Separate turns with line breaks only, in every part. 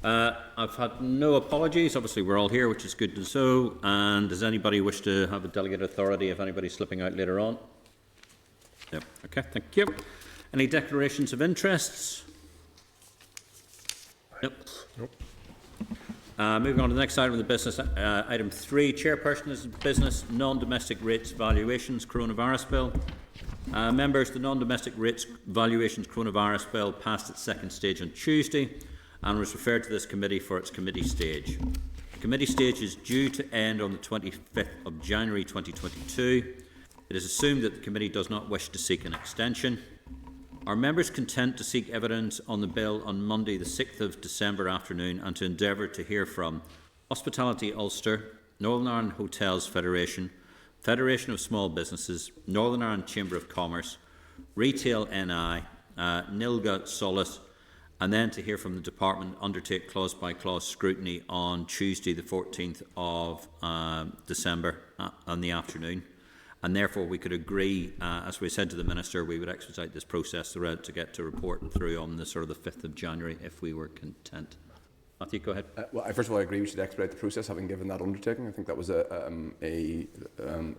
I've had no apologies. Obviously, we're all here, which is good to know. And does anybody wish to have a delegate authority if anybody's slipping out later on? No. Okay, thank you. Any declarations of interests? Nope. Moving on to the next item of the business, item 3, Chairperson's business, non-domestic rates valuations, coronavirus bill. Members, the non-domestic rates valuations coronavirus bill passed its second stage on Tuesday and was referred to this committee for its committee stage. The committee stage is due to end on the 25th of January 2022. It is assumed that the committee does not wish to seek an extension. Are members content to seek evidence on the bill on Monday the 6th of December afternoon and to endeavour to hear from Hospitality Ulster, Northern Ireland Hotels Federation, Federation of Small Businesses, Northern Ireland Chamber of Commerce, Retail NI, Nilga Solus, and then to hear from the Department undertake clause-by-clause scrutiny on Tuesday the 14th of December in the afternoon. And therefore we could agree, as we said to the Minister, we would expedite this process throughout to get to report through on the sort of the 5th of January if we were content. Matthew, go ahead.
Well, first of all, I agree we should expedite the process, having given that undertaking. I think that was a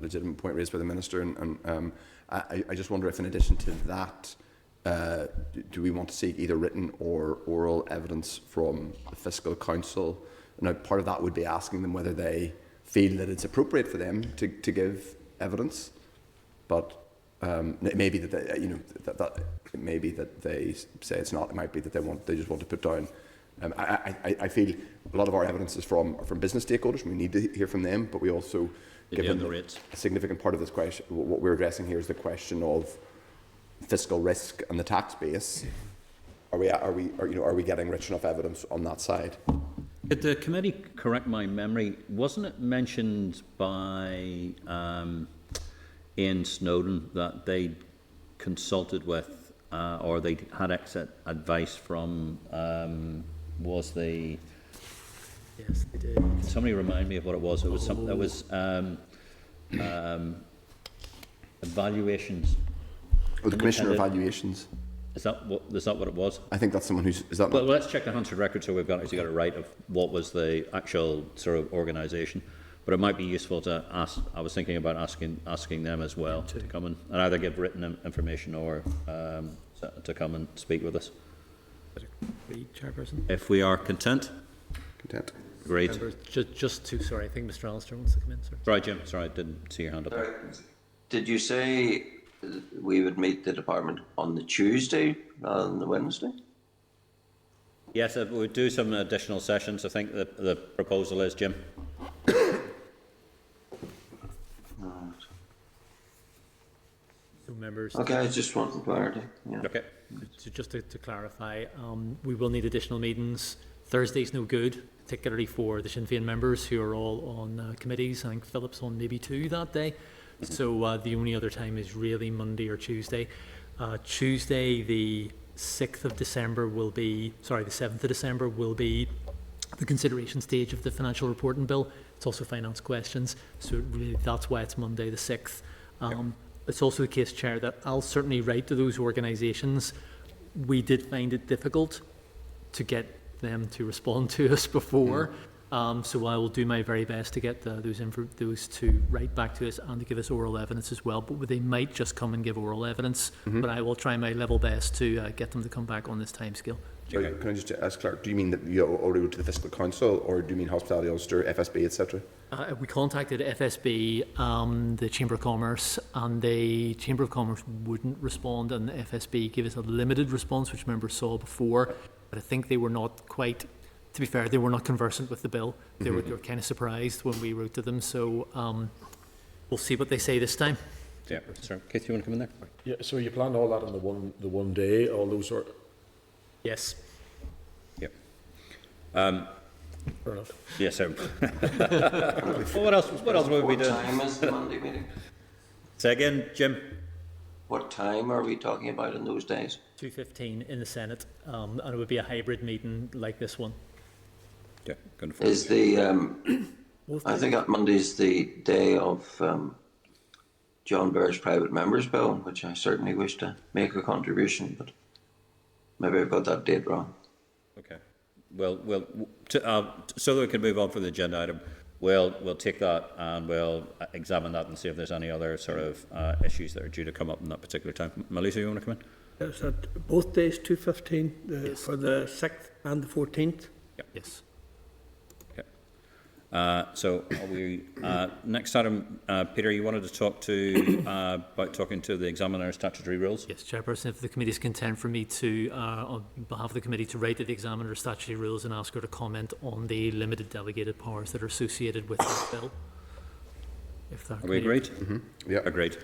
legitimate point raised by the Minister. And I just wonder if, in addition to that, do we want to seek either written or oral evidence from the Fiscal Council? Now, part of that would be asking them whether they feel that it's appropriate for them to give evidence, but it may be that they, it may be that they say it's not. It might be that they just want to put down. I feel a lot of our evidence is from business stakeholders, and we need to hear from them. But we also, given a significant part of this question, what we're addressing here is the question of fiscal risk and the tax base. Are we getting rich enough evidence on that side?
Did the committee correct my memory? Wasn't it mentioned by Ian Snowden that they consulted with or they had exit advice from? Was the
Yes, they did.
Somebody remind me of what it was. It was something that was evaluations.
Oh, the Commissioner of Evaluations.
Is that what it was?
I think that's someone who's. Is that?
Well, let's check the Hansard record so we've got it right of what was the actual sort of organisation. But it might be useful to ask. I was thinking about asking them as well to come and either give written information or to come and speak with us.
Chairperson.
If we are content.
Content.
Great.
Members, just to sorry, I think Mr. Alistair wants to come in, sir.
Right, Jim. Sorry, I didn't see your hand up there.
Did you say we would meet the department on the Tuesday rather than the Wednesday?
Yes, we'll do some additional sessions. I think the proposal is, Jim.
So members.
Okay, I just wanted clarity. Yeah.
Okay.
So just to clarify, we will need additional meetings. Thursday's no good, particularly for the Sinn Féin members who are all on committees. I think Philip's on maybe 2 that day. So the only other time is really Monday or Tuesday. Tuesday, the 6th of December will be, sorry, the 7th of December will be the consideration stage of the financial reporting bill. It's also finance questions. So really that's why it's Monday the 6th. It's also the case, Chair, that I'll certainly write to those organisations. We did find it difficult to get them to respond to us before. So I will do my very best to get those to write back to us and to give us oral evidence as well. But they might just come and give oral evidence. But I will try my level best to get them to come back on this timescale.
Okay. Can I just ask Clark, do you mean that you already wrote to the Fiscal Council, or do you mean Hospitality Ulster, FSB, etc.?
We contacted FSB, the Chamber of Commerce, and the Chamber of Commerce wouldn't respond, and the FSB gave us a limited response, which members saw before. But I think they were not quite, to be fair, they were not conversant with the bill. They were kind of surprised when we wrote to them. So we'll see what they say this time.
Yeah, sorry. Keith, you want to come in there?
Yeah, so you planned all that on the one day, all those sort.
Yes.
Yep.
Fair enough.
Yes, sir. Well, what else would we do?
What time is the Monday meeting?
Say again, Jim.
What time are we talking about in those days?
2:15 in the Senate, and it would be a hybrid meeting like this one.
Yeah, going forward.
Is the I think that Monday's the day of John Bear's private members bill, which I certainly wish to make a contribution, but maybe I've got that date wrong.
Okay. so that we can move on from the agenda item, we'll take that and we'll examine that and see if there's any other sort of issues that are due to come up in that particular time. Melissa, you want to come in?
Is that both days 2:15
Yes.
for the 6th and the 14th?
Yes.
So are we, next item, Peter, you wanted to talk to about talking to the examiner statutory rules?
Yes, Chairperson, if the committee is content for me to, on behalf of the committee, to write to the examiner statutory rules and ask her to comment on the limited delegated powers that are associated with this bill. If that
Are we agreed?
Yeah.
Agreed.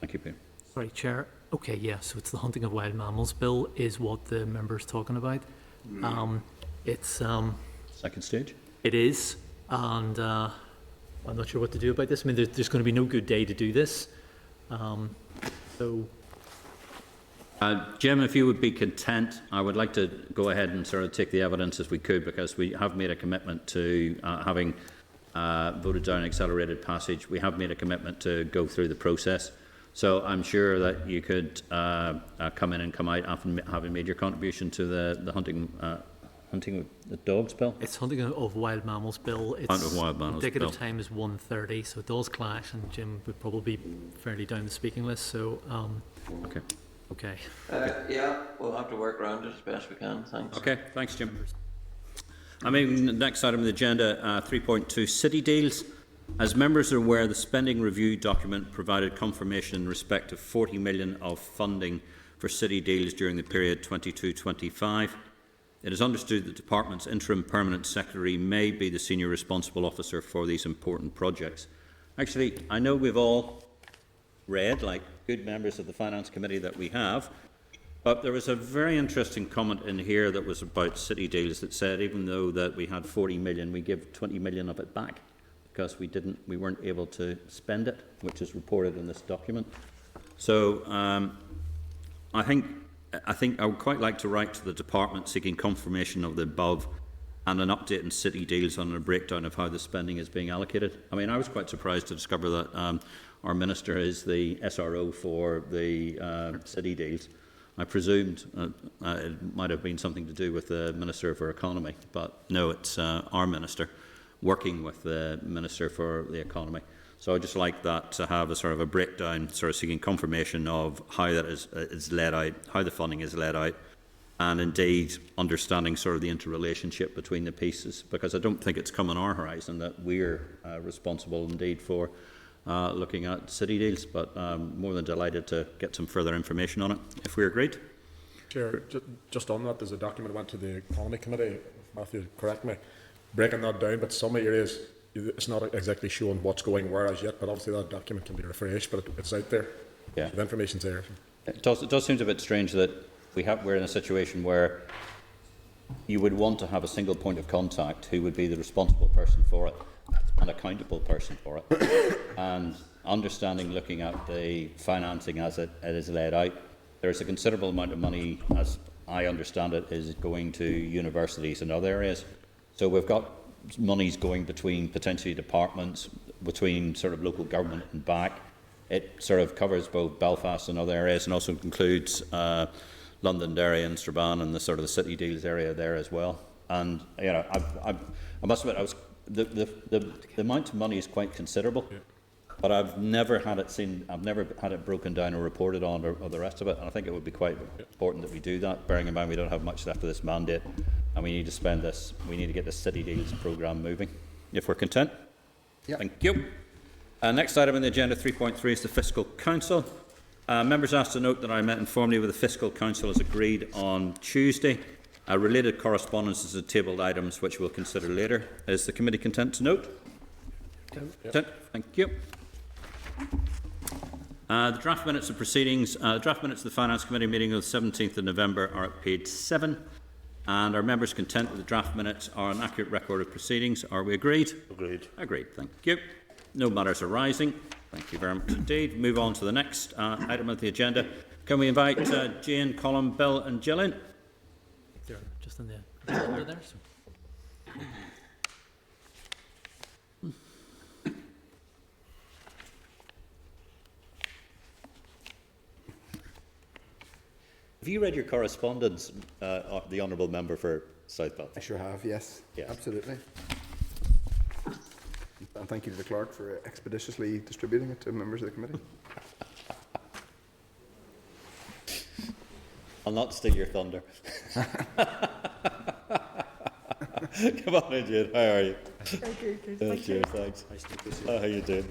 Thank you, Peter.
Sorry, Chair. Okay, yeah, so it's the Hunting of Wild Mammals Bill is what the member's talking about. It's,
Second stage?
it is, and I'm not sure what to do about this. I mean, there's going to be no good day to do this. So,
Jim, if you would be content, I would like to go ahead and sort of take the evidence as we could, because we have made a commitment to having voted down accelerated passage. We have made a commitment to go through the process. So I'm sure that you could come in and come out after having made your contribution to the hunting of the dogs bill.
it's Hunting of Wild Mammals Bill. It's
Hunting of Wild Mammals
indicative
Bill.
time is 1:30, so it does clash, and Jim would probably be fairly down the speaking list. So,
Okay.
okay.
Yeah, we'll have to work around it as best we can. Thanks.
Okay, thanks, Jim. I mean, the next item on the agenda, 3.2, city deals. As members are aware, the spending review document provided confirmation in respect of 40 million of funding for city deals during the period 22-25. It is understood that the Department's interim permanent secretary may be the senior responsible officer for these important projects. Actually, I know we've all read, like good members of the Finance Committee that we have, but there was a very interesting comment in here that was about city deals that said even though that we had 40 million, we give 20 million of it back because we weren't able to spend it, which is reported in this document. So I think I would quite like to write to the department seeking confirmation of the above and an update in city deals on a breakdown of how the spending is being allocated. I mean, I was quite surprised to discover that our minister is the SRO for the city deals. I presumed it might have been something to do with the Minister for Economy, but no, it's our minister working with the Minister for the Economy. So I'd just like that to have a sort of a breakdown, sort of seeking confirmation of how that is laid out, how the funding is laid out, and indeed understanding sort of the interrelationship between the pieces, because I don't think it's come on our horizon that we're responsible indeed for looking at city deals, but more than delighted to get some further information on it, if we're agreed.
Chair, just on that, there's a document that went to the Economy Committee, Matthew, correct me, breaking that down, but some areas it's not exactly showing what's going where as yet, but obviously that document can be refreshed, but it's out there.
Yeah.
So the information's there.
It does seem a bit strange that we're in a situation where you would want to have a single point of contact who would be the responsible person for it, an accountable person for it, and understanding, looking at the financing as it is laid out, there's a considerable amount of money, as I understand it, is going to universities and other areas. So we've got monies going between potentially departments, between sort of local government and back. It sort of covers both Belfast and other areas, and also includes Londonderry and Strabane and the sort of the city deals area there as well. And you know, I must admit, the amount of money is quite considerable, but I've never had it broken down or reported on or the rest of it. And I think it would be quite important that we do that, bearing in mind we don't have much left of this mandate, and we need to spend this. We need to get the city deals programme moving. If we're content, thank you. Next item on the agenda, 3.3, is the Fiscal Council. Members asked to note that I met informally with the Fiscal Council as agreed on Tuesday. Related correspondence is the tabled items which we'll consider later. Is the committee content to note? Content. Thank you. The draft minutes of proceedings, the draft minutes of the Finance Committee meeting of the 17th of November are at page 7. And are members content that the draft minutes are an accurate record of proceedings? Are we agreed? Agreed. Agreed. Thank you. No matters arising. Thank you very much indeed. Move on to the next item of the agenda. Can we invite Jane, Colin, Bill and Jill in?
They're just in the agenda there. So.
Have you read your correspondence, the Honourable Member for South
I
Belfast.
sure have, yes.
Yes.
Absolutely. And thank you to the clerk for expeditiously distributing it to members of the committee.
I'll not steal your thunder. Come on in, Jane. How are you?
Very good.
Oh,
Thank you.
cheers, thanks. How you doing?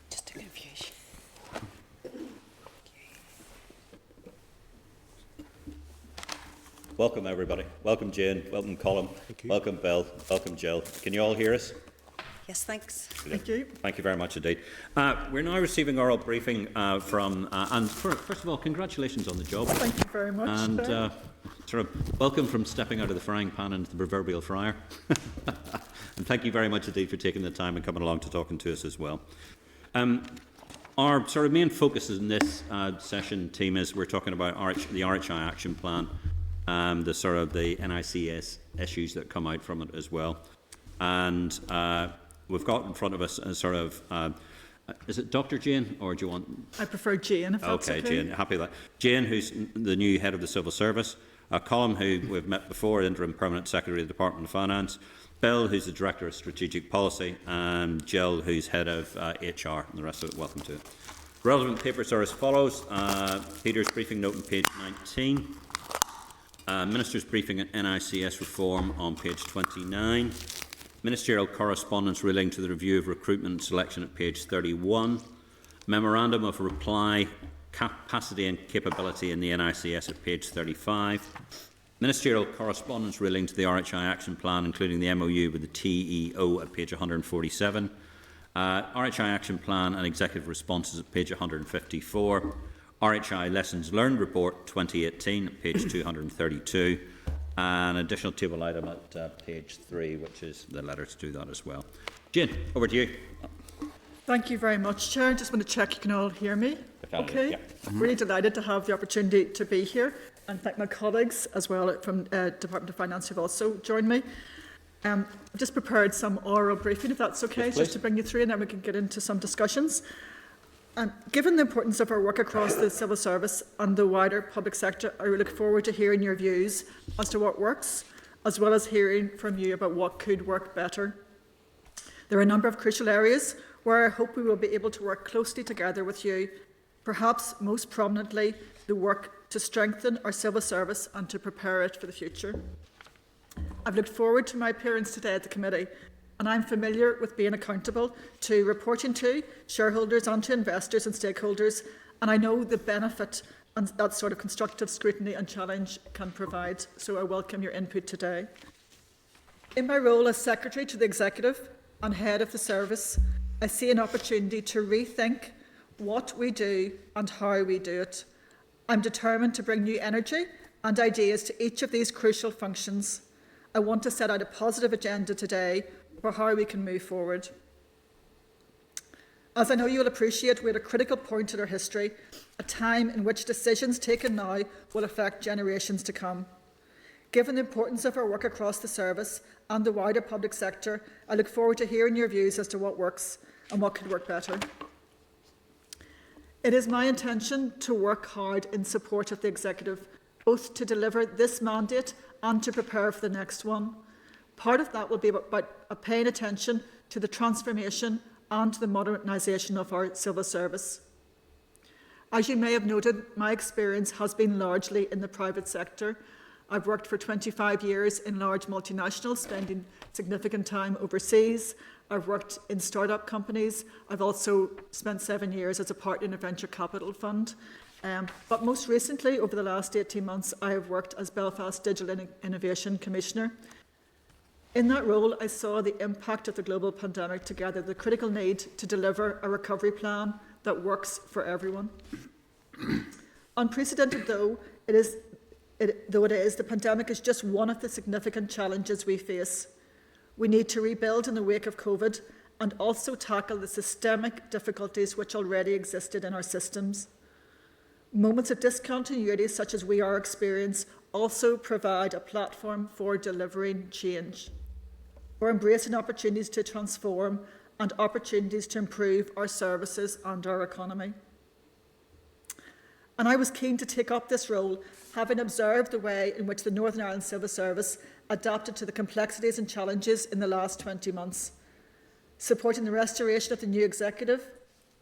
Just a confusion.
Welcome, everybody. Welcome, Jane. Welcome, Colin. Welcome, Bill. Welcome, Jill. Can you all hear us?
Yes, thanks.
Thank you. Thank you very much indeed. We're now receiving oral briefing first of all, congratulations on the job.
Thank you very much.
And sort of welcome from stepping out of the frying pan into the proverbial fryer. And thank you very much indeed for taking the time and coming along to talking to us as well. Our sort of main focus in this session, team, is we're talking about the RHI Action Plan, the sort of the NICS issues that come out from it as well. And we've got in front of us a sort of, is it Dr. Jane, or do you want?
I prefer Jane, if that's okay.
Okay, Jane, happy with that. Jane, who's the new head of the Civil Service. Colin, who we've met before, Interim Permanent Secretary of the Department of Finance. Bill, who's the Director of Strategic Policy. And Jill, who's head of HR. And the rest of it, welcome to it. Relevant papers are as follows. Peter's briefing note on page 19. Minister's briefing on NICS reform on page 29. Ministerial correspondence relating to the review of recruitment and selection at page 31. Memorandum of reply, capacity and capability in the NICS at page 35. Ministerial correspondence relating to the RHI Action Plan, including the MOU with the TEO at page 147. RHI Action Plan and executive responses at page 154. RHI Lessons Learned Report 2018 at page 232. An additional table item at page 3, which is the letter to do that as well. Jane, over to you.
Thank you very much, Chair. Just want to check you can all hear me. Okay.
Yeah.
Really delighted to have the opportunity to be here, and thank my colleagues as well from Department of Finance who've also joined me. I've just prepared some oral briefing, if that's okay,
Yes,
just to bring you through, and then we can get into some discussions. Given the importance of our work across the civil service and the wider public sector, I look forward to hearing your views as to what works, as well as hearing from you about what could work better. There are a number of crucial areas where I hope we will be able to work closely together with you, perhaps most prominently the work to strengthen our civil service and to prepare it for the future. I've looked forward to my appearance today at the committee, and I'm familiar with being accountable to reporting to shareholders and to investors and stakeholders, and I know the benefit and that sort of constructive scrutiny and challenge can provide, so I welcome your input today. In my role as Secretary to the Executive and Head of the Service, I see an opportunity to rethink what we do and how we do it. I'm determined to bring new energy and ideas to each of these crucial functions. I want to set out a positive agenda today for how we can move forward. As I know you'll appreciate, we're at a critical point in our history, a time in which decisions taken now will affect generations to come. Given the importance of our work across the service and the wider public sector, I look forward to hearing your views as to what works and what could work better. It is my intention to work hard in support of the Executive, both to deliver this mandate and to prepare for the next one. Part of that will be about paying attention to the transformation and the modernisation of our civil service. As you may have noted, my experience has been largely in the private sector. I've worked for 25 years in large multinationals, spending significant time overseas. I've worked in start-up companies. I've also spent 7 years as a partner in a venture capital fund. But most recently, over the last 18 months, I have worked as Belfast Digital Innovation Commissioner. In that role, I saw the impact of the global pandemic together, the critical need to deliver a recovery plan that works for everyone. Unprecedented though it is, the pandemic is just one of the significant challenges we face. We need to rebuild in the wake of COVID and also tackle the systemic difficulties which already existed in our systems. Moments of discontinuity, such as we are experiencing, also provide a platform for delivering change. We're embracing opportunities to transform and opportunities to improve our services and our economy. and I was keen to take up this role, having observed the way in which the Northern Ireland Civil Service adapted to the complexities and challenges in the last 20 months, supporting the restoration of the new executive,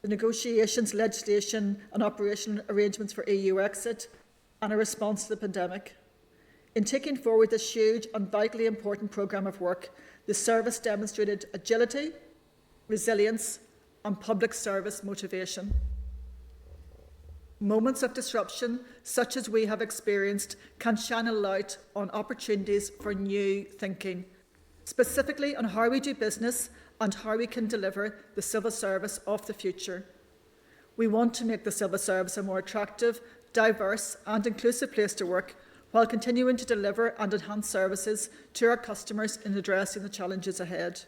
the negotiations, legislation and operational arrangements for EU exit, and a response to the pandemic. In taking forward this huge and vitally important programme of work, the service demonstrated agility, resilience and public service motivation. Moments of disruption, such as we have experienced, can shine a light on opportunities for new thinking, specifically on how we do business and how we can deliver the civil service of the future. We want to make the civil service a more attractive, diverse and inclusive place to work, while continuing to deliver and enhance services to our customers in addressing the challenges ahead.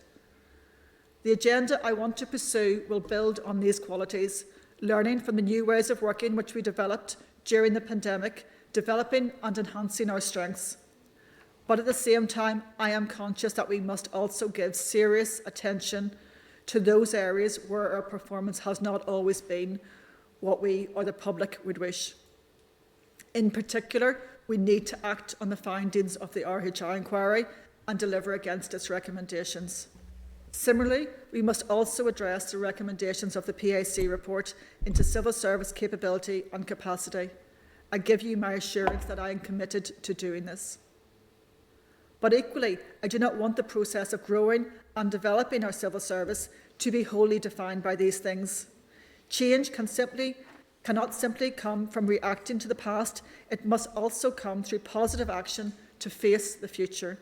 The agenda I want to pursue will build on these qualities, learning from the new ways of working which we developed during the pandemic, developing and enhancing our strengths. But at the same time, I am conscious that we must also give serious attention to those areas where our performance has not always been what we or the public would wish. In particular, we need to act on the findings of the RHI inquiry and deliver against its recommendations. Similarly, we must also address the recommendations of the PAC report into civil service capability and capacity. I give you my assurance that I am committed to doing this. But equally, I do not want the process of growing and developing our civil service to be wholly defined by these things. Change cannot simply come from reacting to the past, it must also come through positive action to face the future.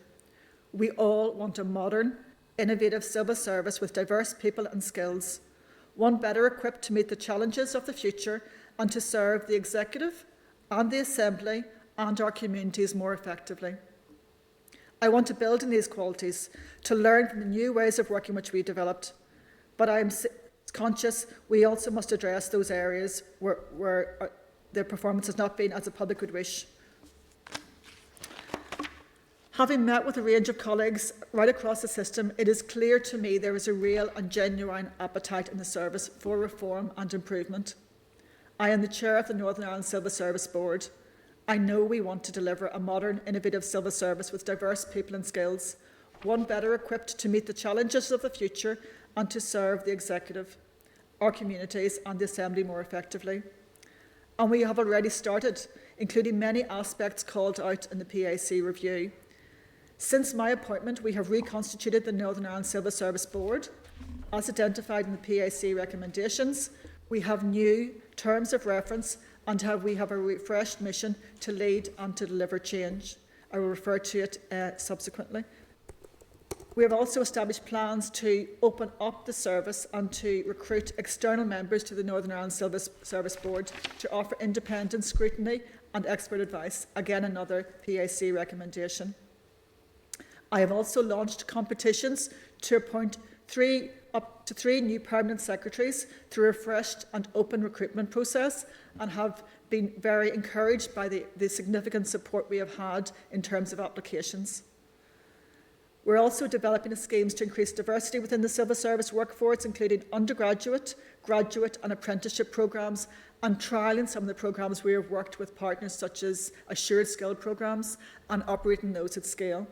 We all want a modern, innovative civil service with diverse people and skills, one better equipped to meet the challenges of the future and to serve the Executive and the Assembly and our communities more effectively. I want to build on these qualities, to learn from the new ways of working which we developed, but I am conscious we also must address those areas where their performance has not been as the public would wish. Having met with a range of colleagues right across the system, it is clear to me there is a real and genuine appetite in the service for reform and improvement. I am the chair of the Northern Ireland Civil Service Board. I know we want to deliver a modern, innovative civil service with diverse people and skills, one better equipped to meet the challenges of the future and to serve the Executive, our communities and the Assembly more effectively. And we have already started, including many aspects called out in the PAC review. Since my appointment, we have reconstituted the Northern Ireland Civil Service Board. As identified in the PAC recommendations, we have new terms of reference and we have a refreshed mission to lead and to deliver change. I will refer to it subsequently. We have also established plans to open up the service and to recruit external members to the Northern Ireland Civil Service Board to offer independent scrutiny and expert advice. Again, another PAC recommendation. I have also launched competitions to appoint up to three new permanent secretaries through a refreshed and open recruitment process, and have been very encouraged by the significant support we have had in terms of applications. We're also developing schemes to increase diversity within the civil service workforce, including undergraduate, graduate and apprenticeship programmes, and trialling some of the programmes we have worked with partners such as assured skill programmes and operating those at scale.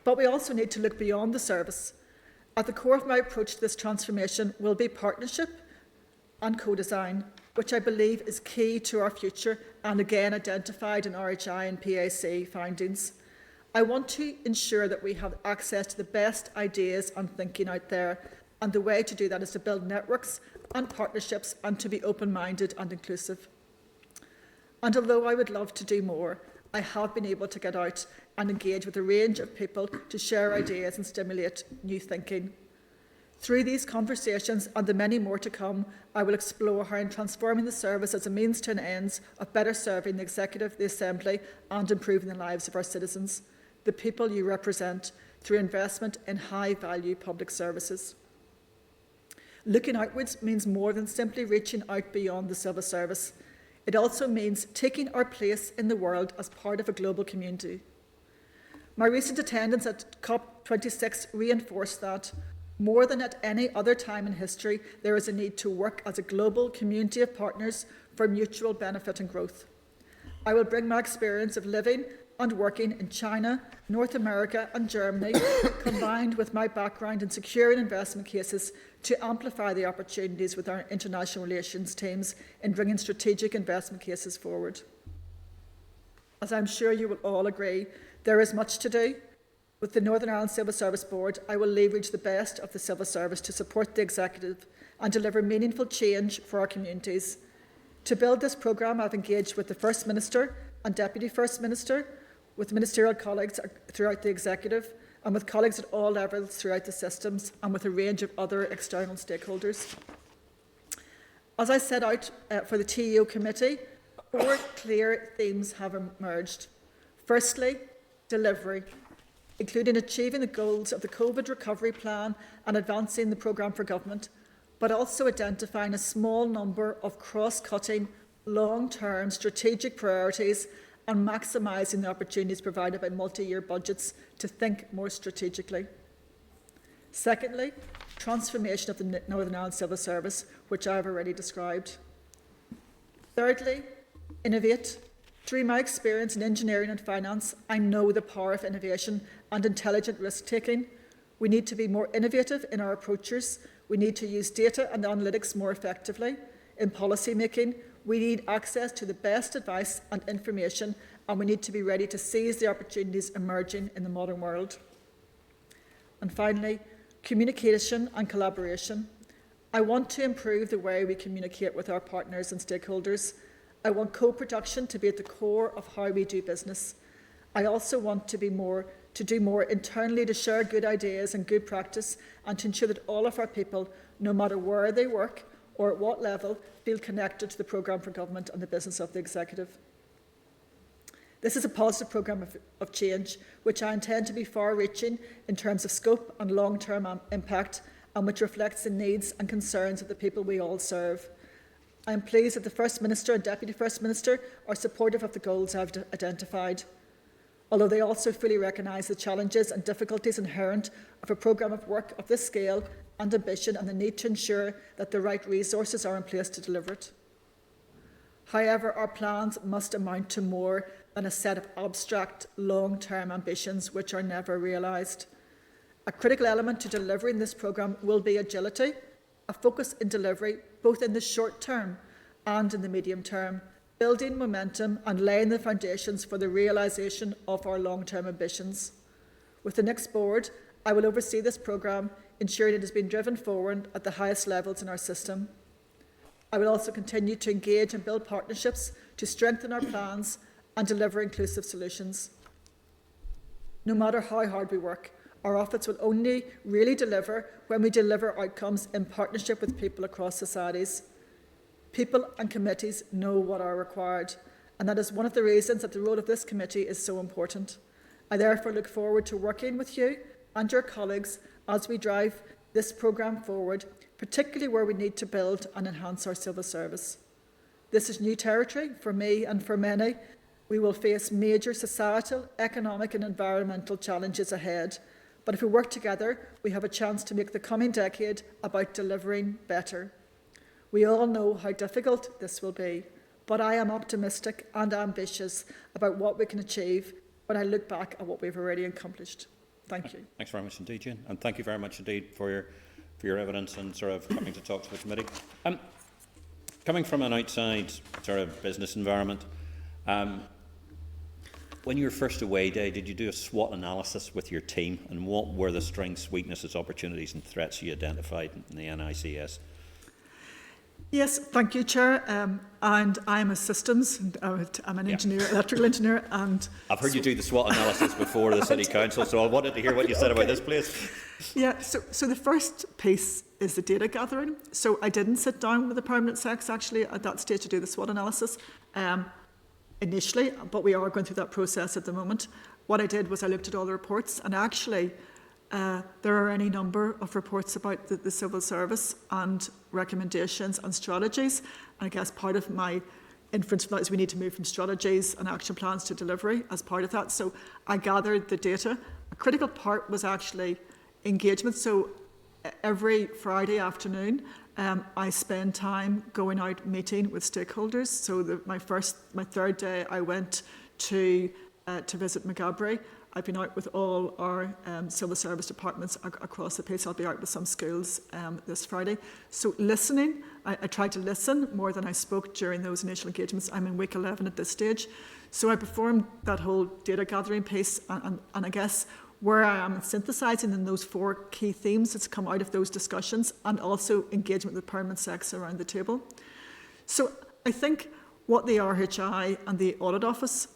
But we also need to look beyond the service. At the core of my approach to this transformation will be partnership and co-design, which I believe is key to our future and again identified in RHI and PAC findings. I want to ensure that we have access to the best ideas and thinking out there, and the way to do that is to build networks and partnerships and to be open-minded and inclusive. And although I would love to do more, I have been able to get out and engage with a range of people to share ideas and stimulate new thinking. Through these conversations and the many more to come, I will explore how in transforming the service as a means to an end of better serving the Executive, the Assembly and improving the lives of our citizens, the people you represent, through investment in high-value public services. Looking outwards means more than simply reaching out beyond the civil service. It also means taking our place in the world as part of a global community. My recent attendance at COP26 reinforced that, more than at any other time in history, there is a need to work as a global community of partners for mutual benefit and growth. I will bring my experience of living and working in China, North America and Germany, combined with my background in securing investment cases, to amplify the opportunities with our international relations teams in bringing strategic investment cases forward. As I'm sure you will all agree, there is much to do. With the Northern Ireland Civil Service Board, I will leverage the best of the civil service to support the Executive and deliver meaningful change for our communities. To build this programme, I've engaged with the First Minister and Deputy First Minister, with ministerial colleagues throughout the Executive, and with colleagues at all levels throughout the systems, and with a range of other external stakeholders. As I set out for the TEO committee, 4 clear themes have emerged. Firstly, delivery, including achieving the goals of the COVID recovery plan and advancing the programme for government, but also identifying a small number of cross-cutting, long-term strategic priorities and maximising the opportunities provided by multi-year budgets to think more strategically. Secondly, transformation of the Northern Ireland Civil Service, which I have already described. Thirdly, innovate. Through my experience in engineering and finance, I know the power of innovation and intelligent risk-taking. We need to be more innovative in our approaches. We need to use data and analytics more effectively. In policy making, we need access to the best advice and information, and we need to be ready to seize the opportunities emerging in the modern world. And finally, communication and collaboration. I want to improve the way we communicate with our partners and stakeholders. I want co-production to be at the core of how we do business. I also want to do more internally to share good ideas and good practice, and to ensure that all of our people, no matter where they work or at what level, feel connected to the programme for government and the business of the Executive. This is a positive programme of change, which I intend to be far-reaching in terms of scope and long-term impact, and which reflects the needs and concerns of the people we all serve. I am pleased that the First Minister and Deputy First Minister are supportive of the goals I have identified, although they also fully recognise the challenges and difficulties inherent of a programme of work of this scale and ambition, and the need to ensure that the right resources are in place to deliver it. However, our plans must amount to more than a set of abstract, long-term ambitions which are never realised. A critical element to delivering this programme will be agility, a focus in delivery both in the short term and in the medium term, building momentum and laying the foundations for the realisation of our long-term ambitions. With the next board, I will oversee this programme, ensuring it has been driven forward at the highest levels in our system. I will also continue to engage and build partnerships to strengthen our plans and deliver inclusive solutions. No matter how hard we work, our office will only really deliver when we deliver outcomes in partnership with people across societies. People and committees know what are required, and that is one of the reasons that the role of this committee is so important. I therefore look forward to working with you and your colleagues as we drive this programme forward, particularly where we need to build and enhance our civil service. This is new territory for me and for many. We will face major societal, economic and environmental challenges ahead, but if we work together, we have a chance to make the coming decade about delivering better. We all know how difficult this will be, but I am optimistic and ambitious about what we can achieve when I look back at what we've already accomplished. Thank you.
Thanks very much indeed, Jane, and thank you very much indeed for your evidence and sort of coming to talk to the committee. Coming from an outside sort of business environment, when you were first away, Dave, did you do a SWOT analysis with your team, and what were the strengths, weaknesses, opportunities and threats you identified in the NICS?
Yes, thank you, Chair. And I'm a systems, I'm an engineer, electrical engineer, and...
I've heard you do the SWOT analysis before the City Council, so I wanted to hear what you said about this place.
Yeah, so the first piece is the data gathering. So I didn't sit down with the permanent sex actually at that stage to do the SWOT analysis initially, but we are going through that process at the moment. What I did was I looked at all the reports, and actually there are any number of reports about the civil service and recommendations and strategies. And I guess part of my inference from that is we need to move from strategies and action plans to delivery as part of that. So I gathered the data. A critical part was actually engagement. So every Friday afternoon, I spend time going out meeting with stakeholders. So my third day, I went to visit Magabry. I've been out with all our civil service departments across the place. I'll be out with some schools this Friday. So listening, I tried to listen more than I spoke during those initial engagements. I'm in week 11 at this stage. So I performed that whole data gathering piece, and I guess where I am synthesising in those 4 key themes that's come out of those discussions, and also engagement with the permanent sector around the table. So I think what the RHI and the Audit Office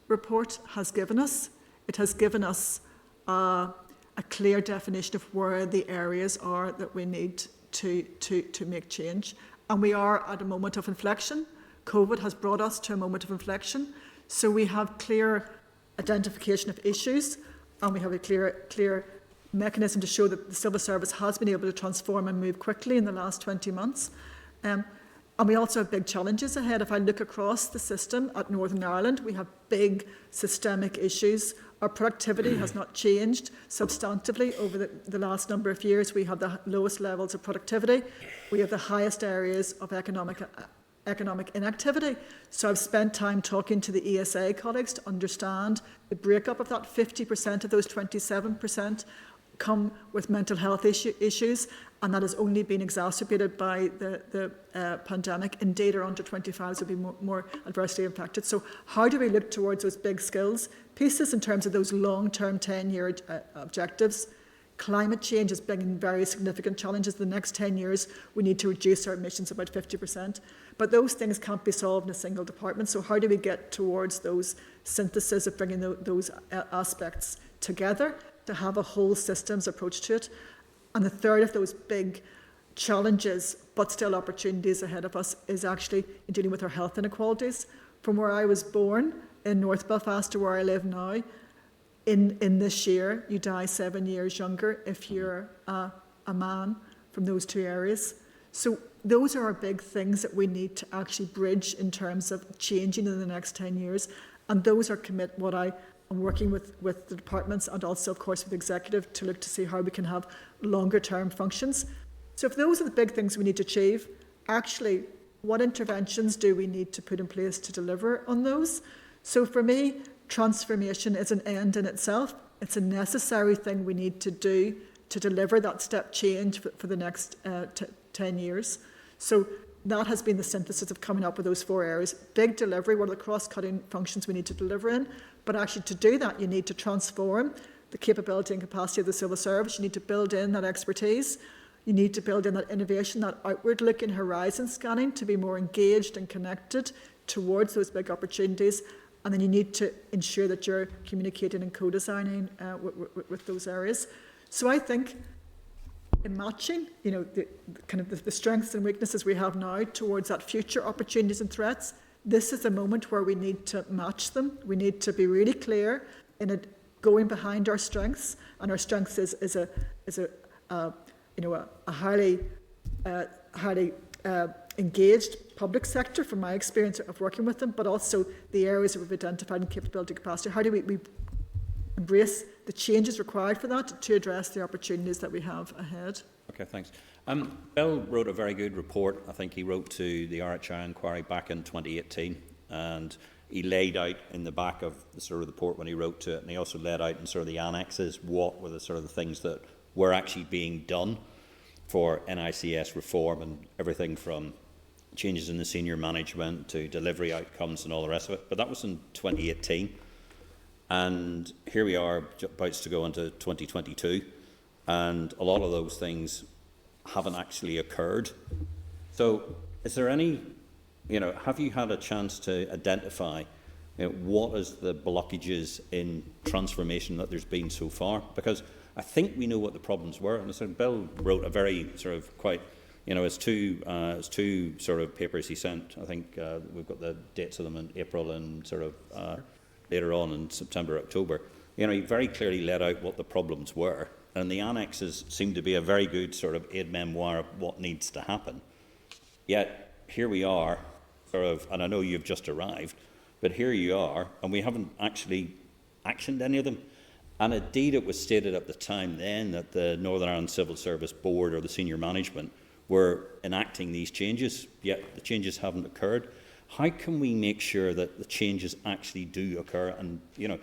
report has given us, it has given us a clear definition of where the areas are that we need to make change. And we are at a moment of inflection. COVID has brought us to a moment of inflection. So we have clear identification of issues, and we have a clear mechanism to show that the civil service has been able to transform and move quickly in the last 20 months. And we also have big challenges ahead. If I look across the system at Northern Ireland, we have big systemic issues. Our productivity has not changed substantively over the last number of years. We have the lowest levels of productivity. We have the highest areas of economic inactivity. So I've spent time talking to the ESA colleagues to understand the breakup of that. 50% of those 27% come with mental health issues, and that has only been exacerbated by the pandemic. Indeed, our under 25s will be more adversely impacted. So how do we look towards those big skills pieces in terms of those long-term 10-year objectives? Climate change is bringing very significant challenges. The next 10 years, we need to reduce our emissions about 50%. But those things can't be solved in a single department. So how do we get towards those synthesis of bringing those aspects together to have a whole systems approach to it? And the third of those big challenges, but still opportunities ahead of us, is actually in dealing with our health inequalities. From where I was born in North Belfast to where I live now, in this year, you die 7 years younger if you're a man from those 2 areas. So those are our big things that we need to actually bridge in terms of changing in the next 10 years. And those are what I am working with the departments, and also, of course, with the executive to look to see how we can have longer term functions. So if those are the big things we need to achieve, actually, what interventions do we need to put in place to deliver on those? So for me, transformation is an end in itself. It's a necessary thing we need to do to deliver that step change for the next 10 years. So that has been the synthesis of coming up with those 4 areas. Big delivery, what are the cross-cutting functions we need to deliver in? But actually to do that, you need to transform the capability and capacity of the civil service. You need to build in that expertise. You need to build in that innovation, that outward-looking horizon scanning to be more engaged and connected towards those big opportunities. And then you need to ensure that you're communicating and co-designing with those areas. So I think in matching, the strengths and weaknesses we have now towards that future opportunities and threats, this is a moment where we need to match them. We need to be really clear in it, going behind our strengths, and our strengths is a highly engaged public sector, from my experience of working with them, but also the areas that we've identified in capability capacity. How do we embrace the changes required for that to address the opportunities that we have ahead?
Okay, thanks. Bill wrote a very good report. I think he wrote to the RHI inquiry back in 2018, and he laid out in the back of the sort of report when he wrote to it, and he also laid out in sort of the annexes what were the sort of the things that were actually being done for NICS reform, and everything from changes in the senior management to delivery outcomes and all the rest of it. But that was in 2018. And here we are about to go into 2022, and a lot of those things haven't actually occurred. So is there any, have you had a chance to identify what is the blockages in transformation that there's been so far? Because I think we know what the problems were. And so Bill wrote a very sort of quite, it's two sort of papers he sent. I think we've got the dates of them in April and sort of later on in September, October. He very clearly laid out what the problems were. And the annexes seem to be a very good sort of aide-memoire of what needs to happen. Yet here we are, sort of, and I know you've just arrived, but here you are, and we haven't actually actioned any of them. And indeed, it was stated at the time then that the Northern Ireland Civil Service Board or the senior management we're enacting these changes, yet the changes haven't occurred. How can we make sure that the changes actually do occur? And, you know,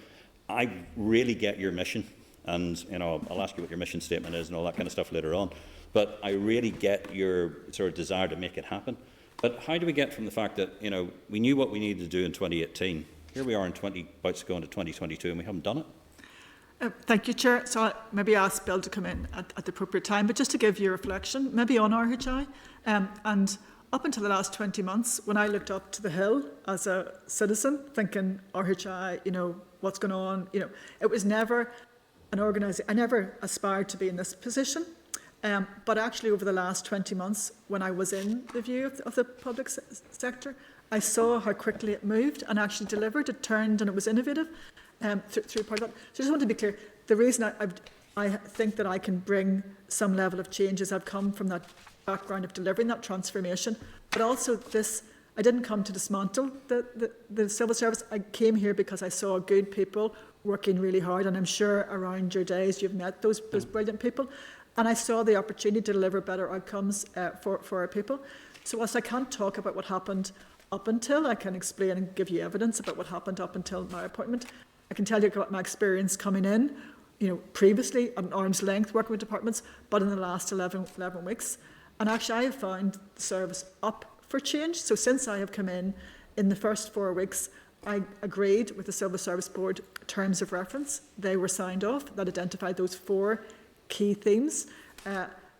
I really get your mission, and, you know, I'll ask you what your mission statement is and all that kind of stuff later on, but I really get your sort of desire to make it happen. But how do we get from the fact that, you know, we knew what we needed to do in 2018, here we are in about to go into 2022 and we haven't done it?
Thank you, Chair. So I maybe ask Bill to come in at the appropriate time, but just to give you a reflection, maybe on RHI, and up until the last 20 months, when I looked up to the hill as a citizen, thinking RHI, you know, what's going on, you know, it was never an organisation, I never aspired to be in this position, but actually over the last 20 months, when I was in the view of the public sector, I saw how quickly it moved and actually delivered, it turned and it was innovative. Through part of that. So I just want to be clear, the reason I think that I can bring some level of change is I've come from that background of delivering that transformation, but also this, I didn't come to dismantle the civil service. I came here because I saw good people working really hard, and I'm sure around your days you've met those brilliant people, and I saw the opportunity to deliver better outcomes for our people. So whilst I can't talk about what happened up until, I can explain and give you evidence about what happened up until my appointment. I can tell you about my experience coming in, you know, previously at an arm's length working with departments, but in the last 11 weeks. And actually I have found the service up for change. So since I have come in the first 4 weeks, I agreed with the Civil Service Board terms of reference. They were signed off that identified those 4 key themes.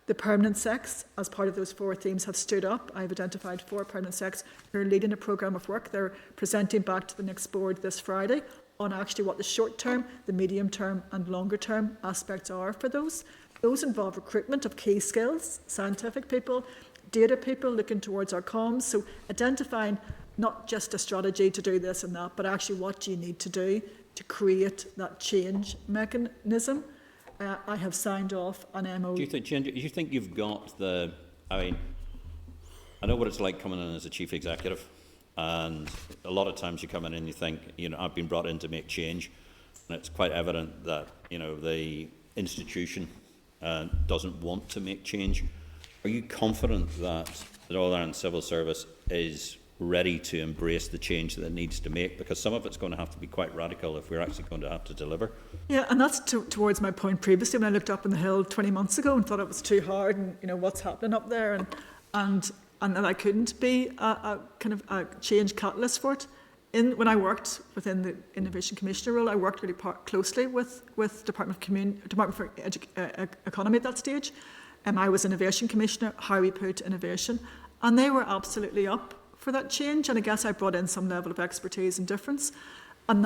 The permanent secs, as part of those 4 themes, have stood up. I've identified 4 permanent secs who are leading a programme of work. They're presenting back to the next board this Friday on actually what the short-term, the medium-term and longer-term aspects are for those. Those involve recruitment of key skills, scientific people, data people looking towards our comms, so identifying not just a strategy to do this and that, but actually what do you need to do to create that change mechanism. I have signed off an MO.
Do you think you've got the, I mean, I know what it's like coming in as a chief executive, and a lot of times you come in and you think, you know, I've been brought in to make change, and it's quite evident that, you know, the institution doesn't want to make change. Are you confident that the Northern Ireland Civil Service is ready to embrace the change that it needs to make? Because some of it's going to have to be quite radical if we're actually going to have to deliver.
Yeah, and that's towards my point previously when I looked up on the hill 20 months ago and thought it was too hard, and, you know, what's happening up there, and that I couldn't be a kind of a change catalyst for it. When I worked within the Innovation Commissioner role, I worked really closely with Department for Economy at that stage. I was Innovation Commissioner, how we put innovation, and they were absolutely up for that change, and I guess I brought in some level of expertise and difference. And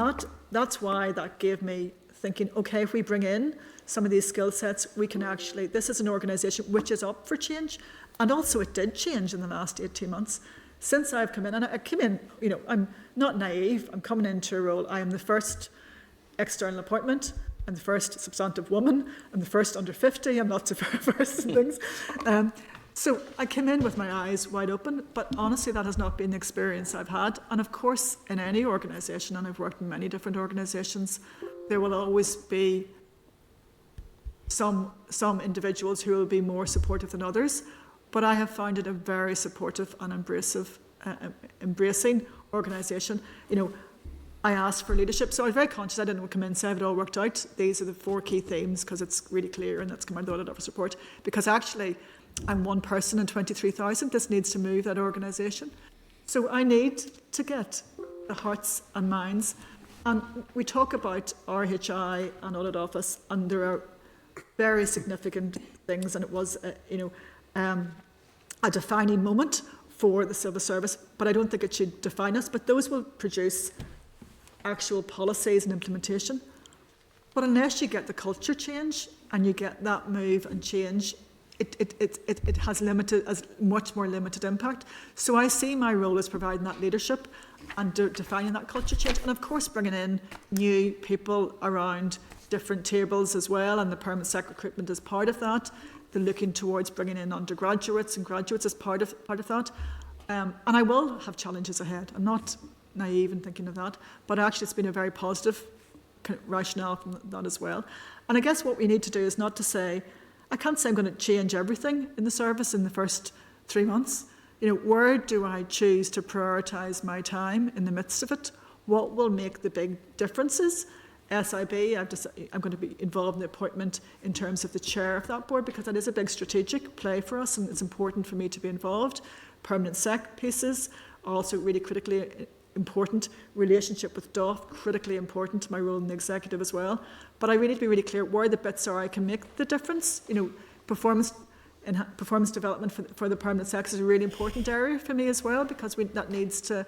that's why that gave me thinking, okay, if we bring in some of these skill sets, we can actually, this is an organisation which is up for change. And also it did change in the last 18 months. Since I've come in, and I came in, you know, I'm not naive, I'm coming into a role, I am the first external appointment, I'm the first substantive woman, I'm the first under 50, I'm lots of firsts and things. So I came in with my eyes wide open, but honestly that has not been the experience I've had. And of course, in any organisation, and I've worked in many different organisations, there will always be some individuals who will be more supportive than others. But I have found it a very supportive and embracing organisation. You know, I asked for leadership, so I was very conscious I didn't come in and say, have it all worked out. These are the 4 key themes, because it's really clear, and that's come out of the audit office report. Because actually, I'm one person in 23,000. This needs to move that organisation. So I need to get the hearts and minds. And we talk about RHI and audit office, and there are very significant things, and it was, a defining moment for the civil service, but I don't think it should define us. But those will produce actual policies and implementation. But unless you get the culture change and you get that move and change, it has much more limited impact. So I see my role as providing that leadership and defining that culture change, and of course bringing in new people around different tables as well, and the permanent sec recruitment is part of that. They're looking towards bringing in undergraduates and graduates as part of that. And I will have challenges ahead. I'm not naive in thinking of that, but actually it's been a very positive rationale from that as well. And I guess what we need to do is not to say, I can't say I'm going to change everything in the service in the first 3 months. You know, where do I choose to prioritise my time in the midst of it? What will make the big differences? SIB, I'm going to be involved in the appointment in terms of the chair of that board, because that is a big strategic play for us and it's important for me to be involved. Permanent sec pieces are also really critically important. Relationship with DOF, critically important, my role in the executive as well. But I really need to be really clear where the bits are I can make the difference. You know, performance development for the permanent sec is a really important area for me as well, because that needs to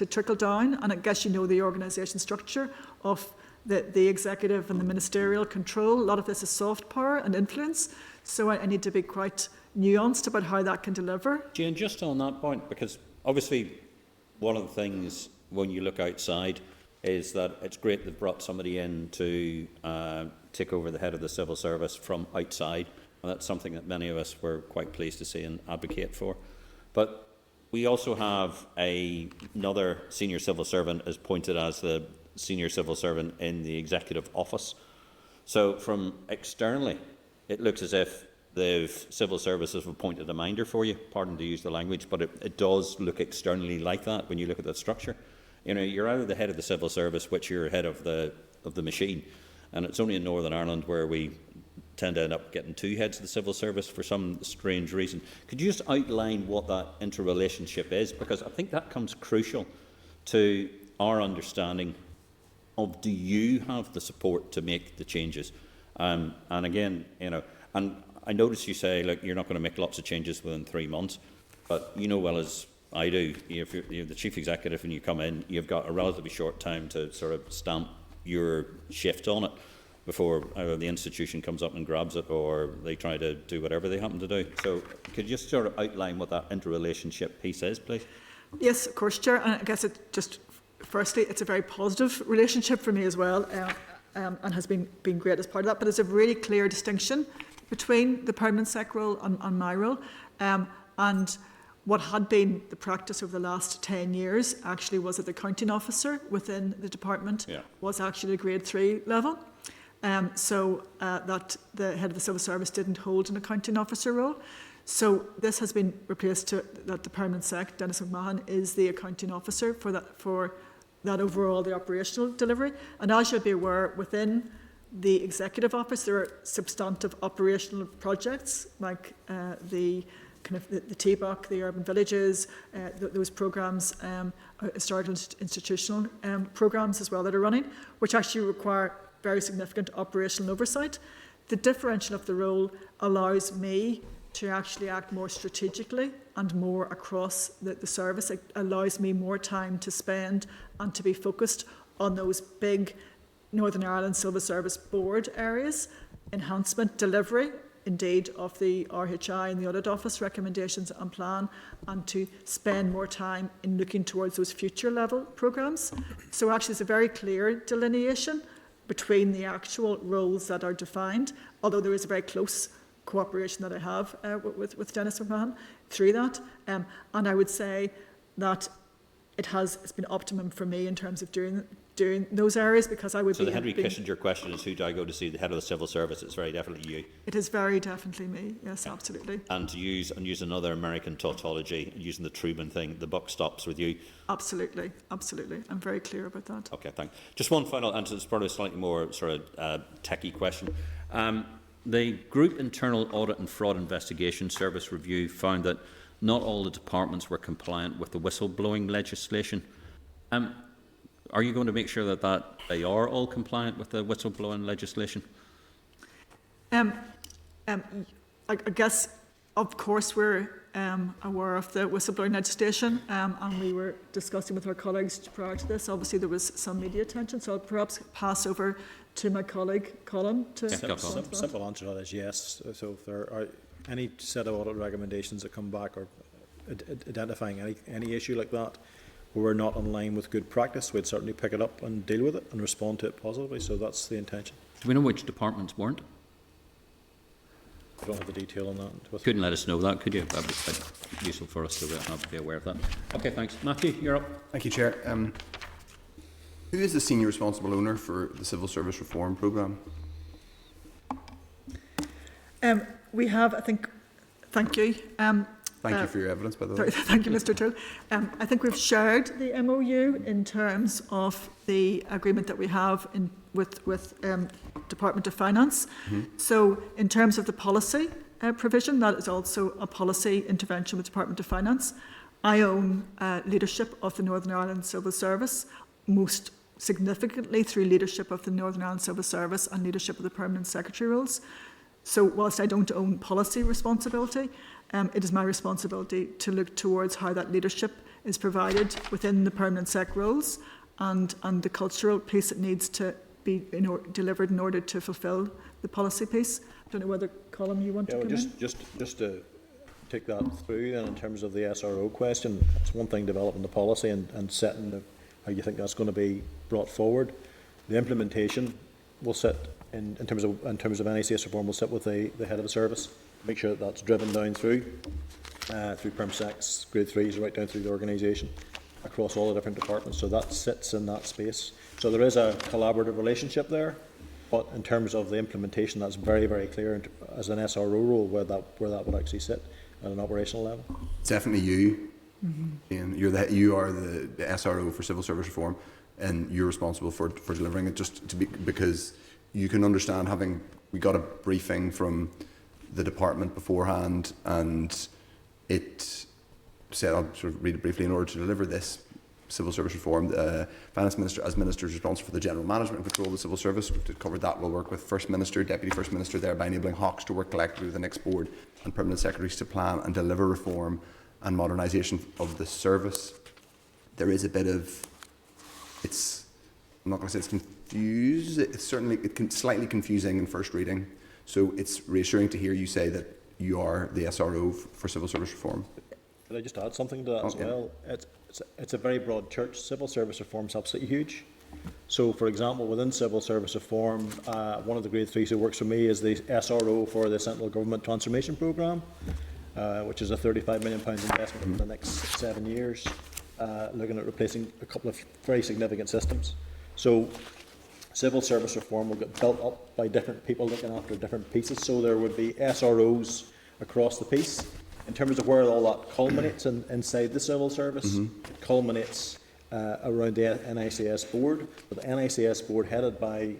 trickle down. And I guess you know the organisation structure of the executive and the ministerial control. A lot of this is soft power and influence. So I need to be quite nuanced about how that can deliver.
Jane, just on that point, because obviously one of the things when you look outside is that it's great they've brought somebody in to take over the head of the civil service from outside. And that's something that many of us were quite pleased to see and advocate for. But we also have another senior civil servant appointed as the senior civil servant in the executive office. So from externally, it looks as if the civil services have appointed a minder for you, pardon to use the language, but it does look externally like that when you look at the structure. You know, you're either the head of the civil service, which you're head of the machine, and it's only in Northern Ireland where we tend to end up getting two heads of the civil service for some strange reason. Could you just outline what that interrelationship is? Because I think that comes crucial to our understanding of, do you have the support to make the changes? And again, you know, and I notice you say, like, you're not going to make lots of changes within 3 months, but you know well as I do, if you're the chief executive and you come in, you've got a relatively short time to sort of stamp your shift on it before the institution comes up and grabs it, or they try to do whatever they happen to do. So could you just sort of outline what that interrelationship piece is, please?
Yes, of course, Chair. And I guess it just, firstly, it's a very positive relationship for me as well, and has been great as part of that. But there's a really clear distinction between the permanent sec role and my role. And what had been the practice over the last 10 years actually was that the accounting officer within the department was actually a grade 3 level. So that the head of the civil service didn't hold an accounting officer role. So this has been replaced to that the permanent sec, Dennis McMahon, is the accounting officer for that overall, the operational delivery. And as you'll be aware, within the executive office, there are substantive operational projects like the TBOC, the urban villages, those programmes, historical institutional programmes as well that are running, which actually require very significant operational oversight. The differential of the role allows me to actually act more strategically and more across the service. It allows me more time to spend and to be focused on those big Northern Ireland Civil Service Board areas, enhancement, delivery, indeed, of the RHI and the Audit Office recommendations and plan, and to spend more time in looking towards those future level programmes. So actually there's a very clear delineation between the actual roles that are defined, although there is a very close cooperation that I have with Dennis McMahon through that. And I would say that it's been optimum for me in terms of doing those areas, because I would
So the Henry Kissinger question is, who do I go to see? The head of the civil service? It's very definitely you.
It is very definitely me, yes, absolutely.
And to use another American tautology, using the Truman thing, the buck stops with you.
Absolutely, absolutely. I'm very clear about that.
Okay, thanks. Just one final, and it's probably a slightly more sort of techie question. The Group Internal Audit and Fraud Investigation Service review found that not all the departments were compliant with the whistleblowing legislation. Are you going to make sure that they are all compliant with the whistleblowing legislation?
I guess, of course, we're aware of the whistleblowing legislation, and we were discussing with our colleagues prior to this. Obviously, there was some media attention, so I'll perhaps pass over to my colleague, Colin, to respond to that.
Simple answer to that is yes. So if there are any set of audit recommendations that come back or identifying any issue like that, we're not in line with good practice, we'd certainly pick it up and deal with it and respond to it positively. So that's the intention.
Do we know which departments weren't?
I don't have the detail on that.
Couldn't let us know that, could you? That would be quite useful for us to be aware of that. Okay, thanks. Matthew, you're up.
Thank you, Chair. Who is the senior responsible owner for the Civil Service Reform Programme?
We have, I think, thank you.
Thank you for your evidence, by the way.
Sorry, thank you, Mr. Toole. I think we've shared the MOU in terms of the agreement that we have with Department of Finance. So in terms of the policy provision, that is also a policy intervention with Department of Finance. I own leadership of the Northern Ireland Civil Service, most significantly through leadership of the Northern Ireland Civil Service and leadership of the Permanent Secretary roles. So whilst I don't own policy responsibility, it is my responsibility to look towards how that leadership is provided within the Permanent Sec roles and the cultural piece that needs to be delivered in order to fulfil the policy piece. I don't know whether, Colin, you want to come in?
Just to take that through then in terms of the SRO question, it's one thing developing the policy and setting how you think that's going to be brought forward. The implementation will sit in terms of NICS reform will sit with the head of the service. Make sure that that's driven down through Perm Secs, Grade 3s, right down through the organisation, across all the different departments. So that sits in that space. So there is a collaborative relationship there, but in terms of the implementation, that's very, very clear as an SRO role where that would actually sit at an operational level.
It's definitely you. Ian. You are the SRO for civil service reform, and you're responsible for delivering it. Just to be, because you can understand, we got a briefing from the department beforehand, and it said, I'll sort of read it briefly, in order to deliver this civil service reform, the Finance Minister, as Minister, is responsible for the general management and control of the civil service. We've covered that. We'll work with First Minister, Deputy First Minister, thereby enabling Hawks to work collectively with the next board and Permanent Secretaries to plan and deliver reform and modernisation of the service. There is a bit of, I'm not going to say it's confused, it's slightly confusing in first reading. So it's reassuring to hear you say that you are the SRO for civil service reform.
Could I just add something to that as well? It's a very broad church. Civil service reform is absolutely huge. So, for example, within civil service reform, one of the Grade 3s who works for me is the SRO for the Central Government Transformation Programme, which is a £35 million investment over the next 7 years, looking at replacing a couple of very significant systems. So civil service reform will get built up by different people looking after different pieces. So there would be SROs across the piece. In terms of where all that culminates inside the civil service, it culminates around the NICS board. But the NICS board, headed by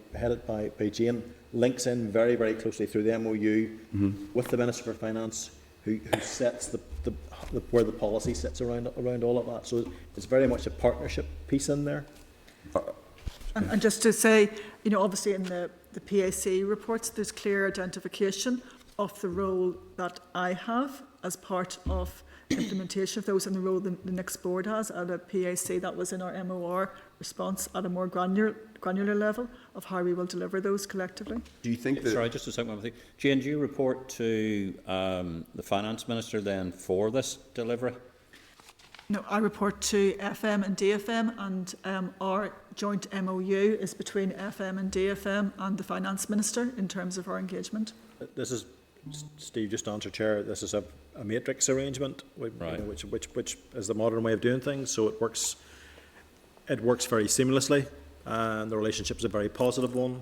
Jane, links in very, very closely through the MOU with the Minister for Finance, who sets where the policy sits around all of that. So it's very much a partnership piece in there.
And just to say, obviously in the PAC reports, there's clear identification of the role that I have as part of implementation of those, and the role the next board has at a PAC. That was in our MOR response at a more granular level of how we will deliver those collectively.
Do you think that...
Sorry, just a second. Jane, do you report to the Finance Minister then for this delivery?
No, I report to FM and DFM, and our joint MOU is between FM and DFM and the Finance Minister in terms of our engagement.
This is, Steve just answered, Chair, this is a matrix arrangement,
right,
which is the modern way of doing things. So it works very seamlessly, and the relationship is a very positive one.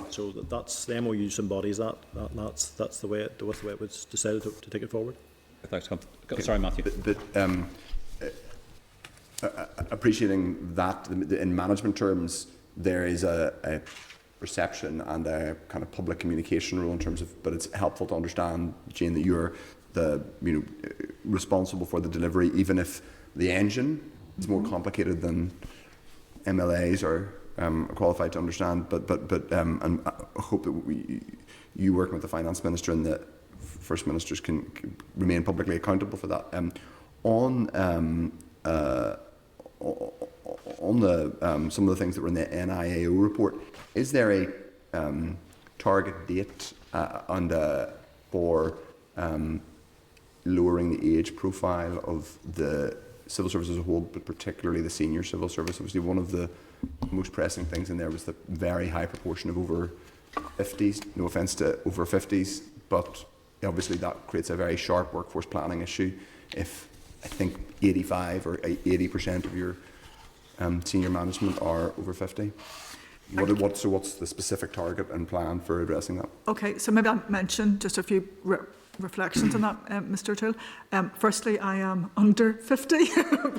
So that's the MOU embodies that. That's the way it was decided to take it forward.
Thanks, sorry, Matthew.
But appreciating that in management terms, there is a perception and a kind of public communication rule in terms of, but it's helpful to understand, Jane, that you're responsible for the delivery, even if the engine is more complicated than MLAs are qualified to understand. But and I hope that you working with the Finance Minister and the First Ministers can remain publicly accountable for that. On some of the things that were in the NIAO report, is there a target date for lowering the age profile of the civil service as a whole, but particularly the senior civil service? Obviously, one of the most pressing things in there was the very high proportion of over 50s. No offence to over 50s, but obviously that creates a very sharp workforce planning issue. If I think 85 or 80% of your senior management are over 50. So what's the specific target and plan for addressing that?
Okay, so maybe I'll mention just a few reflections on that, Mr. O'Toole. Firstly, I am under 50,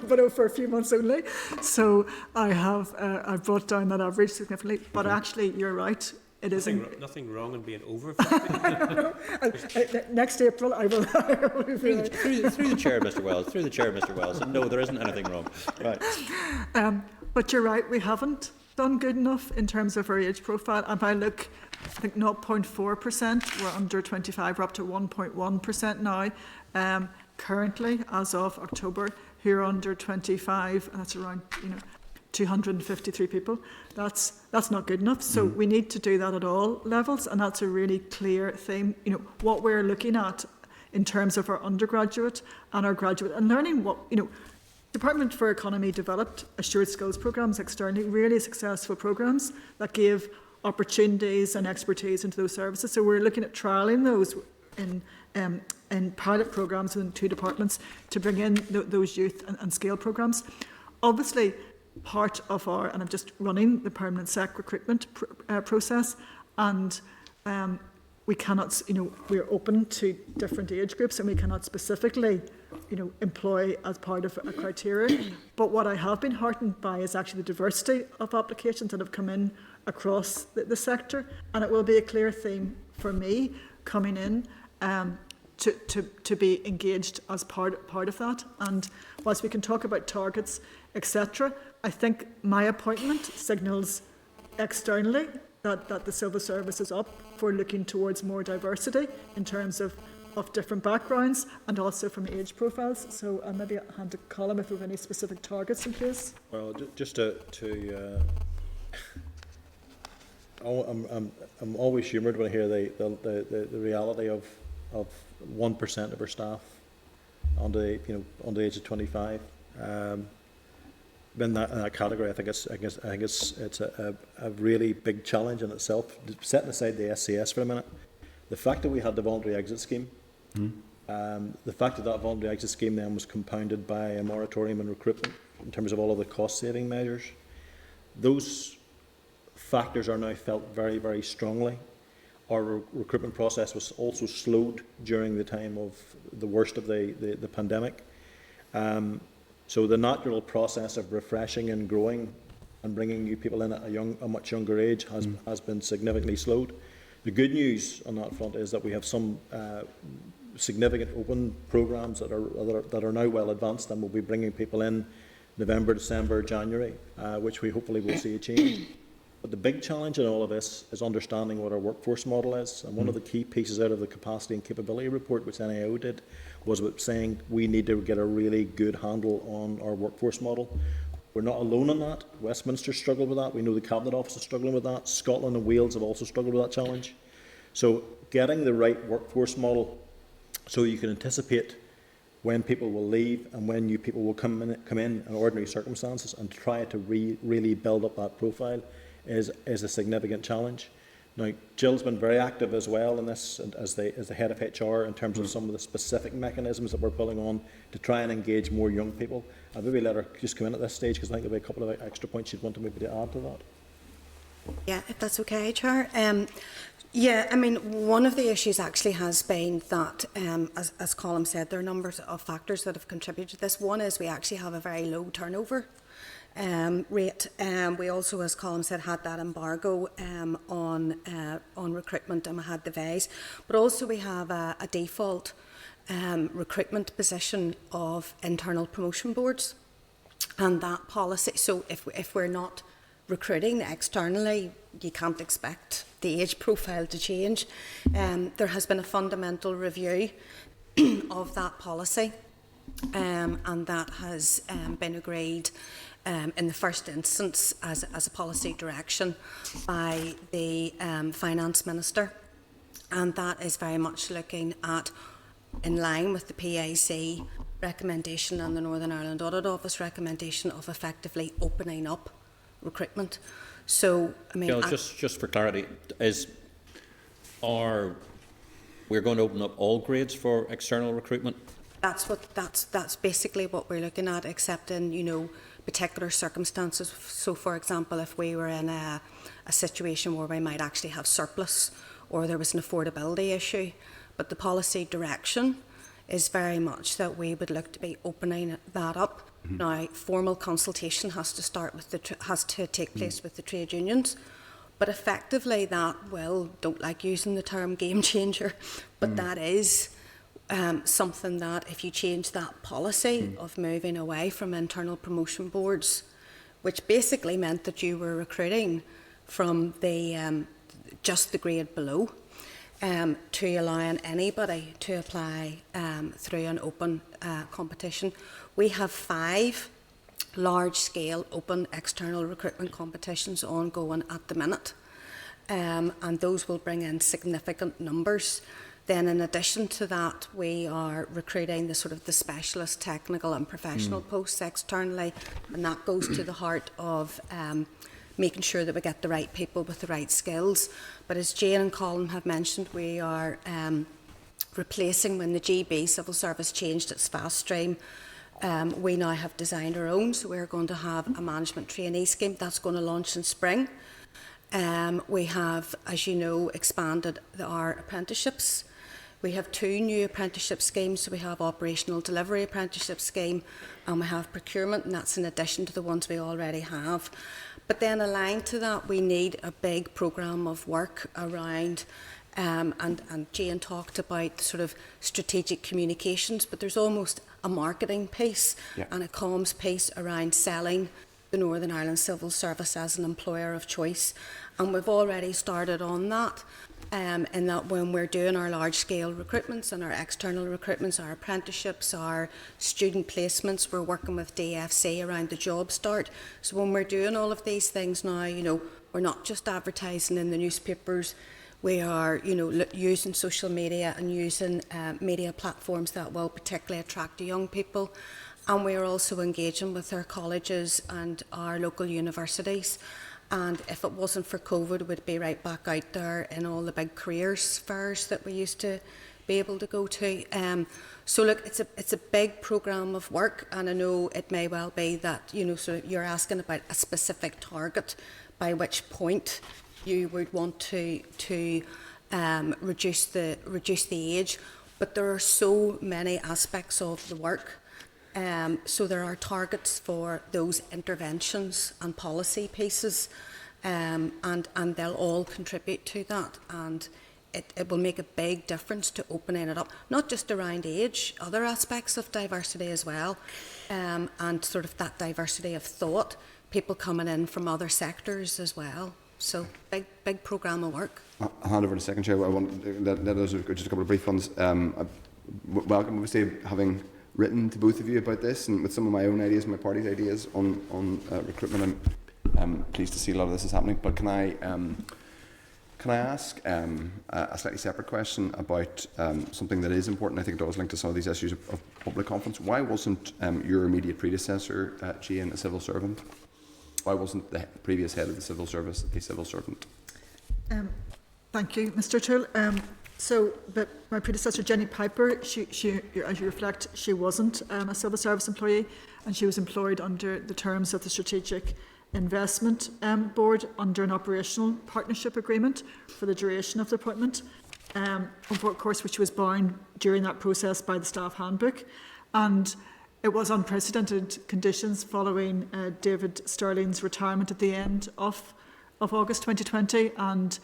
but for a few months only. So I've brought down that average significantly. But actually, you're right. It isn't.
Nothing wrong in being over 50.
Next April, I will.
Through the chair, Mr. Wells. Through the chair, Mr. Wells. And no, there isn't anything wrong. Right.
But you're right. We haven't done good enough in terms of our age profile. And if I look, I think 0.4%, we're under 25, we're up to 1.1% now. Currently, as of October, who are under 25, and that's around 253 people. That's not good enough. So we need to do that at all levels, and that's a really clear theme. What we're looking at in terms of our undergraduate and our graduate, and learning what Department for Economy developed assured skills programs externally, really successful programs that give opportunities and expertise into those services. So we're looking at trialling those in pilot programs in 2 departments to bring in those youth and scale programs. Obviously, part of and I'm just running the permanent sec recruitment process, and we cannot, we're open to different age groups, and we cannot specifically, employ as part of a criteria. But what I have been heartened by is actually the diversity of applications that have come in across the sector, and it will be a clear theme for me coming in to be engaged as part of that. And whilst we can talk about targets, etc., I think my appointment signals externally that the civil service is up for looking towards more diversity in terms of different backgrounds and also from age profiles. So maybe I'll hand to Colin if we have any specific targets in place.
Well, just I'm always humoured when I hear the reality of 1% of our staff under the age of 25. In that category, I think it's a really big challenge in itself. Setting aside the SCS for a minute, the fact that we had the voluntary exit scheme, the fact that voluntary exit scheme then was compounded by a moratorium in recruitment in terms of all of the cost-saving measures, those factors are now felt very, very strongly. Our recruitment process was also slowed during the time of the worst of the pandemic. So the natural process of refreshing and growing and bringing new people in at a much younger age has been significantly slowed. The good news on that front is that we have some significant open programs that are now well advanced, and we'll be bringing people in November, December, January, which we hopefully will see a change. But the big challenge in all of this is understanding what our workforce model is. And one of the key pieces out of the capacity and capability report, which NAO did, was about saying we need to get a really good handle on our workforce model. We're not alone on that. Westminster struggled with that. We know the Cabinet Office is struggling with that. Scotland and Wales have also struggled with that challenge. So getting the right workforce model so you can anticipate when people will leave and when new people will come in ordinary circumstances, and try to really build up that profile is a significant challenge. Now, Jill's been very active as well in this, as the head of HR, in terms of some of the specific mechanisms that we're pulling on to try and engage more young people. I'll maybe let her just come in at this stage, because I think there'll be a couple of extra points she'd want to maybe to add to that.
Yeah, if that's okay, Chair. Yeah, I mean, one of the issues actually has been that, as Colin said, there are numbers of factors that have contributed to this. One is we actually have a very low turnover rate. We also, as Colin said, had that embargo on recruitment, and we had the VAs. But also we have a default recruitment position of internal promotion boards, and that policy. So if we're not recruiting externally, you can't expect the age profile to change. There has been a fundamental review of that policy, and that has been agreed in the first instance as a policy direction by the Finance Minister, and that is very much looking at, in line with the PAC recommendation and the Northern Ireland Audit Office recommendation, of effectively opening up recruitment. So, I mean,
just for clarity, we're going to open up all grades for external recruitment?
That's basically what we're looking at, except in particular circumstances. So, for example, if we were in a situation where we might actually have surplus or there was an affordability issue, but the policy direction is very much that we would look to be opening that up. Now, formal consultation has to take place with the trade unions, but effectively that will, don't like using the term game changer, but that is something that if you change that policy of moving away from internal promotion boards, which basically meant that you were recruiting from the just the grade below, to allowing anybody to apply through an open competition. We have 5 large-scale open external recruitment competitions ongoing at the minute, and those will bring in significant numbers. Then in addition to that, we are recruiting the sort of the specialist technical and professional posts externally, and that goes to the heart of making sure that we get the right people with the right skills. But as Jane and Colin have mentioned, we are replacing, when the GB civil service changed its fast stream, we now have designed our own, so we're going to have a management trainee scheme that's going to launch in spring. We have, as you know, expanded our apprenticeships. We have 2 new apprenticeship schemes. So we have operational delivery apprenticeship scheme and we have procurement, and that's in addition to the ones we already have. But then aligned to that, we need a big programme of work around, and Jane talked about sort of strategic communications, but there's almost a marketing piece and a comms piece around selling the Northern Ireland Civil Service as an employer of choice. And we've already started on that, in that when we're doing our large-scale recruitments and our external recruitments, our apprenticeships, our student placements, we're working with DFC around the job start. So when we're doing all of these things now, you know, we're not just advertising in the newspapers, we are, you know, using social media and using media platforms that will particularly attract the young people. And we are also engaging with our colleges and our local universities. And if it wasn't for COVID, we'd be right back out there in all the big careers fairs that we used to be able to go to. So look, it's a big programme of work, and I know it may well be that, you know, so you're asking about a specific target by which point you would want to reduce the age, but there are so many aspects of the work. So there are targets for those interventions and policy pieces, and they'll all contribute to that, and it will make a big difference to opening it up, not just around age, other aspects of diversity as well, and sort of that diversity of thought, people coming in from other sectors as well. So big programme of work.
I'll hand over to the second chair. I want let us just a couple of brief ones. Welcome, obviously, having written to both of you about this, and with some of my own ideas and my party's ideas on recruitment. I'm pleased to see a lot of this is happening. But can I ask a slightly separate question about something that is important? I think it does link to some of these issues of public confidence. Why wasn't your immediate predecessor, Jane, a civil servant? Why wasn't the previous head of the civil service a civil servant?
Thank you, Mr. Toole. But my predecessor, Jenny Piper, she, as you reflect, she wasn't a civil service employee, and she was employed under the terms of the Strategic Investment Board under an operational partnership agreement for the duration of the appointment, of course, which was bound during that process by the staff handbook. And it was unprecedented conditions following David Sterling's retirement at the end of August 2020, and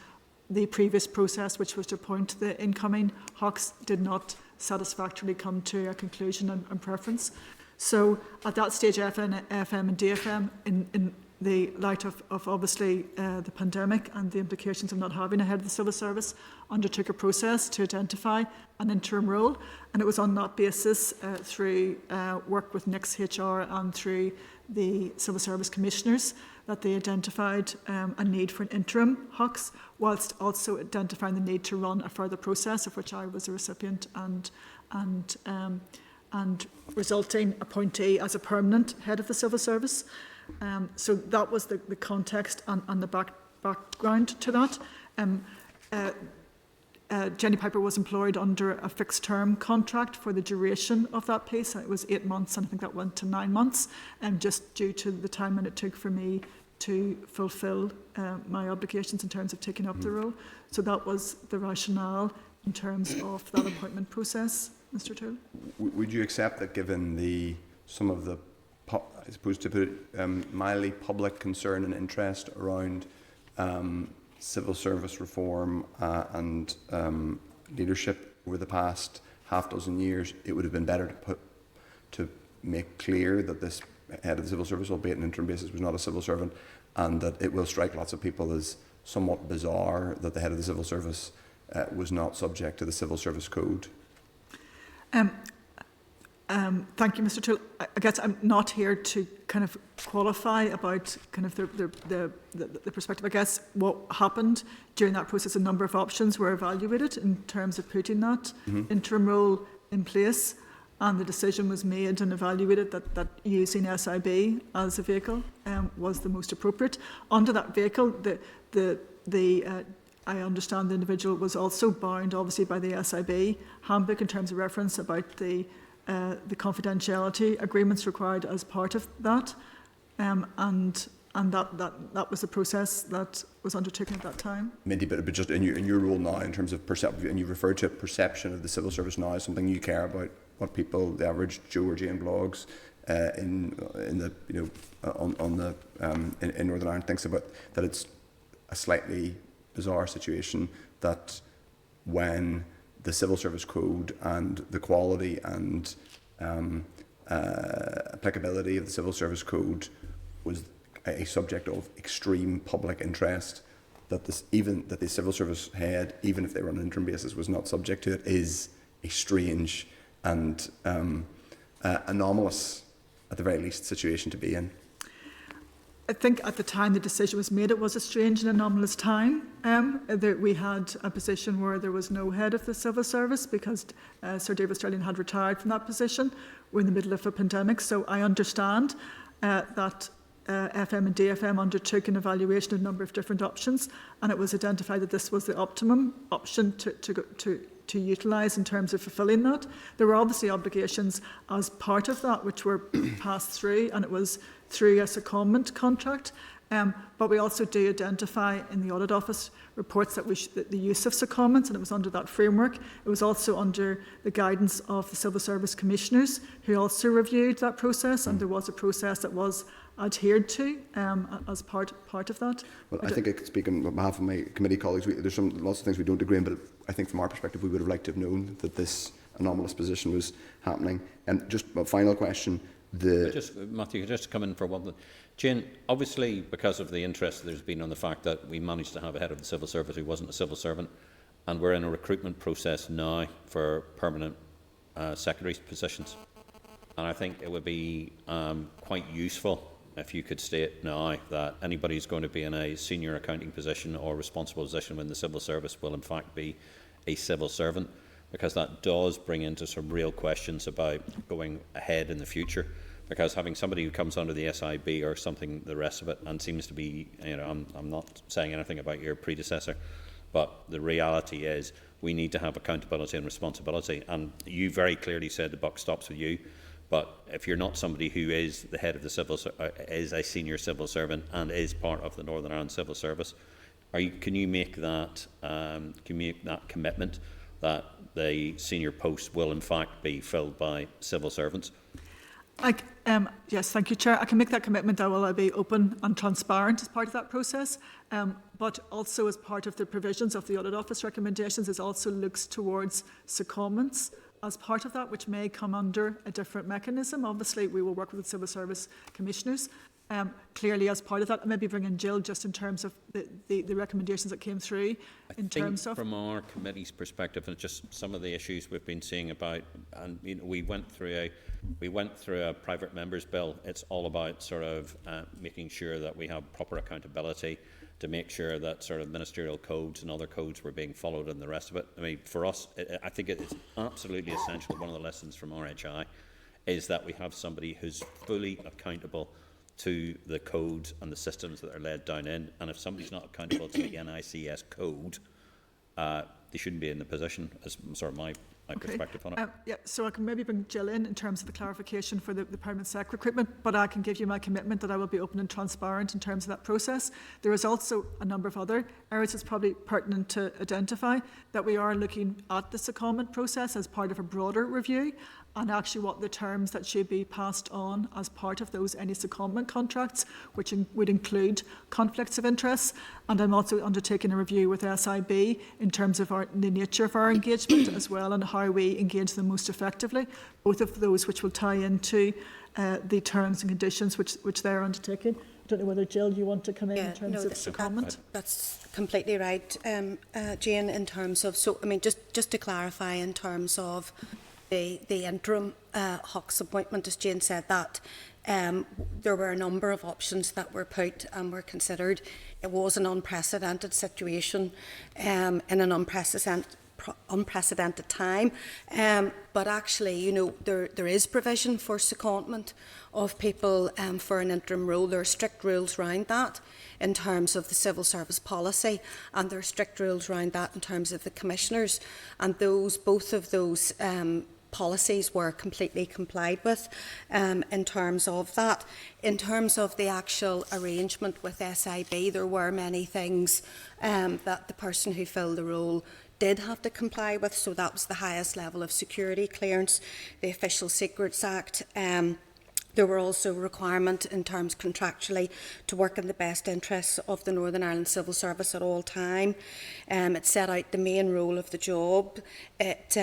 the previous process, which was to appoint the incoming Hawks, did not satisfactorily come to a conclusion and preference. So at that stage, FM and DFM, in the light of obviously the pandemic and the implications of not having a head of the civil service, undertook a process to identify an interim role, and it was on that basis through work with NICS HR and through the civil service commissioners that they identified a need for an interim Hawks, whilst also identifying the need to run a further process, of which I was a recipient, and resulting appointee as a permanent head of the civil service. So that was the context and the background to that. Jenny Piper was employed under a fixed term contract for the duration of that piece. It was 8 months, and I think that went to 9 months, just due to the time that it took for me to fulfil my obligations in terms of taking up the role. So that was the rationale in terms of that appointment process, Mr. Toole.
Would you accept that, given some of the, I suppose to put it mildly, public concern and interest around civil service reform and leadership over the past half dozen years, it would have been better to make clear that this head of the civil service, albeit on an interim basis, was not a civil servant, and that it will strike lots of people as somewhat bizarre that the head of the civil service was not subject to the civil service code?
Thank you, Mr. Toole. I guess I'm not here to kind of qualify about kind of the perspective. I guess what happened during that process, a number of options were evaluated in terms of putting that interim role in place, and the decision was made and evaluated that using SIB as a vehicle was the most appropriate. Under that vehicle, I understand the individual was also bound, obviously, by the SIB handbook in terms of reference about the confidentiality agreements required as part of that, and that was the process that was undertaken at that time.
Mindy, but just in your role now, in terms of perception, and you referred to perception of the civil service now as something you care about, what people, the average Joe or Jane blogs in Northern Ireland thinks about, that it's a slightly bizarre situation that when the civil service code and the quality and applicability of the civil service code was a subject of extreme public interest, that the civil service head, even if they were on an interim basis, was not subject to it, is a strange and anomalous, at the very least, situation to be in.
I think at the time the decision was made, it was a strange and anomalous time. That we had a position where there was no head of the civil service because Sir David Stirling had retired from that position. We're in the middle of a pandemic, so I understand that FM and DFM undertook an evaluation of a number of different options, and it was identified that this was the optimum option to utilise in terms of fulfilling that. There were obviously obligations as part of that which were passed through, and it was through a secondment contract. But we also do identify in the Audit Office reports that the use of secondments, and it was under that framework. It was also under the guidance of the Civil Service Commissioners, who also reviewed that process, and there was a process that was adhered to as part of that.
Well, I think I could speak on behalf of my committee colleagues. There's lots of things we don't agree on, but I think from our perspective we would have liked to have known that this anomalous position was happening. And just a final question.
Matthew, just to come in for one. Jane, obviously because of the interest there's been on the fact that we managed to have a head of the civil service who wasn't a civil servant, and we're in a recruitment process now for permanent secretary positions. And I think it would be quite useful if you could state now that anybody who's going to be in a senior accounting position or responsible position within the civil service will in fact be a civil servant, because that does bring into some real questions about going ahead in the future. Because having somebody who comes under the SIB or something, the rest of it, and seems to be, I'm not saying anything about your predecessor, but the reality is we need to have accountability and responsibility. And you very clearly said the buck stops with you. But if you're not somebody who is the head of the is a senior civil servant and is part of the Northern Ireland Civil Service, can you make that commitment that the senior post will in fact be filled by civil servants?
Yes, thank you, Chair. I can make that commitment. I will be open and transparent as part of that process, but also as part of the provisions of the Audit Office recommendations, it also looks towards secondments as part of that, which may come under a different mechanism. Obviously, we will work with the Civil Service Commissioners. Clearly, as part of that, maybe bring in Jill just in terms of the recommendations that came through. From our committee's perspective, and just some of the issues we've been seeing about, and we went through a private members bill. It's all about sort of making sure that we have proper accountability, to make sure that sort of ministerial codes and other codes were being followed and the rest of it. I mean, for us, I think it is absolutely essential. One of the lessons from RHI is that we have somebody who's fully accountable to the codes and the systems that are laid down in. And if somebody's not accountable to the NICS code,
they shouldn't be in the position, as sort of my perspective on it.
Yeah, so I can maybe bring Jill in terms of the clarification for the permanent sec recruitment, but I can give you my commitment that I will be open and transparent in terms of that process. There is also a number of other areas it's probably pertinent to identify, that we are looking at the secondment process as part of a broader review, and actually what the terms that should be passed on as part of those any secondment contracts, which would include conflicts of interest. And I'm also undertaking a review with SIB in terms of the nature of our engagement as well, and how we engage them most effectively, both of those which will tie into the terms and conditions which they're undertaking. I don't know whether, Jill, you want to come in terms of secondment?
That's completely right, Jane, in terms of, so I mean, just to clarify in terms of the interim Hawks appointment, as Jane said, that there were a number of options that were put and were considered. It was an unprecedented situation in an unprecedented time, but actually, you know, there is provision for secondment of people for an interim role. There are strict rules around that in terms of the civil service policy, and there are strict rules around that in terms of the commissioners, and both of those policies were completely complied with in terms of that. In terms of the actual arrangement with SIB, there were many things that the person who filled the role did have to comply with. So that was the highest level of security clearance, the Official Secrets Act. There were also requirements in terms contractually to work in the best interests of the Northern Ireland Civil Service at all time. It set out the main role of the job. It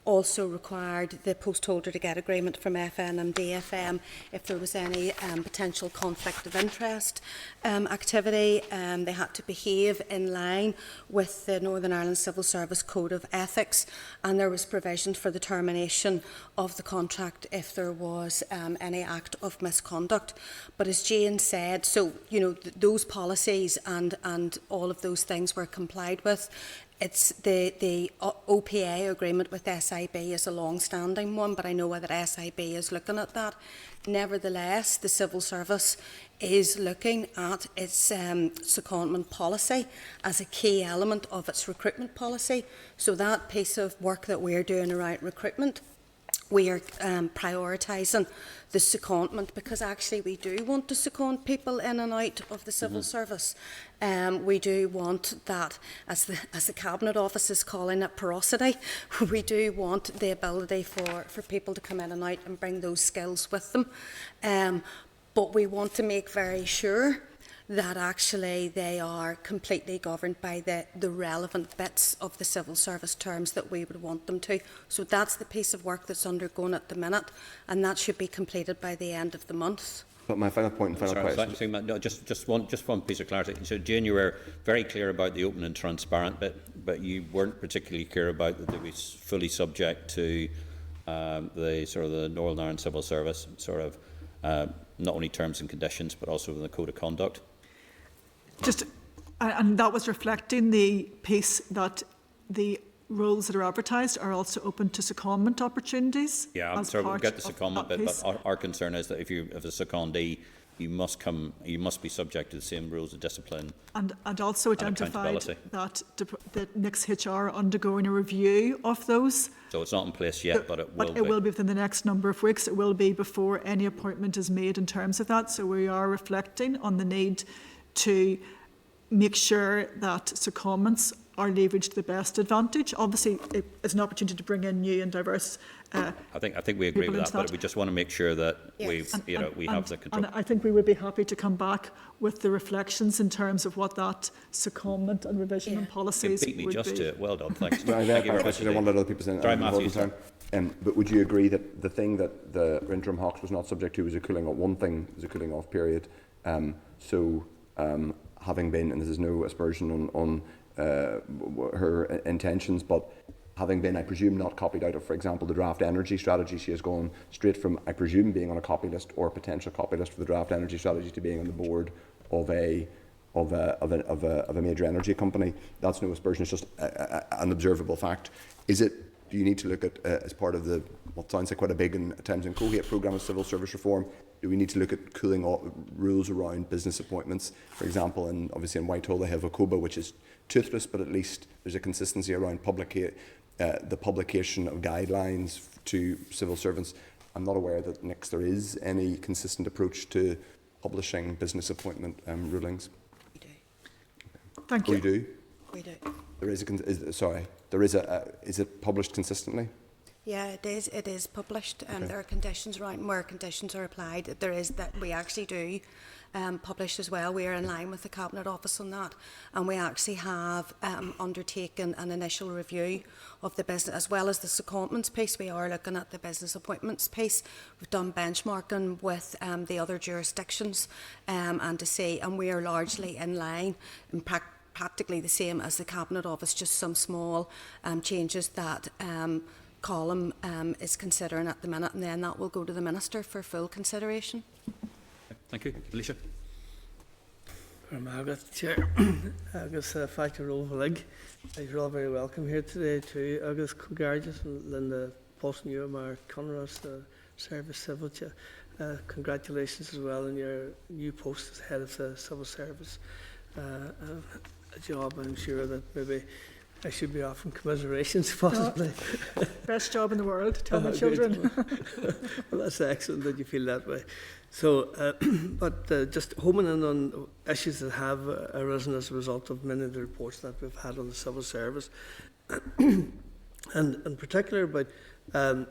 also required the post holder to get agreement from FN and DFM if there was any potential conflict of interest activity. They had to behave in line with the Northern Ireland Civil Service Code of Ethics, and there was provision for the termination of the contract if there was any act of misconduct. But as Jane said, so you know those policies and all of those things were complied with. It's the OPA agreement with SIB is a long-standing one, but I know that SIB is looking at that. Nevertheless, the Civil Service is looking at its secondment policy as a key element of its recruitment policy. So that piece of work that we're doing around recruitment, we are prioritising the secondment, because actually we do want to second people in and out of the civil service. We do want that, as the Cabinet Office is calling it, porosity. We do want the ability for people to come in and out and bring those skills with them. But we want to make very sure that actually they are completely governed by the relevant bits of the civil service terms that we would want them to. So that's the piece of work that's undergoing at the minute, and that should be completed by the end of the month.
But my final point and final question.
No, just one piece of clarity. So, Jane, you were very clear about the open and transparent bit, but you weren't particularly clear about that they was fully subject to the sort of the Northern Ireland Civil Service sort of not only terms and conditions, but also the code of conduct.
And that was reflecting the piece that the roles that are advertised are also open to secondment opportunities.
Yeah, I'm sorry, we'll get the secondment bit, but our concern is that if a secondee, you must be subject to the same rules of discipline. And also identified that Nick's HR are undergoing a review of those. So it's not in place yet, but it will be. But it will be within the next number of weeks. It will be before any appointment is made in terms of that. So we are reflecting on the need to make sure that secondments are leveraged to the best advantage. Obviously, it's an opportunity to bring in new and diverse. I think we agree with that, but we just want to make sure that we have the control. And I think we would be happy to come back with the reflections in terms of what that secondment and revision and policies would be. You beat me just to it. Well done, thanks. Thank you very much. I want to let other people say.
But would you agree that the thing that the interim Hawks was not subject to was a cooling off? One thing was a cooling off period. Having been, and this is no aspersion on her intentions, but having been, I presume, not copied out of, for example, the draft energy strategy, she has gone straight from, I presume, being on a copy list or a potential copy list for the draft energy strategy to being on the board of a major energy company. That's no aspersion; it's just an observable fact. Do you need to look at, as part of what sounds like quite a big and at times incoherent programme of civil service reform, do we need to look at cooling rules around business appointments? For example, and obviously in Whitehall they have ACOBA, which is toothless, but at least there's a consistency around the publication of guidelines to civil servants. I'm not aware that next there is any consistent approach to publishing business appointment rulings.
We do.
Thank you.
We do.
We do.
There is is it published consistently?
Yeah, it is. It is published. There are conditions around where conditions are applied. There is that we actually do publish as well. We are in line with the Cabinet Office on that, and we actually have undertaken an initial review of the business as well as the secondments piece. We are looking at the business appointments piece. We've done benchmarking with the other jurisdictions and to see, and we are largely in line in practically the same as the Cabinet Office. Just some small changes that. Column is considering at the minute, and then that will go to the Minister for full consideration.
Thank you. Alicia.
Agus Chair, agus Factor Overlig. You're all very welcome here today too. Agus Congratulations, Linda Paulson, you Mar Conras, Service Civil. Congratulations as well on your new post as head of the Civil Service. A job I'm sure that maybe I should be offering commiserations, possibly.
No, best job in the world, tell my children.
Well, that's excellent that you feel that way. So, but just homing in on issues that have arisen as a result of many of the reports that we've had on the civil service, and in particular about the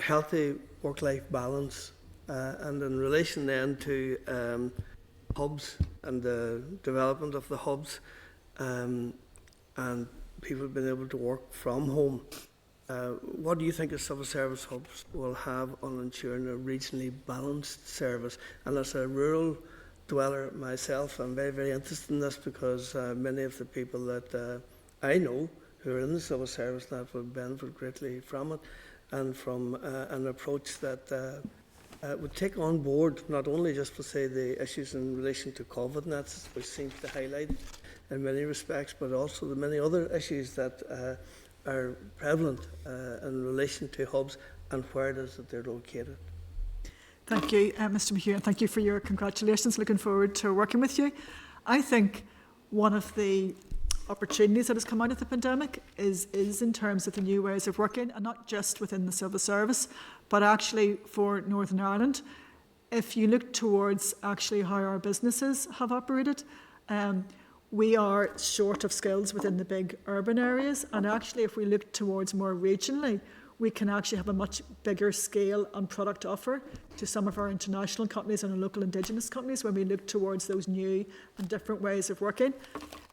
healthy work-life balance, and in relation then to hubs and the development of the hubs, and people being able to work from home. What do you think the civil service hubs will have on ensuring a regionally balanced service? And as a rural dweller myself, I'm very, very interested in this because many of the people that I know who are in the civil service that will benefit greatly from it, and from an approach that would take on board not only just to say the issues in relation to COVID, and that's which seems to highlight in many respects, but also the many other issues that are prevalent in relation to hubs and where it is that they're located.
Thank you, Mr McHugh, and thank you for your congratulations. Looking forward to working with you. I think one of the opportunities that has come out of the pandemic is in terms of the new ways of working, and not just within the civil service, but actually for Northern Ireland. If you look towards actually how our businesses have operated, we are short of skills within the big urban areas, and actually if we look towards more regionally, we can actually have a much bigger scale and product offer to some of our international companies and our local Indigenous companies when we look towards those new and different ways of working.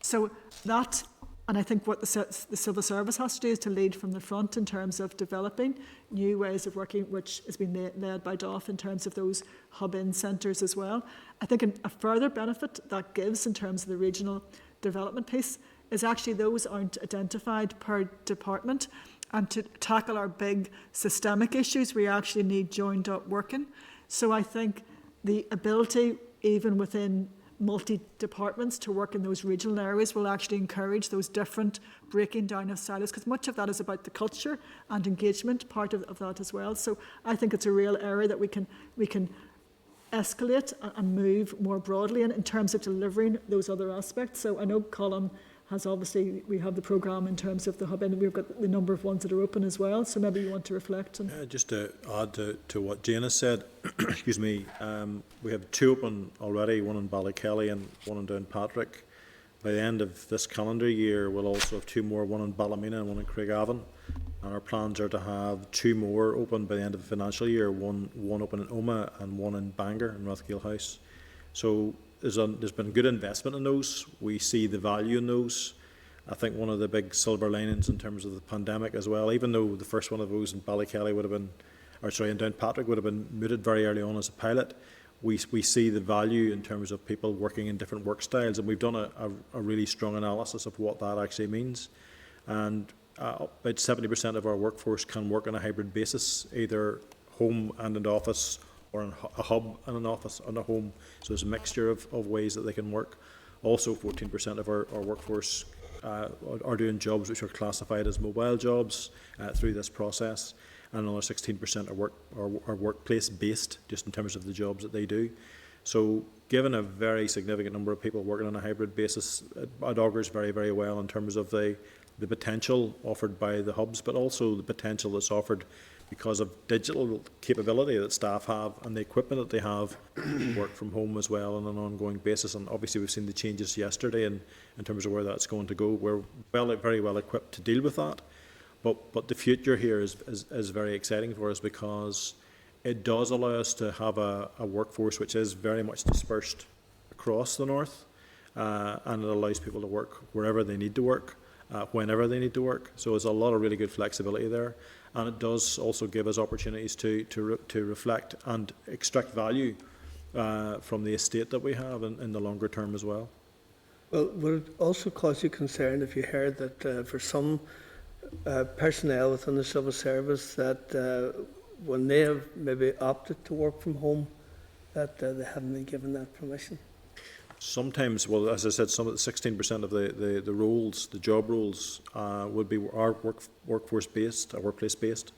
So that, and I think what the civil service has to do is to lead from the front in terms of developing new ways of working, which has been led by DOF in terms of those hub-in centres as well. I think a further benefit that gives in terms of the regional development piece is actually those aren't identified per department, and to tackle our big systemic issues we actually need joined up working. So I think the ability even within multi-departments to work in those regional areas will actually encourage those different breaking down of silos, because much of that is about the culture and engagement part of that as well. So I think it's a real area that we can escalate and move more broadly in terms of delivering those other aspects. So I know Colin has obviously, we have the programme in terms of the hub, and we've got the number of ones that are open as well. So maybe you want to reflect on.
Just to add to what Jane has said, excuse me, we have 2 open already, one in Ballykelly and one in Downpatrick. By the end of this calendar year, we'll also have 2 more, one in Ballymena and one in Craigavon. And our plans are to have 2 more open by the end of the financial year, one open in Omagh and one in Bangor in Rathgill House. So there's been good investment in those. We see the value in those. I think one of the big silver linings in terms of the pandemic as well, even though the first one of those in Ballykelly in Downpatrick would have been mooted very early on as a pilot, we see the value in terms of people working in different work styles, and we've done a really strong analysis of what that actually means. And about 70% of our workforce can work on a hybrid basis, either home and in the office, or in a hub and an office and a home. So there's a mixture of ways that they can work. Also, 14% of our workforce are doing jobs which are classified as mobile jobs through this process. and another 16% are workplace-based, just in terms of the jobs that they do. So given a very significant number of people working on a hybrid basis, it augurs very, very well in terms of the potential offered by the hubs, but also the potential that's offered because of digital capability that staff have and the equipment that they have to work from home as well on an ongoing basis. And obviously we've seen the changes yesterday in terms of where that's going to go. We're very well equipped to deal with that. But the future here is very exciting for us, because it does allow us to have a workforce which is very much dispersed across the north, and it allows people to work wherever they need to work, whenever they need to work. So there's a lot of really good flexibility there, and it does also give us opportunities to reflect and extract value from the estate that we have in the longer term as well.
Well, would it also cause you concern if you heard that for some personnel within the civil service that when they have maybe opted to work from home, that they haven't been given that permission?
Sometimes, well, as I said, some of the 16% of the roles, the job roles, would be workforce based, or workplace based.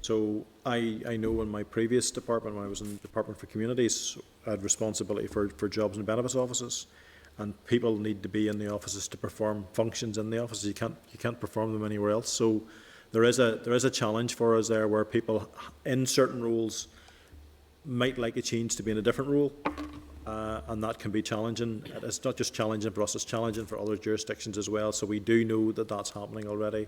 So I know in my previous department, when I was in the Department for Communities, I had responsibility for jobs and benefits offices, and people need to be in the offices to perform functions in the offices. You can't perform them anywhere else. So there is a challenge for us there, where people in certain roles might like a change to be in a different role. And that can be challenging. It's not just challenging for us, it's challenging for other jurisdictions as well. So we do know that that's happening already.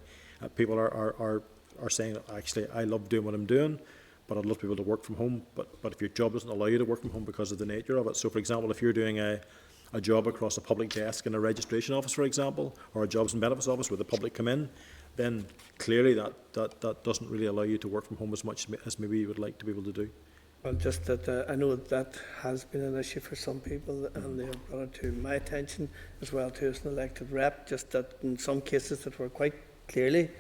People are saying, actually, I love doing what I'm doing, but I'd love people to work from home. But if your job doesn't allow you to work from home because of the nature of it. So, for example, if you're doing a job across a public desk in a registration office, for example, or a jobs and benefits office where the public come in, then clearly that doesn't really allow you to work from home as much as maybe you would like to be able to do.
Well, just that I know that has been an issue for some people, and they have brought it to my attention as well too as an elected rep, just that in some cases that were quite clearly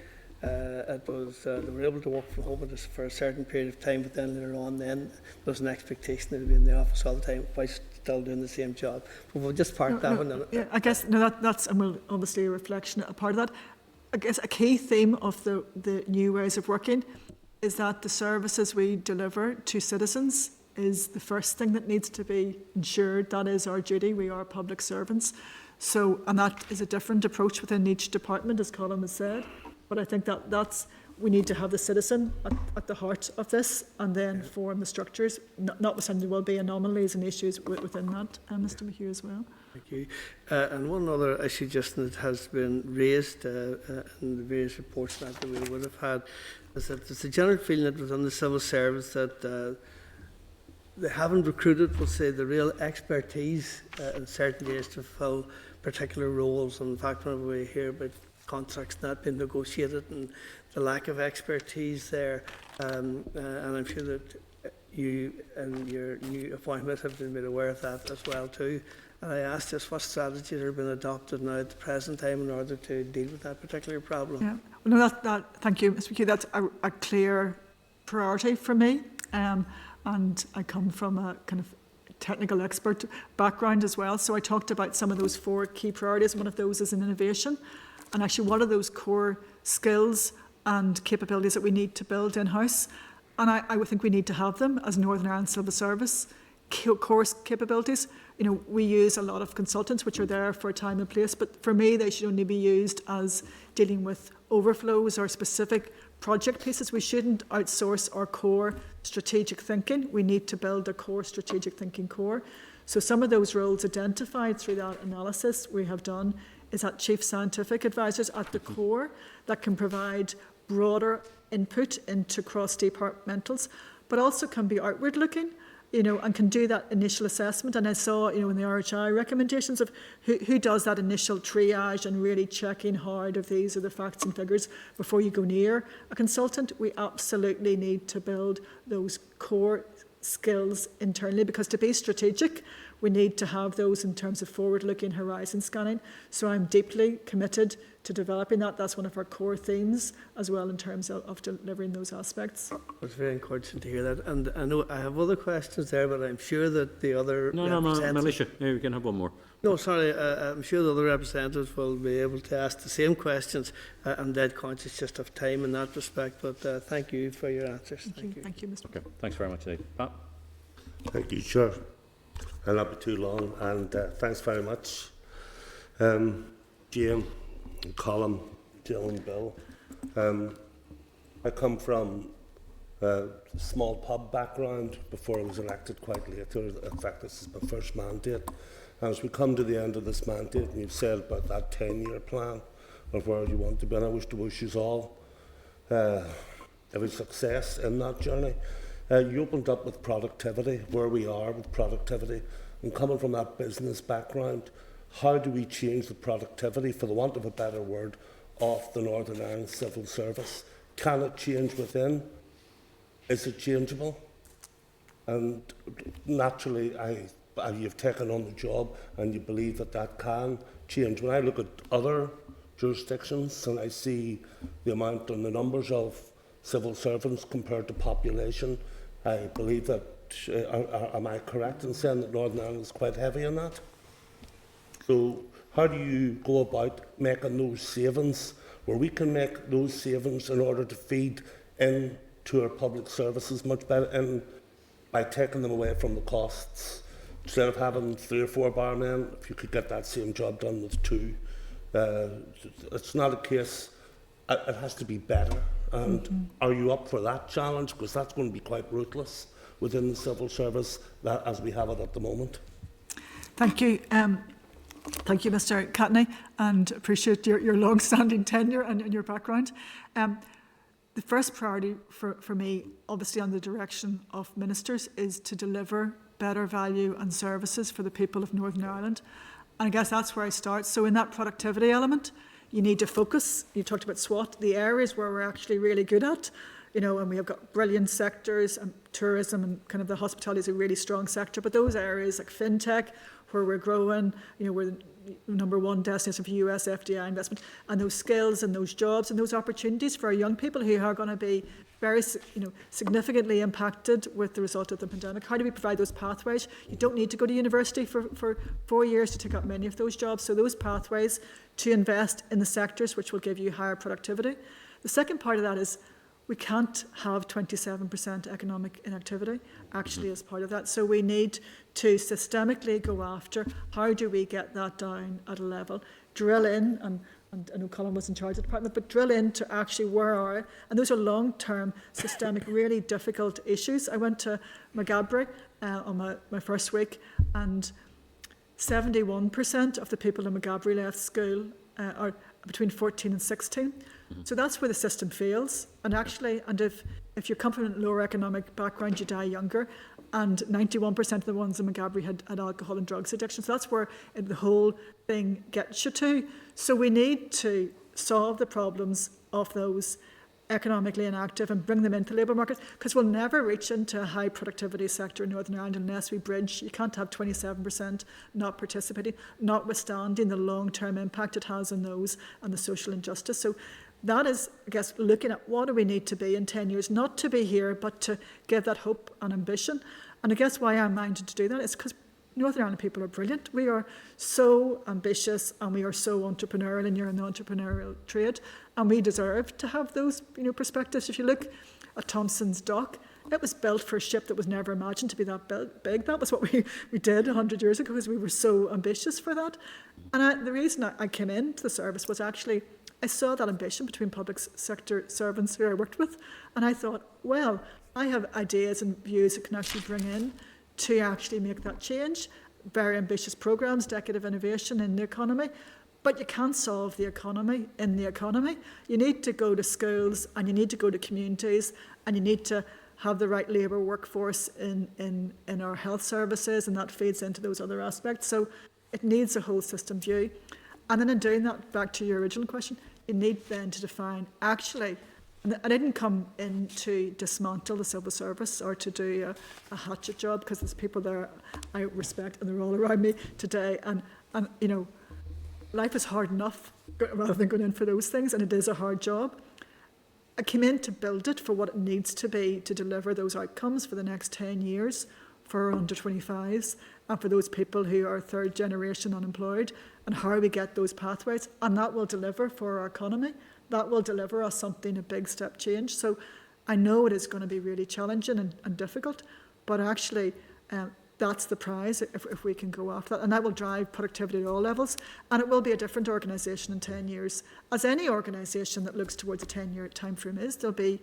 it was they were able to work from home for a certain period of time, but then later on then there was an expectation that they'd be in the office all the time while still doing the same job. But we'll just park that one.
Yeah, I guess that's obviously a reflection, a part of that. I guess a key theme of the new ways of working is that the services we deliver to citizens is the first thing that needs to be ensured. That is our duty. We are public servants. So, and that is a different approach within each department, as Colin has said. But I think that's we need to have the citizen at the heart of this, and then form the structures. Notwithstanding there will be anomalies and issues within that, Mr. McHugh, as well.
Thank you. And one other issue just that has been raised in the various reports that we would have had is that there's a general feeling that within the civil service that they haven't recruited, we'll say, the real expertise in certain areas to fill particular roles. And in fact, whenever we hear about contracts not being negotiated and the lack of expertise there, and I'm sure that you and your new appointment have been made aware of that as well too. And I asked just what strategies are being adopted now at the present time in order to deal with that particular problem.
Yeah, well, no, thank you, Mr. McHugh. That's a clear priority for me, and I come from a kind of technical expert background as well. So I talked about some of those 4 key priorities. One of those is in innovation, and actually what are those core skills and capabilities that we need to build in-house. And I would think we need to have them as Northern Ireland Civil Service. Core capabilities. You know, we use a lot of consultants which are there for a time and place, but for me they should only be used as dealing with overflows or specific project pieces. We shouldn't outsource our core strategic thinking. We need to build a core strategic thinking core. So some of those roles identified through that analysis we have done is that chief scientific advisors at the core that can provide broader input into cross-departmentals, but also can be outward looking, you know, and can do that initial assessment. And I saw, you know, in the RHI recommendations of who does that initial triage and really checking hard if these are the facts and figures before you go near a consultant. We absolutely need to build those core skills internally, because to be strategic, we need to have those in terms of forward-looking horizon scanning. So I'm deeply committed to developing that. That's one of our core themes as well in terms of delivering those aspects.
It's very encouraging to hear that. And I know I have other questions there, but I'm sure that the other
Militia, we can have one more.
No, sorry, I'm sure the other representatives will be able to ask the same questions. I'm dead conscious just of time in that respect, but thank you for your answers. Thank you.
Thank you, Mr.
Okay, thanks very much, Dave. Pat?
Thank you, Chair. I'll not be too long, and thanks very much. Jane, Colin, Jill and Bill. I come from a small pub background before I was elected quite later. In fact, this is my first mandate. And as we come to the end of this mandate, and you've said about that 10-year plan of where you want to be, and I wish to wish you all every success in that journey. You opened up with productivity, where we are with productivity, and coming from that business background, how do we change the productivity, for the want of a better word, of the Northern Ireland civil service? Can it change within? Is it changeable? And naturally, you've taken on the job and you believe that that can change. When I look at other jurisdictions and I see the amount and the numbers of civil servants compared to population, I believe that, am I correct in saying that Northern Ireland is quite heavy on that? So how do you go about making those savings, where we can make those savings in order to feed into our public services much better, and by taking them away from the costs? Instead of having 3 or 4 barmen, if you could get that same job done with 2. It's not a case, it has to be better. And are you up for that challenge? Because that's going to be quite ruthless within the civil service as we have it at the moment.
Thank you. Thank you, Mr. Catney, and appreciate your long-standing tenure and your background. The first priority for me, obviously on the direction of ministers, is to deliver better value and services for the people of Northern Ireland. And I guess that's where I start. So in that productivity element, you need to focus. You talked about SWOT, the areas where we're actually really good at, and we have got brilliant sectors, and tourism and kind of the hospitality is a really strong sector, but those areas like fintech, where we're growing, we're the #1 destination for US FDI investment, and those skills and those jobs and those opportunities for our young people who are going to be very significantly impacted with the result of the pandemic. How do we provide those pathways? You don't need to go to university for 4 years to take up many of those jobs. So those pathways to invest in the sectors which will give you higher productivity. The second part of that is we can't have 27% economic inactivity actually as part of that. So we need to systemically go after how do we get that down at a level, drill in, and I know Colin was in charge of the department, but drill into actually where are, and those are long-term, systemic, really difficult issues. I went to Maghabri on my first week, and 71% of the people in Maghabri left school are between 14 and 16. So that's where the system fails. And actually, if you come from a lower economic background, you die younger. And 91% of the ones in Maghabri had alcohol and drugs addiction. So that's where the whole thing gets you to. So we need to solve the problems of those economically inactive and bring them into the labour market, because we'll never reach into a high productivity sector in Northern Ireland unless we bridge. You can't have 27% not participating, notwithstanding the long-term impact it has on those and the social injustice. So that is, I guess, looking at what do we need to be in 10 years, not to be here, but to give that hope and ambition. And I guess why I'm minded to do that is because Northern Ireland people are brilliant. We are so ambitious and we are so entrepreneurial, and you're in the entrepreneurial trade, and we deserve to have those perspectives. If you look at Thompson's Dock, it was built for a ship that was never imagined to be that big. That was what we did 100 years ago, because we were so ambitious for that. And the reason I came into the service was actually I saw that ambition between public sector servants who I worked with, and I thought, well, I have ideas and views that can actually bring in to actually make that change. Very ambitious programs, decade of innovation in the economy, but you can't solve the economy in the economy. You need to go to schools, and you need to go to communities, and you need to have the right labour workforce in our health services, and that feeds into those other aspects. So it needs a whole system view. And then in doing that, back to your original question, you need then to define actually And I didn't come in to dismantle the civil service or to do a hatchet job, because there's people there I respect and they're all around me today. And you know, life is hard enough rather than going in for those things, and it is a hard job. I came in to build it for what it needs to be to deliver those outcomes for the next 10 years for our under 25s and for those people who are third generation unemployed, and how we get those pathways. And that will deliver for our economy. That will deliver us something, a big step change. So I know it is going to be really challenging and difficult, but actually that's the prize if we can go after that. And that will drive productivity at all levels. And it will be a different organisation in 10 years. As any organisation that looks towards a 10-year time frame is, there'll be,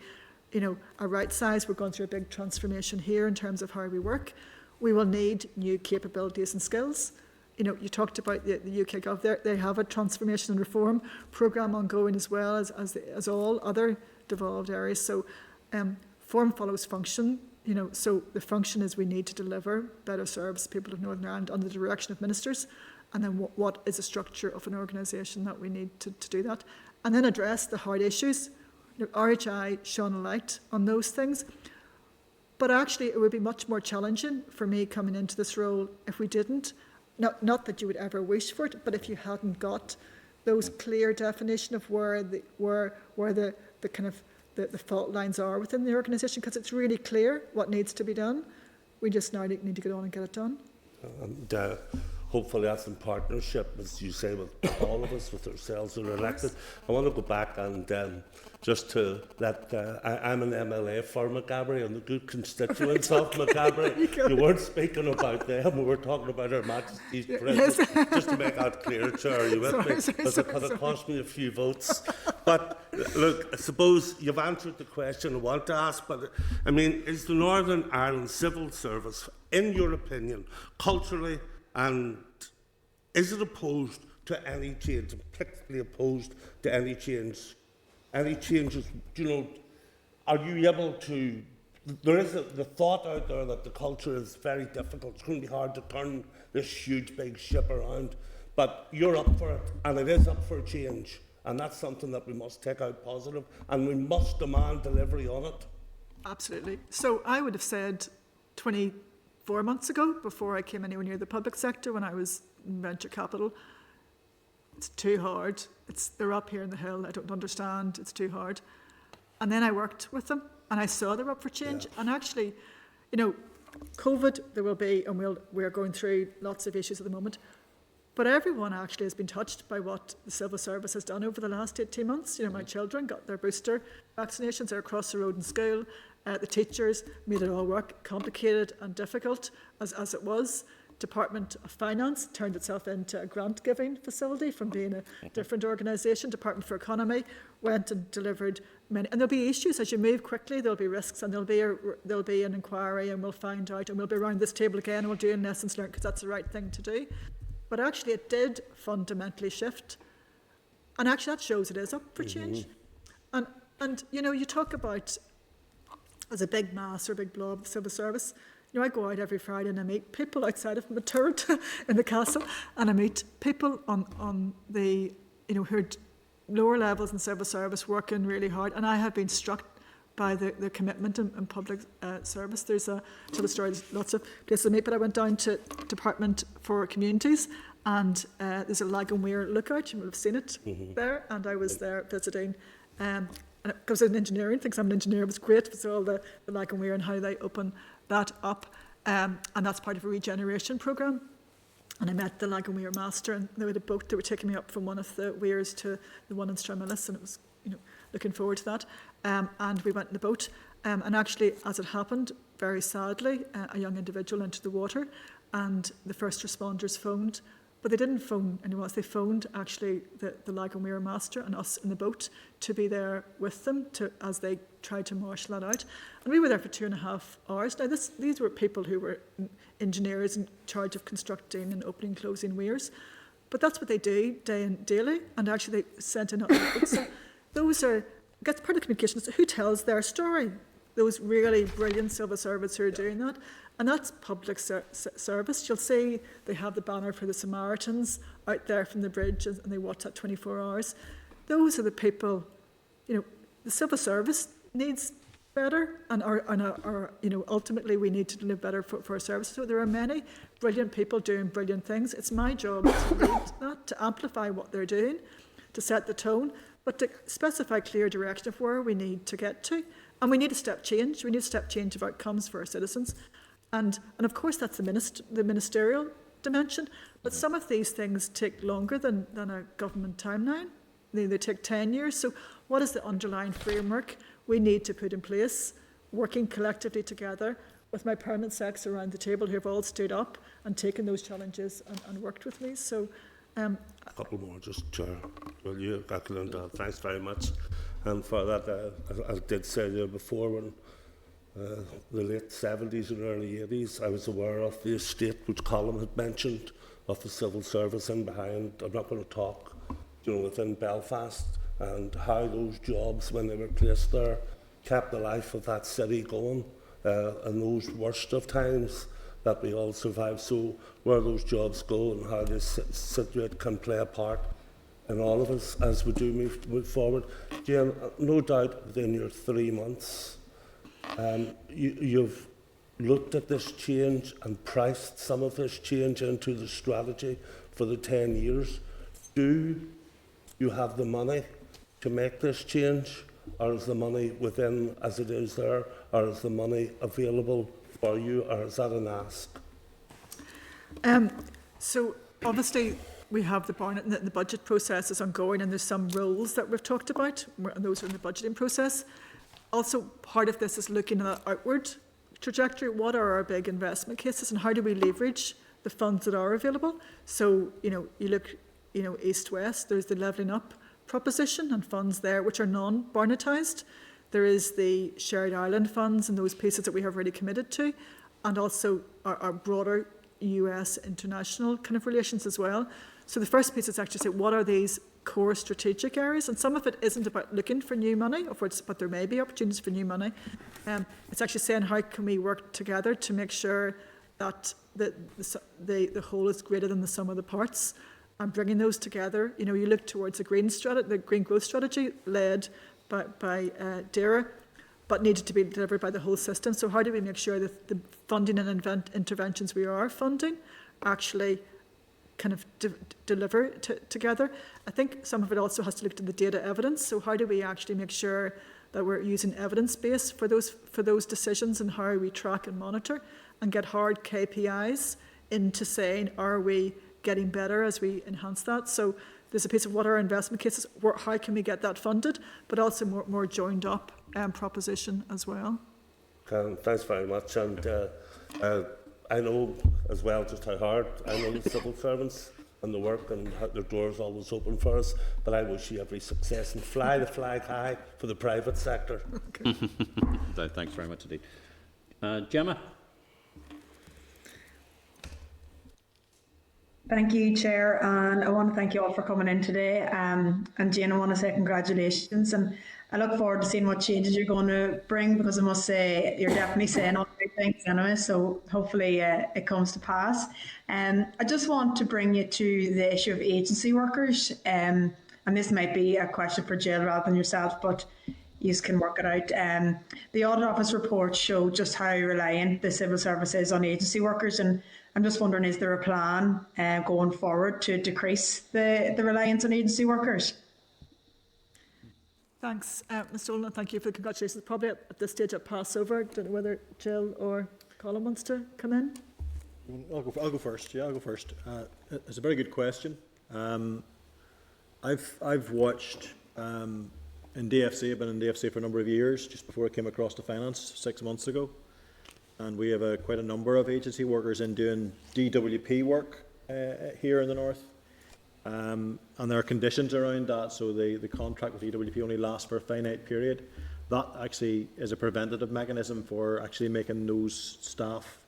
you know, a right size. We're going through a big transformation here in terms of how we work. We will need new capabilities and skills. You know, you talked about the UK Gov. They have a transformation and reform programme ongoing as well as all other devolved areas. So form follows function. You know, so the function is we need to deliver better service to people of Northern Ireland under the direction of ministers, and then what is the structure of an organisation that we need to do that, and then address the hard issues. You know, RHI shone a light on those things, but actually it would be much more challenging for me coming into this role if we didn't. Not that you would ever wish for it, but if you hadn't got those clear definition of where the kind of the fault lines are within the organisation, because it's really clear what needs to be done. We just now need to get on and get it done.
And hopefully that's in partnership, as you say, with all of us, with ourselves who are elected. I want to go back and just to let, I'm an MLA for Macabry and the good constituents of Macabry. You weren't speaking about them, we were talking about Her Majesty's President, just to make that clear, Chair, are you with me? Because it could have cost me a few votes. But look, I suppose you've answered the question I want to ask, but I mean, is the Northern Ireland Civil Service, in your opinion, culturally, and is it opposed to any change, particularly opposed to any change? Any changes, you know, are you able to, there is the thought out there that the culture is very difficult. It's going to be hard to turn this huge big ship around, but you're up for it, and it is up for a change, and that's something that we must take out positive, and we must demand delivery on it.
Absolutely. So I would have said 24 months ago, before I came anywhere near the public sector, when I was in venture capital, it's too hard. They're up here in the hill. I don't understand. It's too hard. And then I worked with them, and I saw they were up for change. Yeah. And actually, you know, COVID there will be, and we're going through lots of issues at the moment. But everyone actually has been touched by what the civil service has done over the last 18 months. You know, my children got their booster vaccinations. They're across the road in school. The teachers made it all work, complicated and difficult as it was. Department of Finance turned itself into a grant-giving facility from being a different organisation. Department for Economy went and delivered many. And there'll be issues as you move quickly. There'll be risks, and there'll be an inquiry, and we'll find out, and we'll be around this table again, and we'll do lessons learned, because that's the right thing to do. But actually, it did fundamentally shift, and actually that shows it is up for change. And you know, you talk about as a big mass or a big blob of civil service. You know, I go out every Friday and I meet people outside of my turret in the castle, and I meet people on the, you know, who are lower levels in civil service working really hard, and I have been struck by the commitment in public service. There's a story, there's lots of places to meet, but I went down to Department for Communities, and there's a Lag and Weir lookout. You will have seen it there, and I was there visiting. And because I'm in engineering, thinks I'm an engineer, it was great. It was all the Lag and Weir and how they open that up, and that's part of a regeneration programme. And I met the Lag and Weir master, and they had a boat. They were taking me up from one of the weirs to the one in Stramillis, and it was, you know, looking forward to that. And we went in the boat, and actually, as it happened, very sadly, a young individual entered the water, and the first responders phoned. But they didn't phone anyone else. They phoned actually the Lag and Weir master and us in the boat to be there with them as they tried to marshal that out. And we were there for 2.5 hours. Now, these were people who were engineers in charge of constructing and opening and closing weirs. But that's what they do day and daily. And actually, they sent in other boats. So those are, that's part of communications. Who tells their story? Those really brilliant civil servants who are doing that. And that's public service. You'll see they have the banner for the Samaritans out there from the bridge, and they watch that 24 hours. Those are the people, you know, the civil service needs better, and our ultimately we need to live better for our services. So there are many brilliant people doing brilliant things. It's my job to lead that, to amplify what they're doing, to set the tone, but to specify clear direction of where we need to get to. And we need a step change. We need a step change of outcomes for our citizens. And of course that's the ministerial dimension, but some of these things take longer than a government timeline. They take 10 years. So what is the underlying framework we need to put in place, working collectively together with my permanent secs around the table who have all stood up and taken those challenges and worked with me. So
a couple more, just Chair. Well, you, excellent. Thanks very much. And for that, I did say there before, when the late 70s and early 80s, I was aware of the estate which Colin had mentioned of the civil service in behind. I'm not going to talk, within Belfast, and how those jobs, when they were placed there, kept the life of that city going in those worst of times that we all survived. So where those jobs go and how this situation can play a part in all of us as we do move forward. Jane, no doubt within your 3 months, you've looked at this change and priced some of this change into the strategy for the 10 years. Do you have the money to make this change, or is the money within as it is there, or is the money available for you, or is that an ask?
So obviously we have the budget process is ongoing, and there's some roles that we've talked about, and those are in the budgeting process. Also, part of this is looking at the outward trajectory. What are our big investment cases, and how do we leverage the funds that are available? So, you look, east-west, there's the levelling up proposition and funds there which are non-barnetised. There is the shared island funds and those pieces that we have already committed to, and also our broader US international kind of relations as well. So the first piece is actually say, what are these core strategic areas? And some of it isn't about looking for new money, but there may be opportunities for new money. It's actually saying, how can we work together to make sure that the whole is greater than the sum of the parts, and bringing those together. You look towards the green growth strategy led by DERA, but needed to be delivered by the whole system. So how do we make sure that the funding and interventions we are funding actually kind of deliver together? I think some of it also has to look to the data evidence. So how do we actually make sure that we're using evidence base for those decisions, and how we track and monitor and get hard KPIs into saying, are we getting better as we enhance that? So there's a piece of what are our investment cases, how can we get that funded, but also more joined up proposition as well.
Thanks very much. And I know as well just how hard I know the civil servants and the work, and how their doors always open for us, but I wish you every success and fly the flag high for the private sector.
Okay. Thanks very much indeed. Gemma?
Thank you, Chair, and I want to thank you all for coming in today. And Jane, I want to say congratulations, and I look forward to seeing what changes you're going to bring, because I must say you're definitely saying all the right things anyway, so hopefully it comes to pass. I just want to bring you to the issue of agency workers, and this might be a question for Jill rather than yourself, but you can work it out. The Audit Office report showed just how reliant the civil service is on agency workers, and I'm just wondering, is there a plan going forward to decrease the reliance on agency workers?
Thanks, Mr. Olin, thank you for the congratulations. Probably at this stage at Passover. I don't know whether Jill or Colin wants to come in.
I'll go first. Yeah, I'll go first. It's a very good question. I've watched in DFC. I've been in DFC for a number of years, just before I came across to finance 6 months ago. And we have quite a number of agency workers in doing DWP work here in the north. And there are conditions around that, so the contract with DWP only lasts for a finite period. That actually is a preventative mechanism for actually making those staff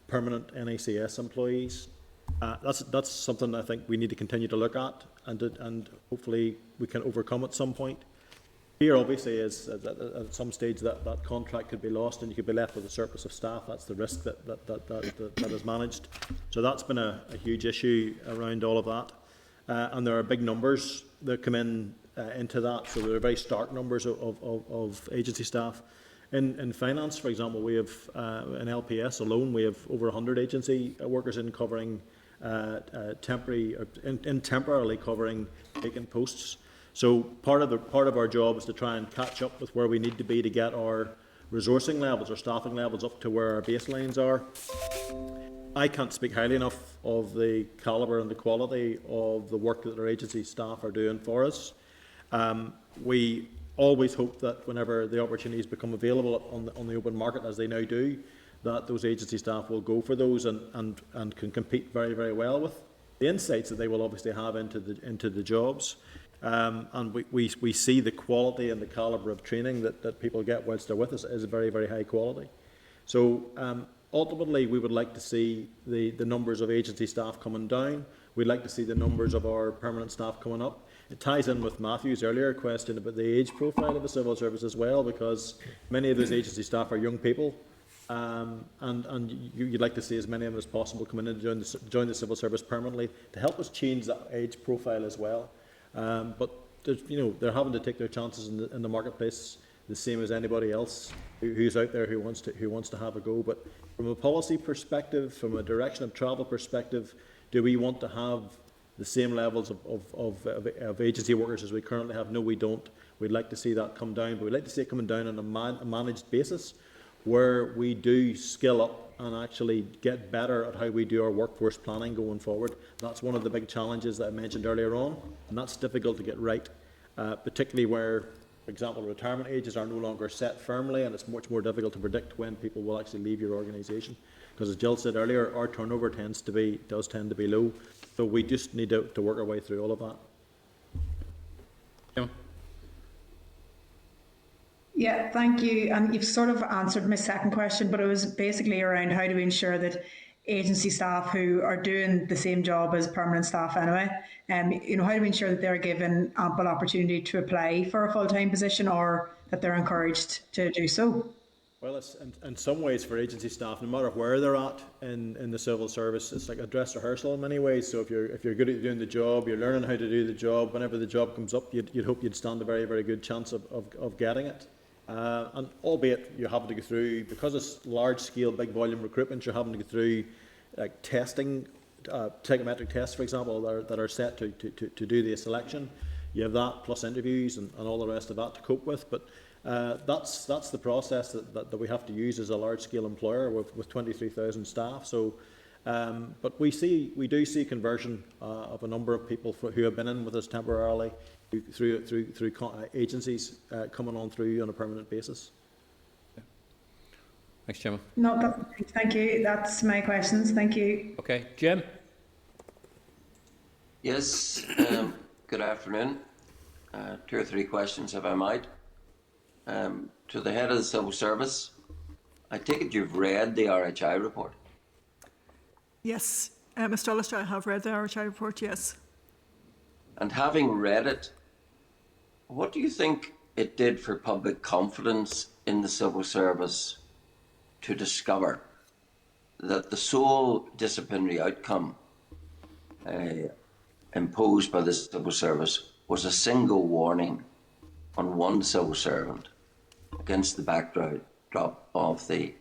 permanent NACS employees. That's something I think we need to continue to look at, and hopefully we can overcome at some point. Here, obviously, is at some stage that contract could be lost and you could be left with a surplus of staff. That's the risk that is managed. So that's been a huge issue around all of that. And there are big numbers that come in into that. So there are very stark numbers of agency staff. In finance, for example, we have in LPS alone, we have over 100 agency workers in covering temporarily covering vacant posts. So part of our job is to try and catch up with where we need to be to get our resourcing levels or staffing levels up to where our baselines are. I can't speak highly enough of the calibre and the quality of the work that our agency staff are doing for us. We always hope that whenever the opportunities become available on the open market, as they now do, that those agency staff will go for those and can compete very, very well with the insights that they will obviously have into the jobs. And we see the quality and the calibre of training that people get whilst they're with us is very, very high quality. So ultimately, we would like to see the numbers of agency staff coming down. We'd like to see the numbers of our permanent staff coming up. It ties in with Matthew's earlier question about the age profile of the civil service as well, because many of those agency staff are young people, and you'd like to see as many of them as possible come in and join the civil service permanently to help us change that age profile as well. But they're having to take their chances in the marketplace the same as anybody else who's out there who wants to have a go. But from a policy perspective, from a direction of travel perspective, do we want to have the same levels of agency workers as we currently have? No, we don't. We'd like to see that come down, but we'd like to see it coming down on a managed basis where we do skill up and actually get better at how we do our workforce planning going forward. That's one of the big challenges that I mentioned earlier on, and that's difficult to get right, particularly where, for example, retirement ages are no longer set firmly, and it's much more difficult to predict when people will actually leave your organisation. Because as Jill said earlier, our turnover does tend to be low, so we just need to work our way through all of that.
Yeah, thank you. And you've sort of answered my second question, but it was basically around how do we ensure that agency staff who are doing the same job as permanent staff anyway, how do we ensure that they're given ample opportunity to apply for a full-time position, or that they're encouraged to do so?
Well, it's in some ways for agency staff, no matter where they're at in the civil service, it's like a dress rehearsal in many ways. So if you're good at doing the job, you're learning how to do the job. Whenever the job comes up, you'd hope you'd stand a very, very good chance of getting it. And albeit you're having to go through, because it's large-scale, big volume recruitment, you're having to go through like testing, psychometric tests, for example, that are set to do the selection. You have that plus interviews and all the rest of that to cope with. But that's the process that we have to use as a large-scale employer with 23,000 staff. So, but we do see conversion of a number of people who have been in with us temporarily through agencies coming on through on a permanent basis.
Thanks, Chairman.
No, thank you. That's my questions. Thank you.
Okay, Jim.
Yes. Good afternoon. 2 or 3 questions, if I might. To the head of the civil service, I take it you've read the RHI report?
Yes, Mr. Allister, I have read the RHI report, yes.
And having read it, what do you think it did for public confidence in the civil service to discover that the sole disciplinary outcome imposed by the civil service was a single warning on one civil servant against the backdrop of the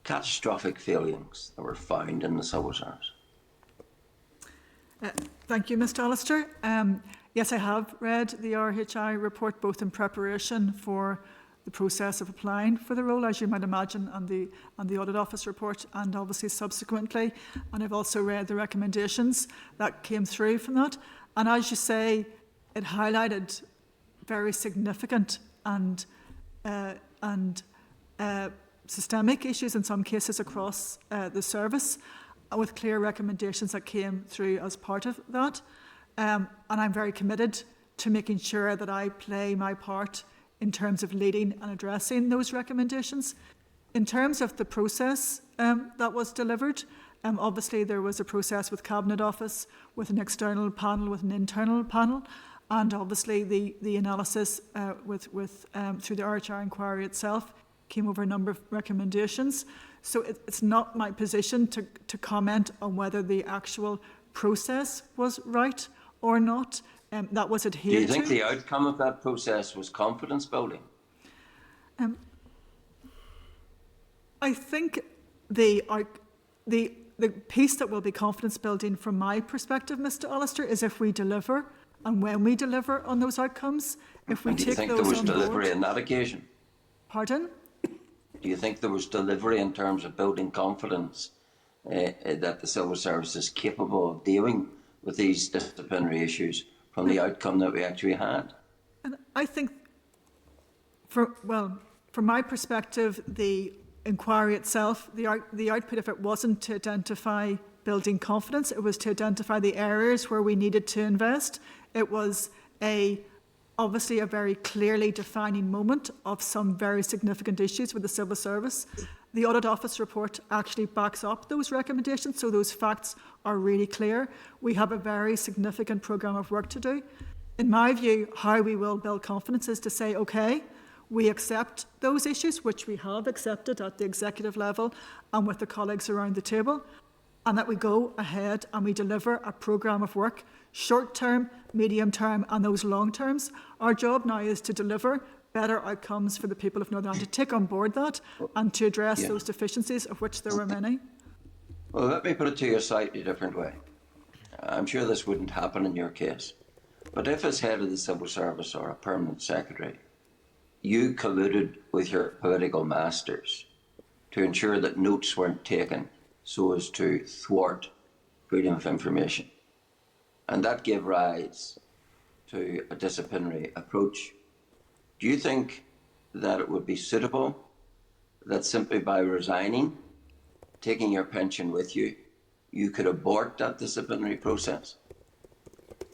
catastrophic failings that were found in the civil service?
Thank you, Mr. Allister. Yes, I have read the RHI report, both in preparation for the process of applying for the role, as you might imagine, and the Audit Office report, and obviously subsequently. And I've also read the recommendations that came through from that. And as you say, it highlighted very significant and systemic issues in some cases across the service, with clear recommendations that came through as part of that. And I'm very committed to making sure that I play my part in terms of leading and addressing those recommendations. In terms of the process that was delivered, obviously there was a process with Cabinet Office, with an external panel, with an internal panel, and obviously the analysis through the RHI inquiry itself came over a number of recommendations. So it's not my position to comment on whether the actual process was right or not. that was
Do
adhered
you think
to.
the outcome of that process was confidence building?
I think the piece that will be confidence building from my perspective, Mr. Allister, is if we deliver and when we deliver on those outcomes. If we
And do you
take
think
those
there was
on
delivery
board.
on that occasion?
Pardon?
Do you think there was delivery in terms of building confidence that the civil service is capable of dealing with these disciplinary issues from the outcome that we actually had?
And I think, from my perspective, the inquiry itself, the output of it wasn't to identify building confidence, it was to identify the areas where we needed to invest. It was obviously a very clearly defining moment of some very significant issues with the civil service. The Audit Office report actually backs up those recommendations, so those facts are really clear. We have a very significant programme of work to do. In my view, how we will build confidence is to say, okay, we accept those issues, which we have accepted at the executive level and with the colleagues around the table, and that we go ahead and we deliver a programme of work, short term, medium term and those long terms. Our job now is to deliver better outcomes for the people of Northern Ireland, to take on board that and to address those deficiencies, of which there were many.
Well, let me put it to you a slightly different way. I'm sure this wouldn't happen in your case, but if as head of the civil service or a permanent secretary, you colluded with your political masters to ensure that notes weren't taken so as to thwart freedom of information, and that gave rise to a disciplinary approach, do you think that it would be suitable that simply by resigning, taking your pension with you, you could abort that disciplinary process?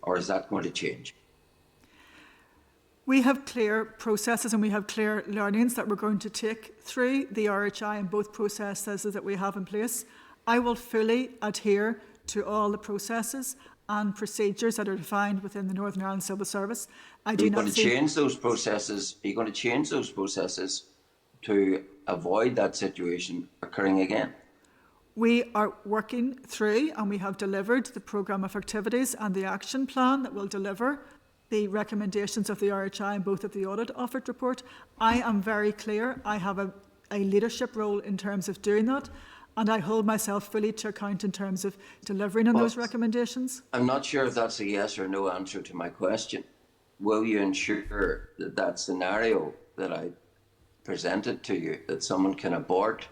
Or is that going to change?
We have clear processes and we have clear learnings that we're going to take through the RHI and both processes that we have in place. I will fully adhere to all the processes and procedures that are defined within the Northern Ireland Civil Service.
Are you going to change those processes? Are you going to change those processes to avoid that situation occurring again?
We are working through and we have delivered the programme of activities and the action plan that will deliver the recommendations of the RHI and both of the Audit Office report. I am very clear. I have a leadership role in terms of doing that, and I hold myself fully to account in terms of delivering on those recommendations.
I'm not sure if that's a yes or no answer to my question. Will you ensure that that scenario that I presented to you, that someone can abort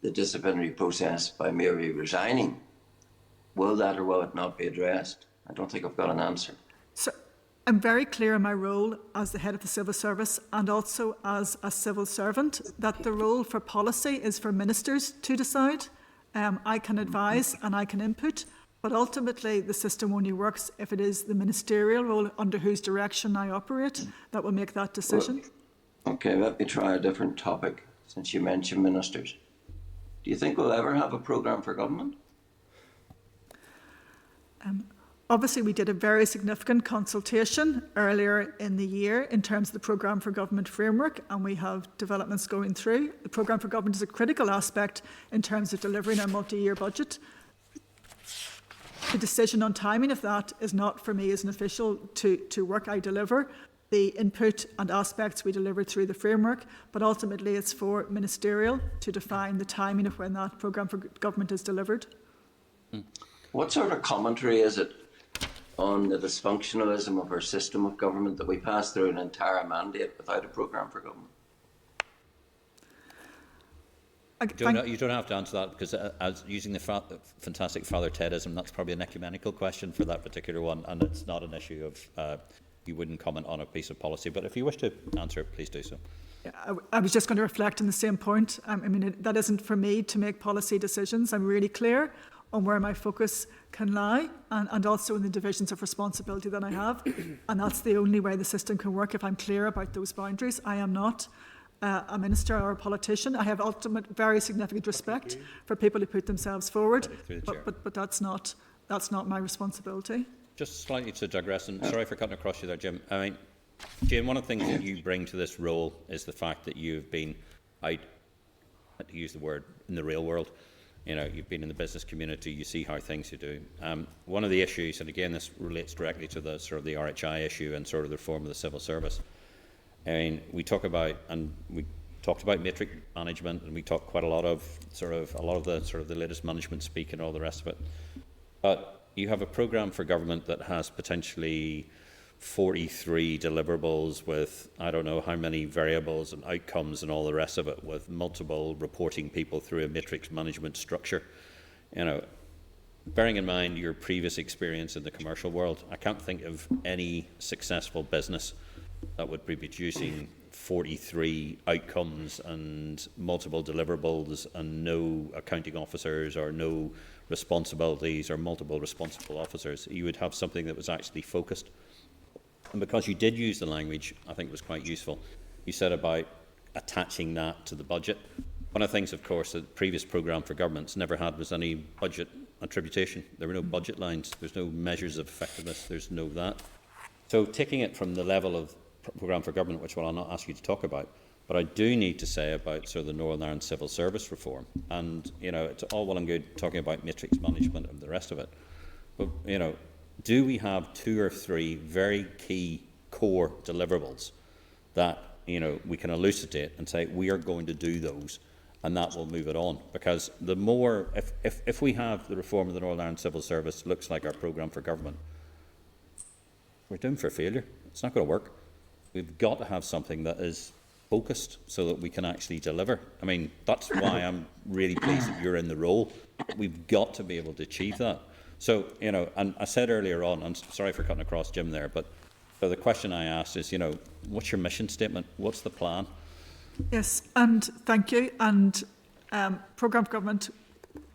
the disciplinary process by merely resigning, will that or will it not be addressed? I don't think I've got an answer.
So I'm very clear in my role as the head of the civil service and also as a civil servant that the role for policy is for ministers to decide. I can advise and I can input, but ultimately the system only works if it is the ministerial role under whose direction I operate that will make that decision.
Well, okay, let me try a different topic since you mentioned ministers. Do you think we'll ever have a programme for government?
Obviously, we did a very significant consultation earlier in the year in terms of the Programme for Government framework, and we have developments going through. The Programme for Government is a critical aspect in terms of delivering our multi-year budget. The decision on timing of that is not for me as an official to work. I deliver the input and aspects we deliver through the framework, but ultimately it's for ministerial to define the timing of when that Programme for Government is delivered.
What sort of commentary is it on the dysfunctionalism of our system of government that we pass through an entire mandate without a programme for government?
You don't have to answer that because as using the fantastic Father Tedism, that's probably an ecumenical question for that particular one, and it's not an issue of you wouldn't comment on a piece of policy. But if you wish to answer it, please do so.
I was just going to reflect on the same point. I mean, that isn't for me to make policy decisions. I'm really clear on where my focus can lie and also in the divisions of responsibility that I have. And that's the only way the system can work if I'm clear about those boundaries. I am not a minister or a politician. I have ultimate, very significant respect for people who put themselves forward, but that's not my responsibility.
Just slightly to digress, and sorry for cutting across you there, Jim. I mean, Jane, one of the things that you bring to this role is the fact that you've been out, to use the word, in the real world, You know, you've been in the business community, you see how things are doing. One of the issues, and again this relates directly to the sort of the RHI issue and sort of the reform of the civil service. I mean, we talked about matrix management, and we talked quite a lot of the latest management speak and all the rest of it. But you have a programme for government that has potentially 43 deliverables with I don't know how many variables and outcomes and all the rest of it, with multiple reporting people through a matrix management structure. You know, bearing in mind your previous experience in the commercial world, I can't think of any successful business that would be producing 43 outcomes and multiple deliverables and no accounting officers or no responsibilities or multiple responsible officers. You would have something that was actually focused. And because you did use the language, I think it was quite useful. You said about attaching that to the budget. One of the things, of course, that the previous programme for governments never had was any budget attribution. There were no budget lines. There's no measures of effectiveness. There's no that. So taking it from the level of programme for government, which I'll not ask you to talk about, but I do need to say about sort of the Northern Ireland civil service reform. And, you know, it's all well and good talking about matrix management and the rest of it. But, you know, do we have 2 or 3 very key core deliverables that, you know, we can elucidate and say we are going to do those, and that will move it on? Because the more, if we have the reform of the Northern Ireland civil service looks like our programme for government, we're doomed for failure. It's not going to work. We've got to have something that is focused so that we can actually deliver. I mean, that's why I'm really pleased that you're in the role. We've got to be able to achieve that. So, you know, and I said earlier on, I'm sorry for cutting across Jim there, but so the question I asked is, you know, what's your mission statement? What's the plan?
Yes, and thank you. And programme for government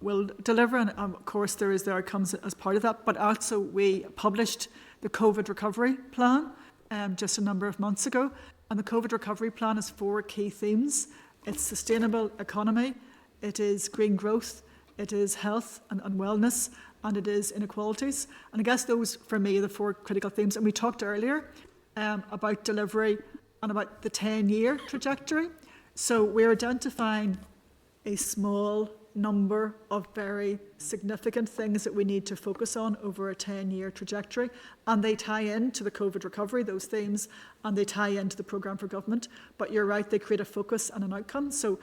will deliver, and of course there is the outcomes as part of that, but also we published the COVID recovery plan just a number of months ago, and the COVID recovery plan has 4 key themes. It's sustainable economy, it is green growth, it is health and wellness, and it is inequalities. And I guess those, for me, are the 4 critical themes. And we talked earlier about delivery and about the 10-year trajectory. So we're identifying a small number of very significant things that we need to focus on over a 10-year trajectory. And they tie into the COVID recovery, those themes, and they tie into the programme for government. But you're right, they create a focus and an outcome. So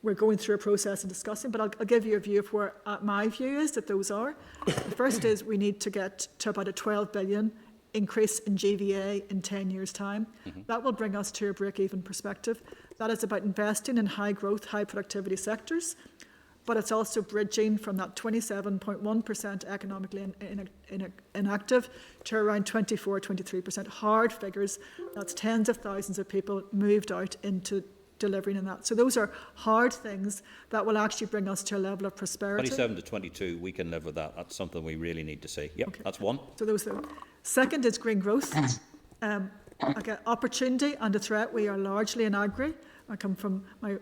we're going through a process and discussing, but I'll give you a view of where my view is that those are. The first is we need to get to about a 12 billion increase in GVA in 10 years' time. That will bring us to a break-even perspective. That is about investing in high-growth, high-productivity sectors, but it's also bridging from that 27.1% economically inactive to around 24, 23%. Hard figures, that's tens of thousands of people moved out into delivering in that. So those are hard things that will actually bring us to a level of prosperity.
27 to 22, we can live with that. That's something we really need to see. Yep, okay. That's one.
So those are. Second is green growth. Okay, opportunity and a threat. We are largely in agri. I come from my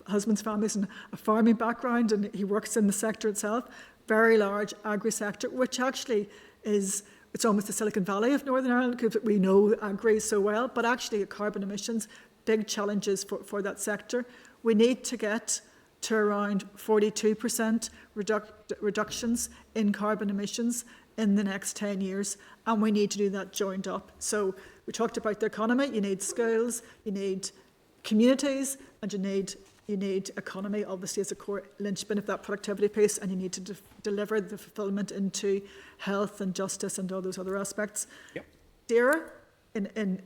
husband's family's in a farming background, and he works in the sector itself. Very large agri sector, which actually is, it's almost the Silicon Valley of Northern Ireland because we know agri so well, but actually carbon emissions, big challenges for that sector. We need to get to around 42% reductions in carbon emissions in the next 10 years, and we need to do that joined up. So we talked about the economy. You need schools, you need communities, and you need economy, obviously, as a core linchpin of that productivity piece, and you need to deliver the fulfilment into health and justice and all those other aspects.
Yep.
DAERA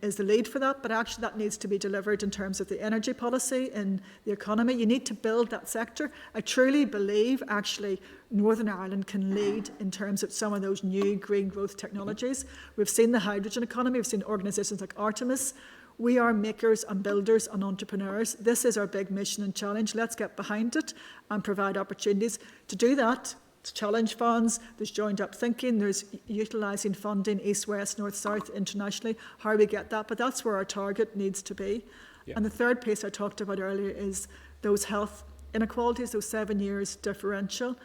is the lead for that, but actually that needs to be delivered in terms of the energy policy and the economy. You need to build that sector. I truly believe, actually, Northern Ireland can lead in terms of some of those new green growth technologies. We've seen the hydrogen economy. We've seen organisations like Artemis. We are makers and builders and entrepreneurs. This is our big mission and challenge. Let's get behind it and provide opportunities. To do that, there's challenge funds, there's joined up thinking, there's utilising funding east, west, north, south, internationally, how we get that, but that's where our target needs to be. Yeah. And the third piece I talked about earlier is those health inequalities, those 7 years differential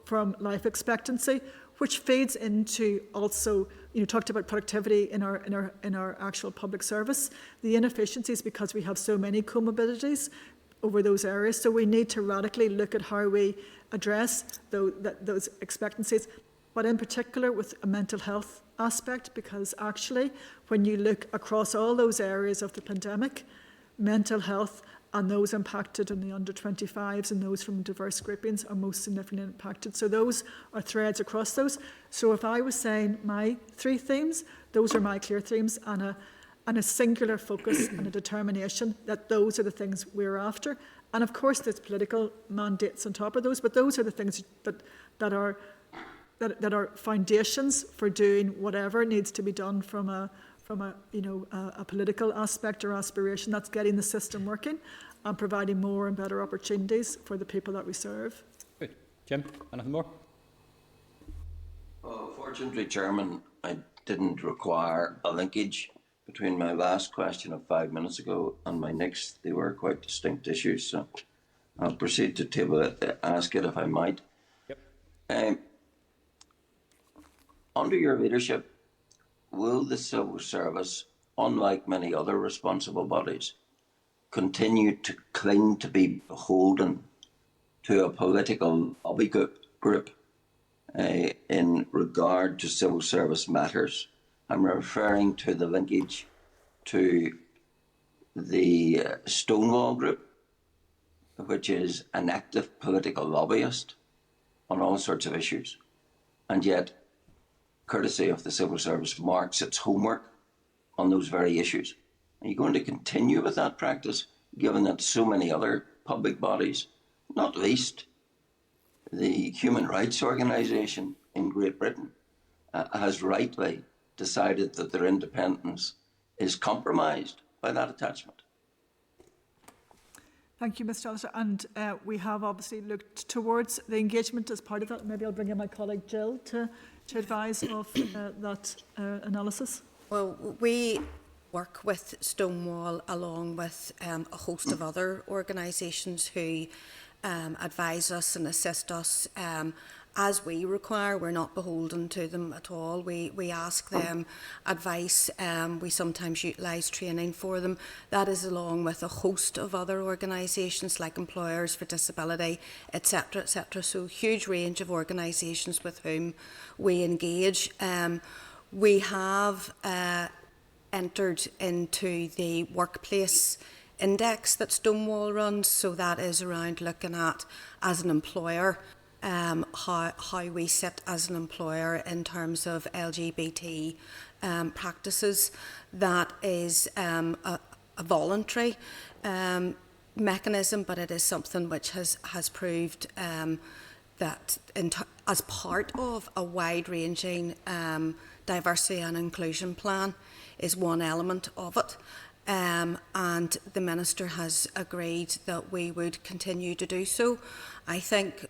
from life expectancy, which feeds into also, you know, talked about productivity in our actual public service. The inefficiencies, because we have so many comorbidities, over those areas. So we need to radically look at how we address those expectancies, but in particular with a mental health aspect, because actually when you look across all those areas of the pandemic, mental health and those impacted in the under 25s and those from diverse groupings are most significantly impacted. So those are threads across those. So if I was saying my 3 themes, those are my clear themes, and a singular focus and a determination that those are the things we're after. And of course there's political mandates on top of those, but those are the things that are foundations for doing whatever needs to be done from a political aspect or aspiration. That's getting the system working and providing more and better opportunities for the people that we serve.
Good. Jim, anything more?
Fortunately, Chairman, I didn't require a linkage between my last question of 5 minutes ago and my next. They were quite distinct issues, so I'll proceed to table it, ask it if I might.
Yep.
Under your leadership, will the civil service, unlike many other responsible bodies, continue to cling to be beholden to a political lobby group in regard to civil service matters? I'm referring to the linkage to the Stonewall group, which is an active political lobbyist on all sorts of issues, and yet, courtesy of the civil service, marks its homework on those very issues. Are you going to continue with that practice, given that so many other public bodies, not least the Human Rights Organisation in Great Britain, has rightly decided that their independence is compromised by that attachment?
Thank you, Mr. Alistair. And we have obviously looked towards the engagement as part of that. Maybe I'll bring in my colleague Jill to advise of that analysis.
Well, we work with Stonewall along with a host of other organisations who advise us and assist us as we require. We're not beholden to them at all. We ask them advice. We sometimes utilise training for them. That is along with a host of other organisations like Employers for Disability, etc., etc. So huge range of organisations with whom we engage. We have entered into the workplace index that Stonewall runs, so that is around looking at, as an employer, how we sit as an employer in terms of LGBT practices. That is a voluntary mechanism, but it is something which has proved that as part of a wide-ranging diversity and inclusion plan is one element of it. And the Minister has agreed that we would continue to do so. I think,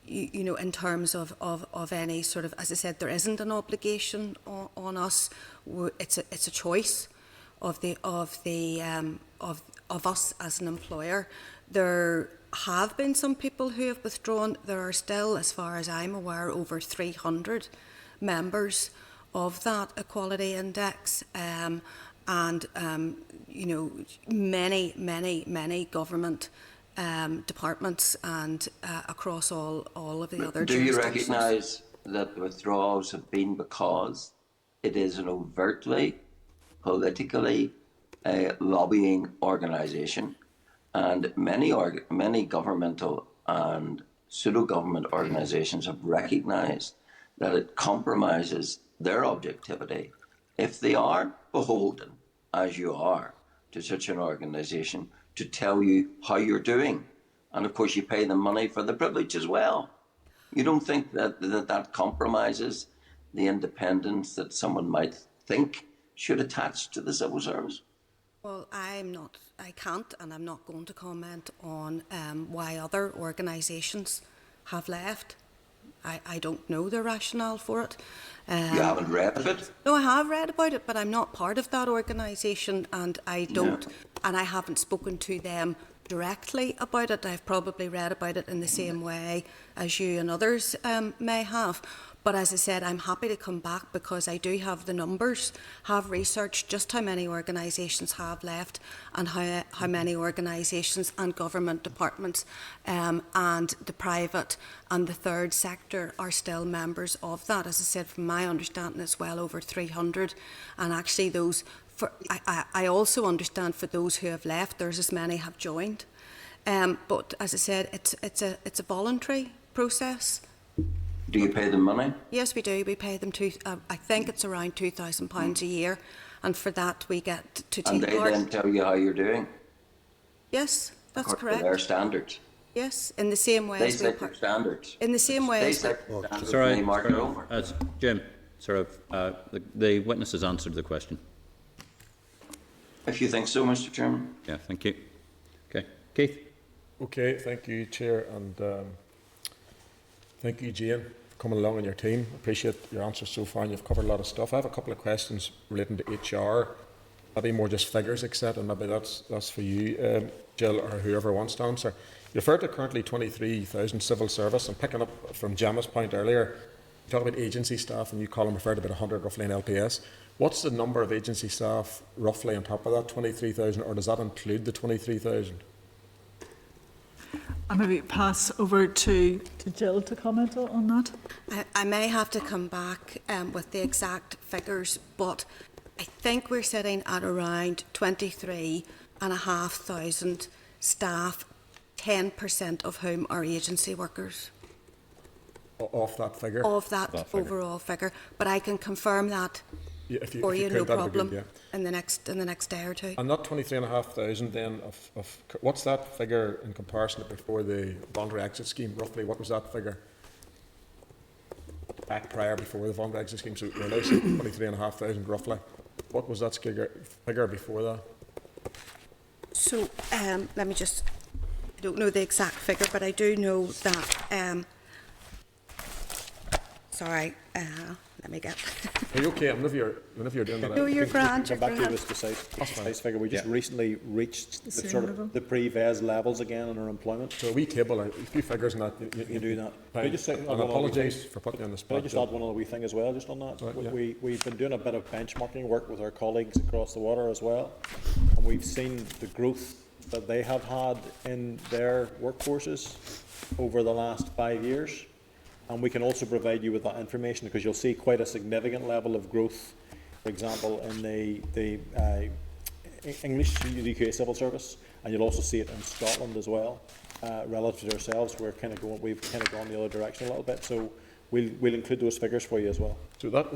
you know, in terms of any sort of, as I said, there isn't an obligation on us. It's a choice of us as an employer. There have been some people who have withdrawn. There are still, as far as I'm aware, over 300 members of that equality index. You know, many government departments and across all of the other
jurisdictions. Do you recognise that the withdrawals have been because it is an overtly politically lobbying organisation, and many governmental and pseudo-government organisations have recognised that it compromises their objectivity if they are beholden, as you are, to such an organisation to tell you how you're doing. And of course you pay them money for the privilege as well. You don't think that compromises the independence that someone might think should attach to the civil service?
Well, I can't, and I'm not going to comment on why other organisations have left. I don't know the rationale for it.
You haven't read it?
No, I have read about it, but I'm not part of that organisation, and I don't, and I haven't spoken to them directly about it. I've probably read about it in the same way as you and others may have. But as I said, I'm happy to come back because I do have the numbers, have researched just how many organisations have left and how many organisations and government departments and the private and the third sector are still members of that. As I said, from my understanding, it's well over 300. And actually those, I also understand for those who have left, there's as many have joined. But as I said, it's a voluntary process.
Do you pay them money?
Yes, we do. We pay them I think it's around £2,000 a year, and for that we get to take
part. And they then tell you how you're doing?
Yes, that's
according
correct.
to their standards?
Yes, in the same way
They
as
set your standards?
in the same way
They
as
set your standards
Sorry,
and they mark it over?
Jim, the witness has answered the question.
If you think so, Mr. Chairman.
Yeah, thank you. Okay, Keith.
Okay, thank you, Chair, and thank you, Jane, for coming along and your team. Appreciate your answers so far, and you've covered a lot of stuff. I have a couple of questions relating to HR, maybe more just figures, etc., and maybe that's for you, Jill, or whoever wants to answer. You referred to currently 23,000 civil service, and picking up from Gemma's point earlier, you talk about agency staff, and you call them referred to about 100 roughly in LPS. What's the number of agency staff roughly on top of that 23,000, or does that include the 23,000?
I'll maybe pass over to Jill to comment on that.
I may have to come back with the exact figures, but I think we're sitting at around 23,500 staff, 10% of whom are agency workers.
Off that figure?
Of that overall figure. But I can confirm that for you, no problem, in the next day or two.
And that 23,500 then of what's that figure in comparison to before the voluntary exit scheme? Roughly, what was that figure back prior before the voluntary exit scheme? So we're now saying 23,500 roughly. What was that figure before that?
So let me just, I don't know the exact figure, but I do know that, sorry, let me get.
Are you okay? Whenever you're doing that.
No, you're grand.
Come back to this precise figure. We just recently reached the sort of the pre-VES levels again in our employment.
So a wee table or a few figures in that.
You can do that.
Can I just say, and apologies for putting you on the spot.
Can I just add one other wee thing as well, just on that? Right, we've been doing a bit of benchmarking work with our colleagues across the water as well, and we've seen the growth that they have had in their workforces over the last 5 years. And we can also provide you with that information because you'll see quite a significant level of growth, for example, in the English UK civil service, and you'll also see it in Scotland as well. Relative to ourselves, we've kind of gone the other direction a little bit, so we'll include those figures for you as well.
So that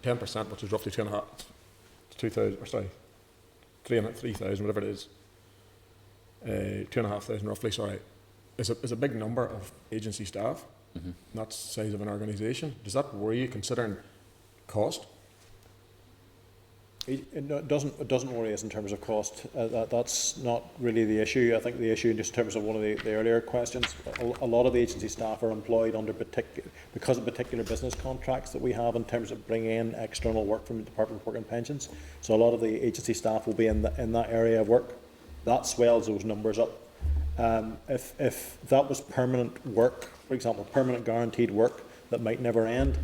10%, which is roughly 3,000, whatever it is, 2,500 roughly. Sorry, is a big number of agency staff. Mm-hmm. Not the size of an organisation. Does that worry you, considering cost?
It doesn't worry us in terms of cost. That's not really the issue. I think the issue, just in terms of one of the earlier questions, a lot of the agency staff are employed under because of particular business contracts that we have in terms of bringing in external work from the Department of Work and Pensions. So a lot of the agency staff will be in that area of work. That swells those numbers up. If that was permanent work, for example, permanent guaranteed work that might never end,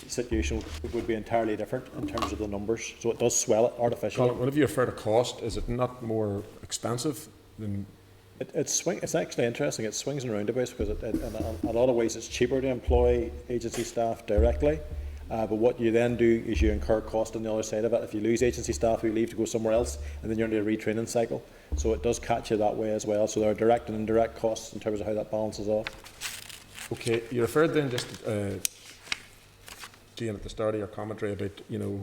the situation would be entirely different in terms of the numbers. So it does swell it artificially.
Colin, whenever you refer to cost, is it not more expensive than?
It's actually interesting. It swings and roundabouts because in a lot of ways it's cheaper to employ agency staff directly. But what you then do is you incur cost on the other side of it. If you lose agency staff, you leave to go somewhere else, and then you're in a retraining cycle. So it does catch you that way as well. So there are direct and indirect costs in terms of how that balances off.
Okay, you referred then just, Jane, at the start of your commentary about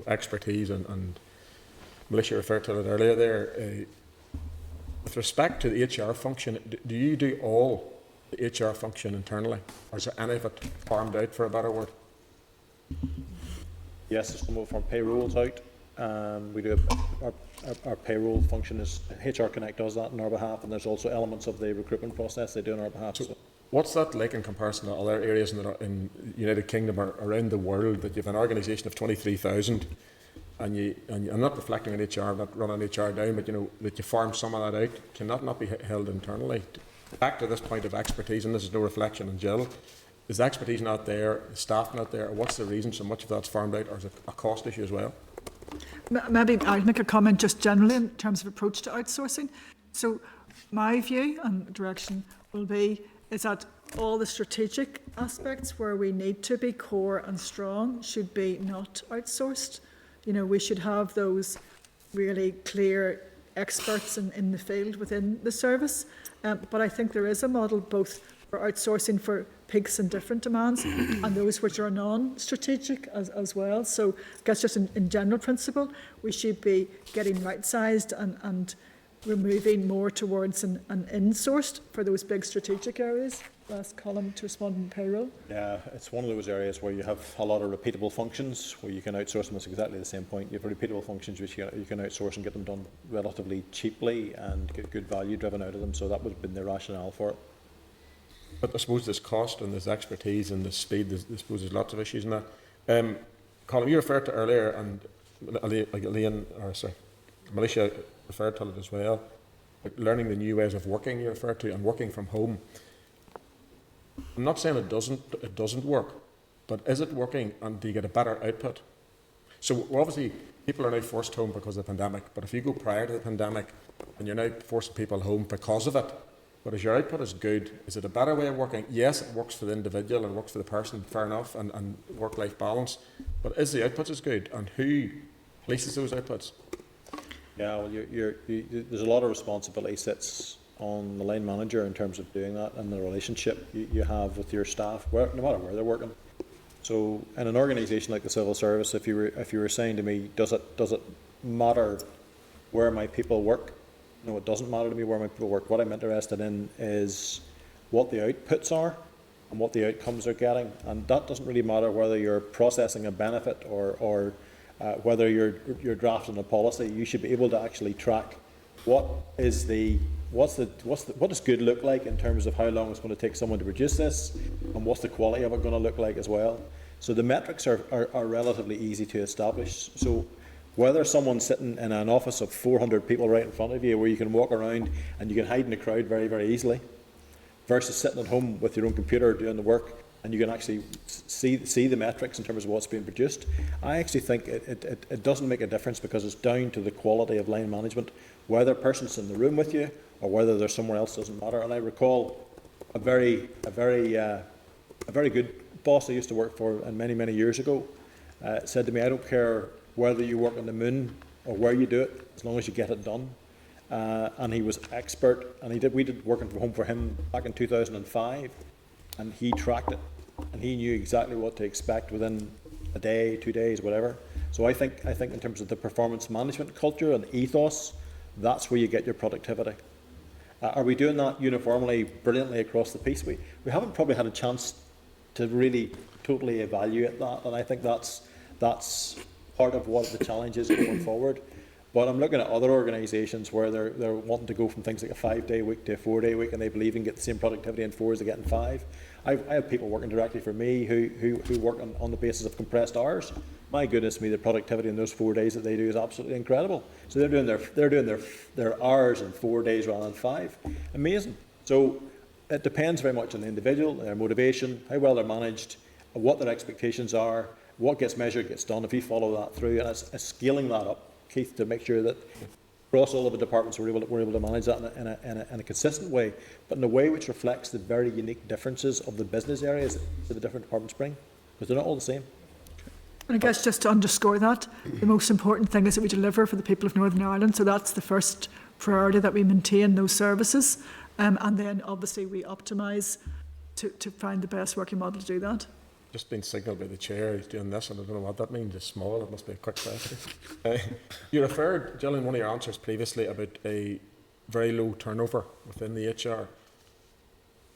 expertise and Melissa referred to it earlier there. With respect to the HR function, do you do all the HR function internally, or is there any of it farmed out, for a better word?
Yes, some of our payrolls out. We do our payroll function is HR Connect does that on our behalf, and there's also elements of the recruitment process they do on our behalf. So
what's that like in comparison to other areas in the United Kingdom or around the world, that you have an organisation of 23,000 and I'm not reflecting on HR, I'm not running HR down, but that you farm some of that out? Can that not be held internally? Back to this point of expertise, and this is no reflection on Jill, is the expertise not there, the staff not there, or what's the reason so much of that's farmed out, or is it a cost issue as well?
Maybe I'll make a comment just generally in terms of approach to outsourcing. So my view and direction will be is that all the strategic aspects where we need to be core and strong should be not outsourced. You know, we should have those really clear experts in the field within the service. But I think there is a model both for outsourcing for peaks and different demands and those which are non-strategic as well. So I guess just in general principle, we should be getting right-sized and removing more towards an in-sourced for those big strategic areas. Last column to respond in payroll.
Yeah, it's one of those areas where you have a lot of repeatable functions where you can outsource them. It's exactly the same point. You have repeatable functions which you can outsource and get them done relatively cheaply and get good value driven out of them. So that would have been the rationale for it.
But I suppose there's cost and there's expertise and there's speed. I suppose there's lots of issues in that. Colin, you referred to earlier, and Militia referred to it as well, like learning the new ways of working you referred to, and working from home. I'm not saying it doesn't work, but is it working, and do you get a better output? So obviously people are now forced home because of the pandemic, but if you go prior to the pandemic and you're now forcing people home because of it, but as your output is good, is it a better way of working? Yes, it works for the individual and works for the person, fair enough, and work-life balance, but is the output as good, and who polices those outputs?
Yeah, well, there's a lot of responsibility sits on the line manager in terms of doing that and the relationship you have with your staff, no matter where they're working. So, in an organisation like the civil service, if you were saying to me, does it matter where my people work? No, it doesn't matter to me where my people work. What I'm interested in is what the outputs are and what the outcomes they're getting, and that doesn't really matter whether you're processing a benefit or whether you're drafting a policy. You should be able to actually track what does good look like in terms of how long it's going to take someone to produce this, and what's the quality of it going to look like as well. So the metrics are relatively easy to establish. So whether someone's sitting in an office of 400 people right in front of you where you can walk around and you can hide in the crowd very, very easily, versus sitting at home with your own computer doing the work and you can actually see the metrics in terms of what's being produced, I actually think it doesn't make a difference, because it's down to the quality of line management. Whether a person's in the room with you or whether they're somewhere else doesn't matter. And I recall a very good boss I used to work for, and many years ago, said to me, "I don't care whether you work on the moon or where you do it, as long as you get it done." And he was expert, and we did working from home for him back in 2005, and he tracked it, and he knew exactly what to expect within a day, 2 days, whatever. So I think in terms of the performance management culture and ethos, that's where you get your productivity. Are we doing that uniformly, brilliantly across the piece? We haven't probably had a chance to really totally evaluate that, and I think that's part of what the challenge is going forward. But I'm looking at other organisations where they're wanting to go from things like a 5-day week to a 4-day week, and they believe you can get the same productivity in 4 as they get in 5. I have people working directly for me who work on the basis of compressed hours. My goodness me, the productivity in those 4 days that they do is absolutely incredible. So they're doing their hours in 4 days rather than 5. Amazing. So it depends very much on the individual, their motivation, how well they're managed, what their expectations are, what gets measured gets done. If you follow that through, and it's scaling that up, Keith, to make sure that across all of the departments we're able to manage that in a consistent way, but in a way which reflects the very unique differences of the business areas that the different departments bring, because they're not all the same.
And I guess just to underscore that, the most important thing is that we deliver for the people of Northern Ireland. So that's the first priority, that we maintain those services. And then obviously we optimise to find the best working model to do that.
Just been signalled by the chair, he's doing this, and I don't know what that means. It's small, it must be a quick question. You referred, Jill, in one of your answers previously about a very low turnover within the HR.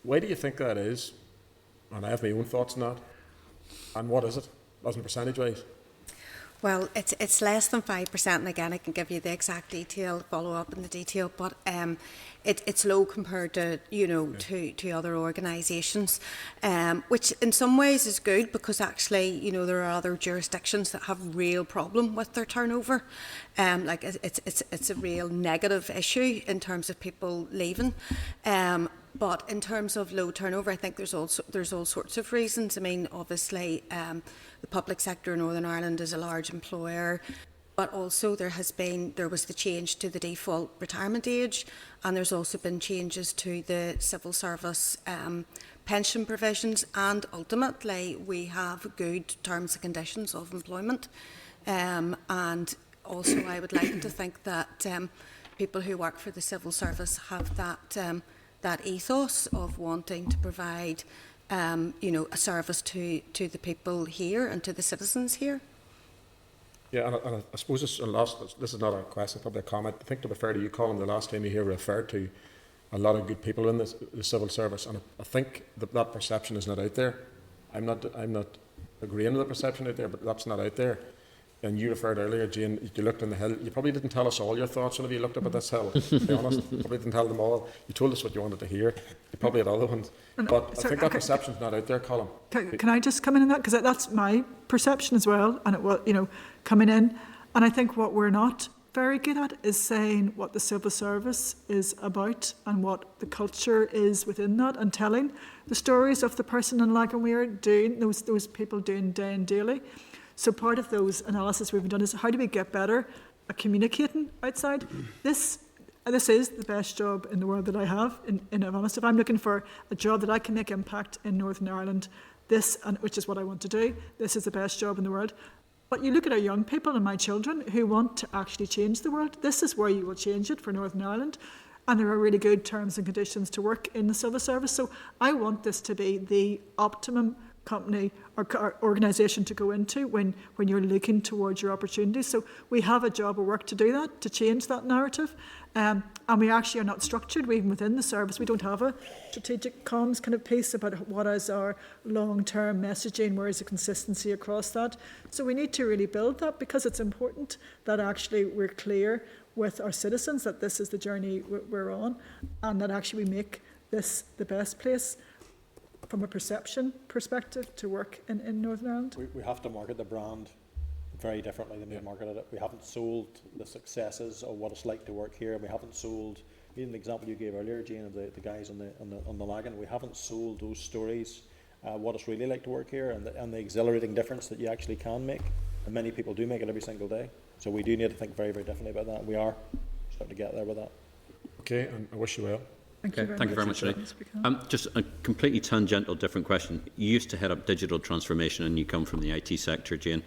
Why do you think that is? And I have my own thoughts on that. And what is it, as in percentage-wise?
Well, it's less than 5%, and again, I can give you the exact detail, follow up in the detail, but it's low compared to, to other organisations, which in some ways is good, because actually, there are other jurisdictions that have real problem with their turnover. Like it's a real negative issue in terms of people leaving. But in terms of low turnover, I think there's all sorts of reasons. I mean, obviously, the public sector in Northern Ireland is a large employer, but also there was the change to the default retirement age, and there's also been changes to the civil service pension provisions, and ultimately we have good terms and conditions of employment. And also, I would like to think that people who work for the civil service have that ethos of wanting to provide, a service to the people here and to the citizens here.
Yeah, and I suppose this is not a question, probably a comment. I think, to be fair to you, Colin, the last time you here referred to a lot of good people in the civil service, and I think that perception is not out there. I'm not agreeing with the perception out there, but that's not out there. And you referred earlier, Jane, you looked on the hill. You probably didn't tell us all your thoughts whenever you looked up at this hill, to be honest. You probably didn't tell them all. You told us what you wanted to hear. You probably had other ones. But I think that perception's not out there, Colin.
Can I just come in on that? Because that's my perception as well, and it was, coming in. And I think what we're not very good at is saying what the civil service is about and what the culture is within that, and telling the stories of the person in Lagan we're doing, those people doing day and daily. So part of those analysis we've done is how do we get better at communicating outside? This is the best job in the world that I have, in honesty. If I'm looking for a job that I can make impact in Northern Ireland, which is what I want to do, this is the best job in the world. But you look at our young people and my children who want to actually change the world. This is where you will change it for Northern Ireland. And there are really good terms and conditions to work in the civil service. So I want this to be the optimum company or organisation to go into when you're looking towards your opportunities. So we have a job of work to do that, to change that narrative. And we actually are not structured, even within the service. We don't have a strategic comms kind of piece about what is our long-term messaging, where is the consistency across that. So we need to really build that, because it's important that actually we're clear with our citizens that this is the journey we're on, and that actually we make this the best place from a perception perspective to work in Northern Ireland.
We have to market the brand very differently than we marketed it. We haven't sold the successes of what it's like to work here. We haven't sold, even the example you gave earlier, Jane, of the guys on the Lagan. We haven't sold those stories, what it's really like to work here, and the exhilarating difference that you actually can make. And many people do make it every single day. So we do need to think very, very differently about that. We are starting to get there with that.
Okay, and I wish you well.
Thank you very much. Just a completely tangential, different question. You used to head up digital transformation, and you come from the IT sector, Jane.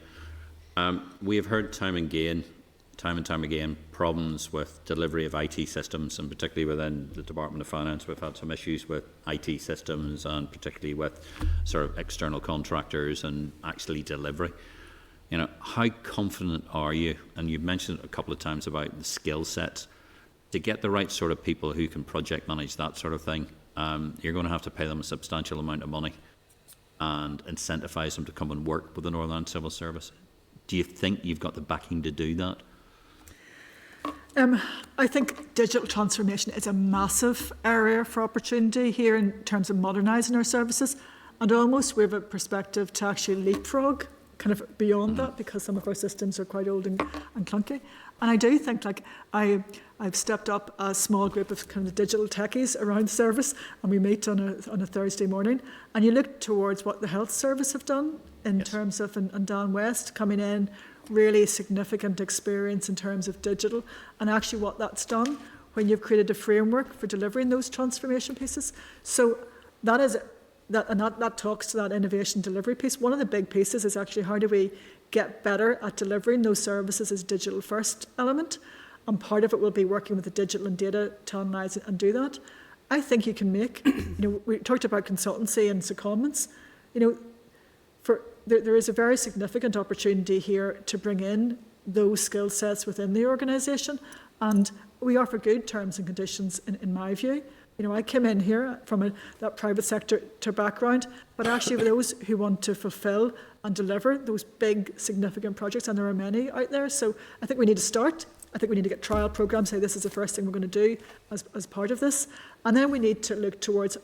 We have heard time and time again, problems with delivery of IT systems, and particularly within the Department of Finance, we've had some issues with IT systems, and particularly with sort of external contractors and actually delivery. How confident are you? And you've mentioned it a couple of times about the skill sets. To get the right sort of people who can project manage that sort of thing, you're going to have to pay them a substantial amount of money and incentivise them to come and work with the Northern Ireland Civil Service. Do you think you've got the backing to do that?
I think digital transformation is a massive area for opportunity here in terms of modernising our services, and almost we have a perspective to actually leapfrog kind of beyond that, because some of our systems are quite old and clunky. And I do think, I've stepped up a small group of kind of digital techies around the service, and we meet on a Thursday morning, and you look towards what the health service have done in terms of, and Dan West coming in, really significant experience in terms of digital, and actually what that's done when you've created a framework for delivering those transformation pieces. So that talks to that innovation delivery piece. One of the big pieces is actually how do we get better at delivering those services as digital first element, and part of it will be working with the digital and data to analyse and do that. I think you can make, we talked about consultancy and secondments, there is a very significant opportunity here to bring in those skill sets within the organisation, and we offer good terms and conditions in my view. I came in here from that private sector background, but actually with those who want to fulfil and deliver those big, significant projects, and there are many out there. So I think we need to start. I think we need to get trial programs, say this is the first thing we're going to do as part of this. And then we need to look towards,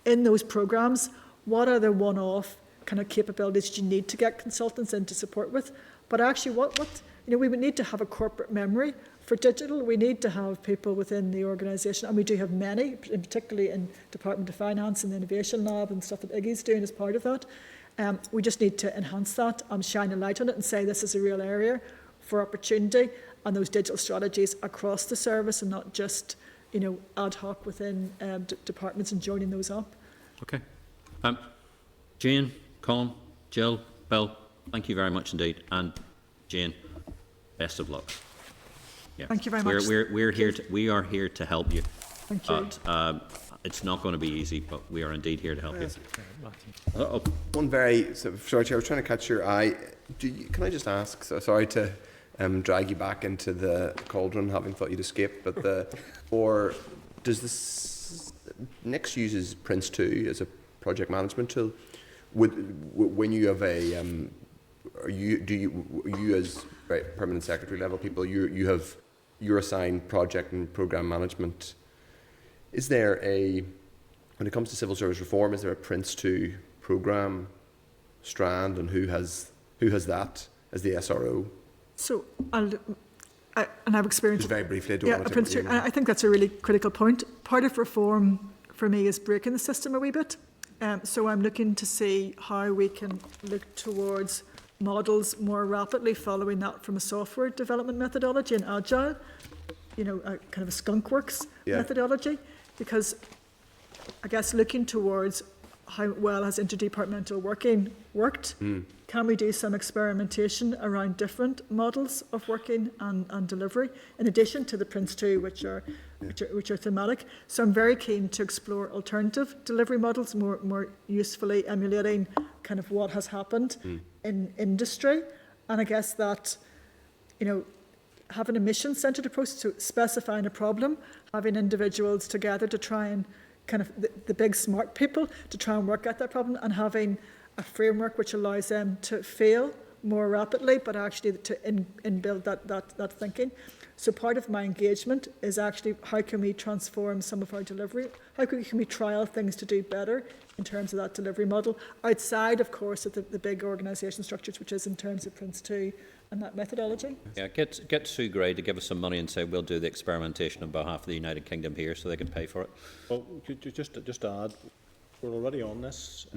in those programs, what are the one-off kind of capabilities you need to get consultants in to support with. But actually, we would need to have a corporate memory For digital, we need to have people within the organisation, and we do have many, particularly in Department of Finance and the Innovation Lab and stuff that Iggy's doing as part of that. We just need to enhance that and shine a light on it and say this is a real area for opportunity and those digital strategies across the service, and not just, you know, ad hoc within departments and joining those up.
Okay. Jane, Colin, Jill, Bill, thank you very much indeed. And Jane, best of luck. Yeah.
Thank you very much.
We are here to help you.
Thank you.
It's not going to be easy, but we are indeed here to help you.
One very, sorry, Chair, I was trying to catch your eye. Can I just ask, sorry to drag you back into the cauldron, having thought you'd escape, but or does this, Nix uses Prince 2 as a project management tool? When you have a, you as permanent secretary level people, you're assigned project and program management. Is there when it comes to civil service reform, is there a Prince 2 program strand, and who has that as the SRO?
So, and I've experienced
just very briefly.
I think that's a really critical point. Part of reform for me is breaking the system a wee bit. So I'm looking to see how we can look towards models more rapidly, following that from a software development methodology and agile, you know, a kind of a skunk works methodology, because I guess looking towards how well has interdepartmental working worked, can we do some experimentation around different models of working and delivery, in addition to the Prince 2, which are thematic. So I'm very keen to explore alternative delivery models, more usefully emulating kind of what has happened in industry. And I guess that, you know, having a mission-centred approach to specifying a problem, having individuals together to try and kind of the big smart people to try and work out that problem, and having a framework which allows them to fail more rapidly, but actually to inbuild that thinking. So part of my engagement is actually how can we transform some of our delivery? How can we trial things to do better in terms of that delivery model, outside, of course, of the big organisation structures, which is in terms of Prince 2 and that methodology?
Yeah, get Sue Gray to give us some money and say we'll do the experimentation on behalf of the United Kingdom here, so they can pay for it.
Well, just to add, we're already on this,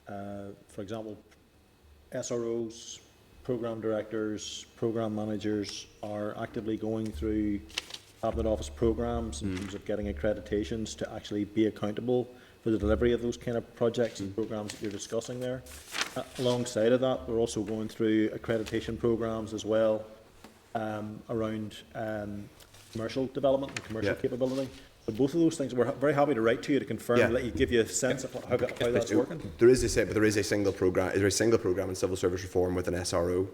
for example, SROs, program directors, program managers are actively going through Cabinet Office programs in terms of getting accreditations to actually be accountable for the delivery of those kind of projects and programs that you're discussing there. Alongside of that, we're also going through accreditation programs as well around commercial development and commercial capability. So both of those things, we're very happy to write to you to confirm and let you give you a sense of how that's working.
There is a single program. Is there a single program in civil service reform with an SRO?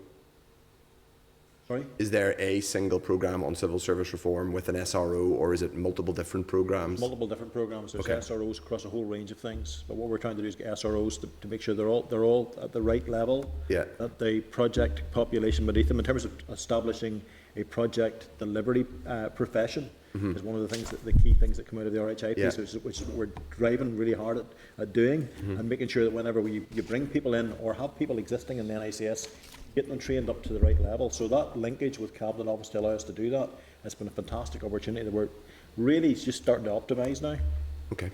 Sorry?
Is there a single program on civil service reform with an SRO, or is it multiple different programs?
Multiple different programs. There's SROs across a whole range of things. But what we're trying to do is get SROs to make sure they're all at the right level. Yeah. That the project population beneath them, in terms of establishing a project delivery profession, is one of the things the key things that come out of the RHI piece, which we're driving really hard at doing, and making sure that whenever you bring people in or have people existing in the NICS, getting them trained up to the right level. So that linkage with Cabinet Office to allow us to do that has been a fantastic opportunity that we're really just starting to optimise now.
Okay.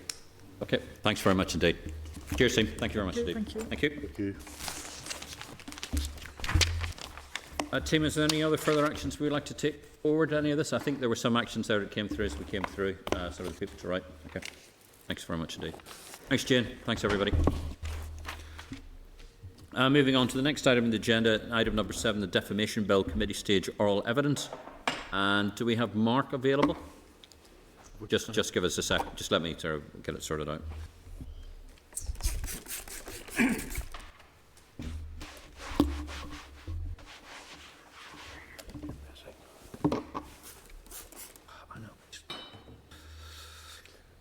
Okay, thanks very much indeed. Cheers, team. Thank you very much indeed.
Thank you.
Thank you.
Thank you.
Team, is there any other further actions we'd like to take forward? Any of this? I think there were some actions there that came through as we came through. So the people to write. Okay. Thanks very much indeed. Thanks, Jane. Thanks, everybody. Moving on to the next item on the agenda, item number 7, the Defamation Bill Committee Stage Oral Evidence. And do we have Mark available? Just give us a sec. Just let me get it sorted out.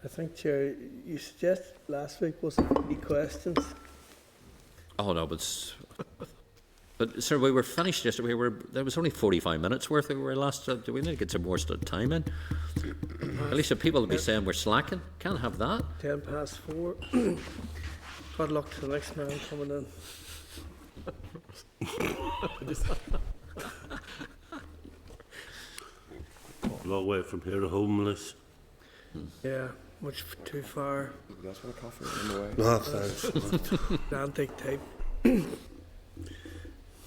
I think, Chair, you suggested last week was 3 questions.
Oh no, but sir, we were finished yesterday. There was only 45 minutes worth. We were last. Do we need to get some more time in? At least the people will be saying we're slacking. Can't have that.
4:10. Good luck to the next man coming in.
walk away from here homeless.
Yeah, much too far.
That's what a coffee on the way.
No, thanks.
Atlantic type.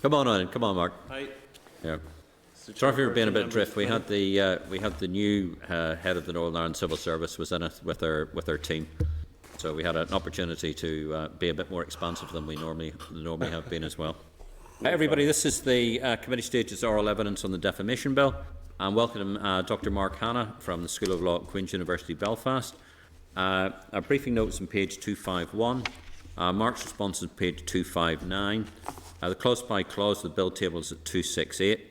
Come on, Mark.
Hi.
Yeah. Sorry for being a bit drift. We had the new head of the Northern Ireland Civil Service was in it with their team, so we had an opportunity to be a bit more expansive than we normally have been as well. Everybody, this is the committee stages oral evidence on the Defamation Bill. And welcome Dr Mark Hanna from the School of Law at Queen's University Belfast. Our briefing notes on page 251. Mark's response is page 259. The clause by clause of the bill table is at 268.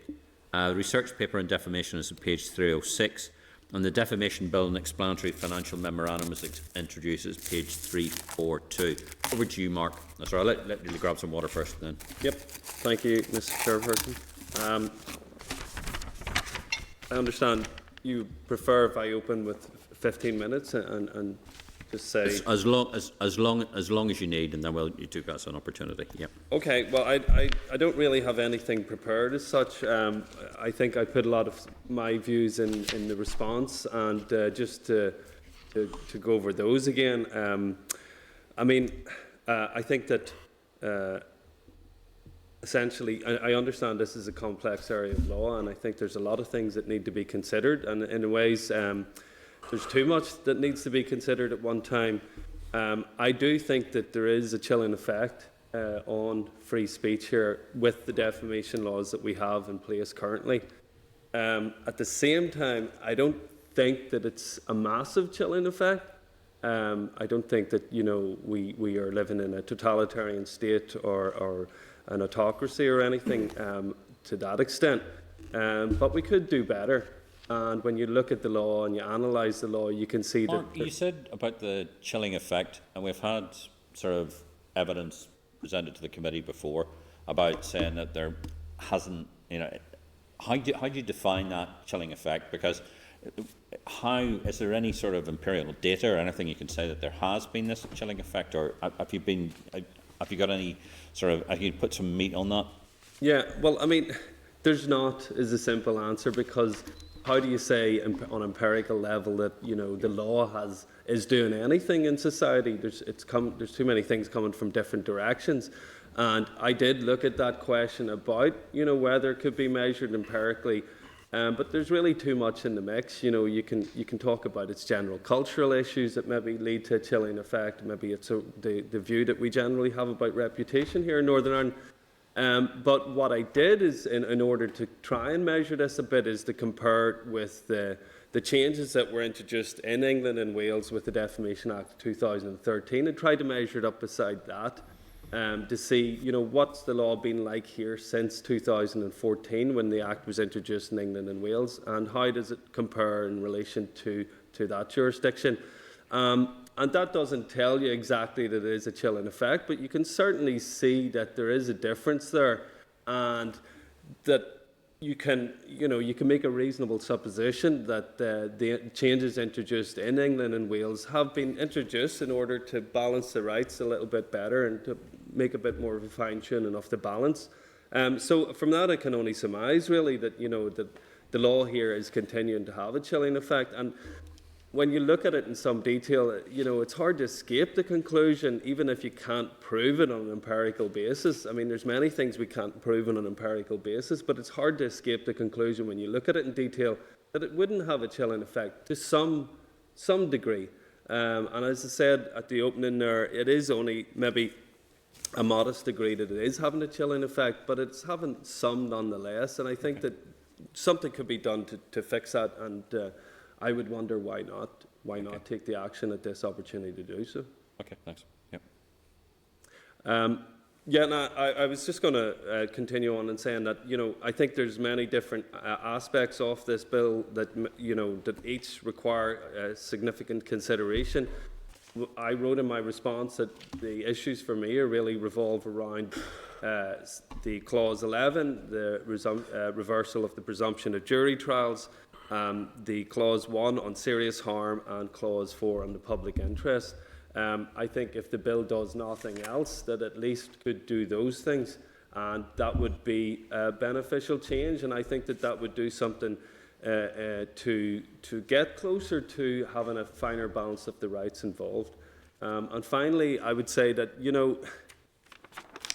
The research paper on defamation is at page 306. And the Defamation Bill and explanatory financial memorandum is introduced at page 342. Over to you, Mark. Sorry, I'll let you grab some water first then.
Yep. Thank you, Mr. Chairperson. I understand you prefer if I open with 15 minutes and just say...
As long as you need, and then you do get an opportunity. Yeah.
Okay, well, I don't really have anything prepared as such. I think I put a lot of my views in the response, and just to go over those again. I think that essentially, I understand this is a complex area of law, and I think there's a lot of things that need to be considered, and in ways there's too much that needs to be considered at one time. I do think that there is a chilling effect on free speech here with the defamation laws that we have in place currently. At the same time, I don't think that it's a massive chilling effect. I don't think that we are living in a totalitarian state or an autocracy or anything to that extent, but we could do better. And when you look at the law and you analyse the law, you can see
Mark, you said about the chilling effect, and we've had sort of evidence presented to the committee before about saying that there hasn't, how do you define that chilling effect? Because is there any sort of empirical data or anything you can say that there has been this chilling effect, or have you got any sort of, have you put some meat on that?
Yeah, well, there's not is a simple answer, because how do you say on empirical level that the law is doing anything in society? There's too many things coming from different directions, and I did look at that question about whether it could be measured empirically, but there's really too much in the mix. You can talk about its general cultural issues that maybe lead to a chilling effect. Maybe it's the view that we generally have about reputation here in Northern Ireland. But what I did is, in order to try and measure this a bit, is to compare it with the changes that were introduced in England and Wales with the Defamation Act of 2013, and try to measure it up beside that to see, what's the law been like here since 2014 when the Act was introduced in England and Wales, and how does it compare in relation to that jurisdiction. And that doesn't tell you exactly that it is a chilling effect, but you can certainly see that there is a difference there, and that you can make a reasonable supposition that the changes introduced in England and Wales have been introduced in order to balance the rights a little bit better and to make a bit more of a fine-tuning of the balance. So from that, I can only surmise really that that the law here is continuing to have a chilling effect. And when you look at it in some detail, it's hard to escape the conclusion, even if you can't prove it on an empirical basis. There's many things we can't prove on an empirical basis, but it's hard to escape the conclusion when you look at it in detail that it wouldn't have a chilling effect to some degree. And as I said at the opening there, it is only maybe a modest degree that it is having a chilling effect, but it's having some nonetheless. And I think that something could be done to fix that, and I would wonder why not take the action at this opportunity to do so.
Okay, thanks. Yep.
I was just going to continue on and saying that I think there's many different aspects of this bill that that each require significant consideration. I wrote in my response that the issues for me really revolve around the clause 11, the reversal of the presumption of jury trials, the clause 1 on serious harm, and clause 4 on the public interest. I think if the bill does nothing else, that at least could do those things, and that would be a beneficial change, and I think that would do something to get closer to having a finer balance of the rights involved. And finally, I would say that, you know,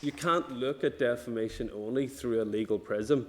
you can't look at defamation only through a legal prism.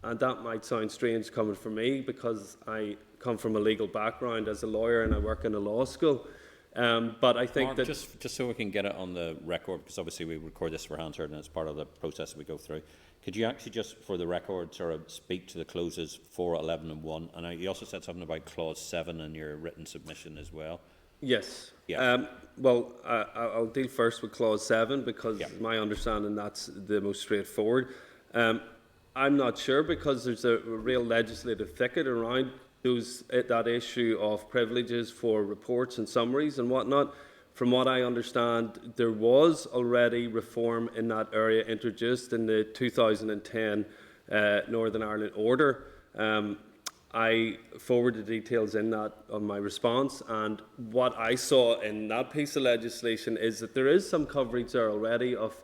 And that might sound strange coming from me because I come from a legal background as a lawyer and I work in a law school. But I think
Mark,
that...
Just so we can get it on the record, because obviously we record this for Hansard and it's part of the process that we go through, could you actually just, for the record, sort of speak to the clauses 4, 11 and 1? And you also said something about clause 7 in your written submission as well.
Yes.
Yeah.
Well, I'll deal first with clause 7 because my understanding that's the most straightforward. I'm not sure because there's a real legislative thicket around that issue of privileges for reports and summaries and whatnot. From what I understand, there was already reform in that area introduced in the 2010 Northern Ireland Order. I forwarded the details in that on my response, and what I saw in that piece of legislation is that there is some coverage there already of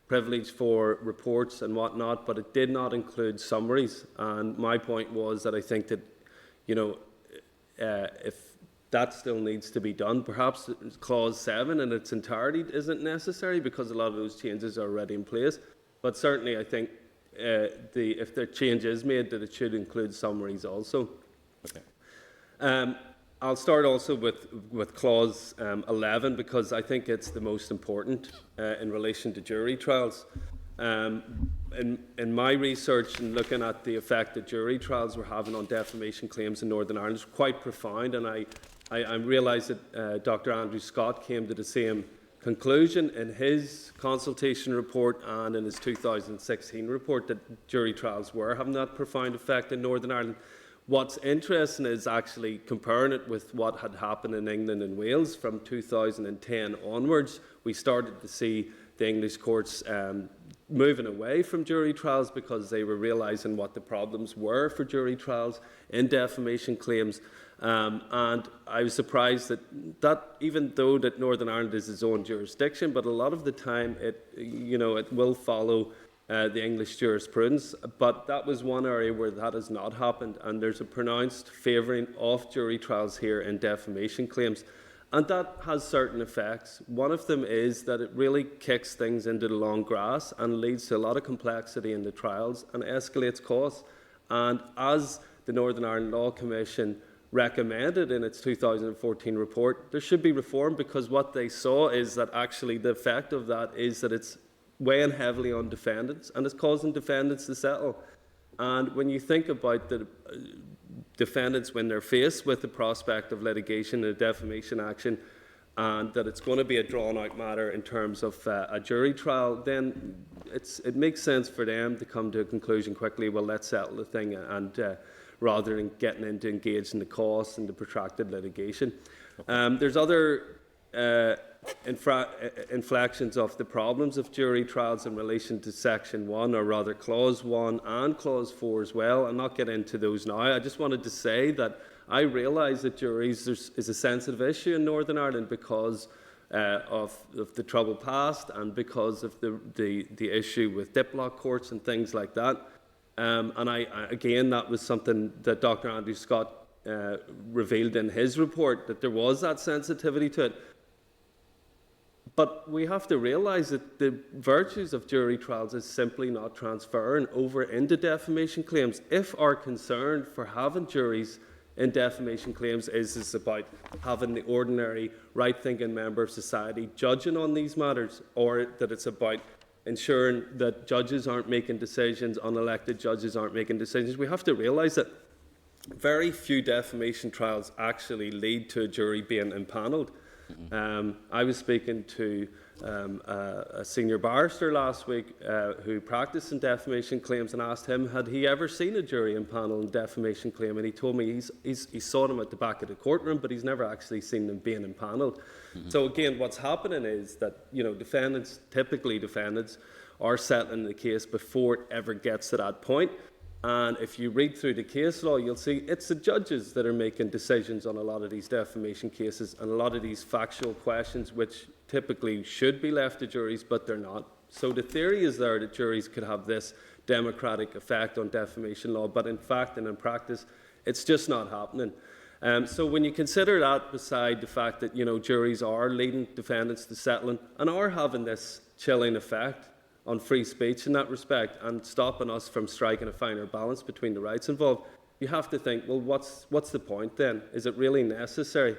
privilege for reports and whatnot, but it did not include summaries. And my point was that I think that, you know, if that still needs to be done, perhaps clause 7 in its entirety isn't necessary because a lot of those changes are already in place. But certainly I think if the change is made, that it should include summaries also. Okay. I'll start also with clause 11 because I think it's the most important in relation to jury trials. In my research and looking at the effect that jury trials were having on defamation claims in Northern Ireland is quite profound, and I realise that Dr Andrew Scott came to the same conclusion in his consultation report and in his 2016 report that jury trials were having that profound effect in Northern Ireland. What's interesting is actually comparing it with what had happened in England and Wales from 2010 onwards. We started to see the English courts moving away from jury trials because they were realising what the problems were for jury trials in defamation claims. And I was surprised that even though that Northern Ireland is its own jurisdiction, but a lot of the time it will follow the English jurisprudence. But that was one area where that has not happened, and there's a pronounced favouring of jury trials here in defamation claims. And that has certain effects. One of them is that it really kicks things into the long grass and leads to a lot of complexity in the trials and escalates costs. And as the Northern Ireland Law Commission recommended in its 2014 report, there should be reform because what they saw is that actually the effect of that is that it's weighing heavily on defendants and it's causing defendants to settle. And when you think about the defendants when they're faced with the prospect of litigation and a defamation action and that it's going to be a drawn-out matter in terms of a jury trial, then it makes sense for them to come to a conclusion quickly, well, let's settle the thing, and rather than getting into engaged in the costs and the protracted litigation. There's other inflections of the problems of jury trials in relation to Section 1, or rather Clause 1 and Clause 4 as well. I'll not get into those now. I just wanted to say that I realise that juries is a sensitive issue in Northern Ireland because of the troubled past and because of the issue with diplock courts and things like that. And again, that was something that Dr Andrew Scott revealed in his report, that there was that sensitivity to it. But we have to realise that the virtues of jury trials is simply not transferring over into defamation claims. If our concern for having juries in defamation claims is about having the ordinary right-thinking member of society judging on these matters, or that it's about ensuring that judges aren't making decisions, unelected judges aren't making decisions, we have to realise that very few defamation trials actually lead to a jury being impanelled. I was speaking to a senior barrister last week who practiced in defamation claims and asked him had he ever seen a jury impanelled in defamation claim, and he told me he saw them at the back of the courtroom, but he's never actually seen them being impanelled. So again, what's happening is that typically defendants are settling the case before it ever gets to that point. And if you read through the case law, you'll see it's the judges that are making decisions on a lot of these defamation cases and a lot of these factual questions, which typically should be left to juries, but they're not. So the theory is there that juries could have this democratic effect on defamation law, but in fact and in practice, It's just not happening. So when you consider that, beside the fact that, you know, juries are leading defendants to settling and are having this chilling effect on free speech in that respect and stopping us from striking a finer balance between the rights involved, you have to think, well, what's the point then? Is it really necessary?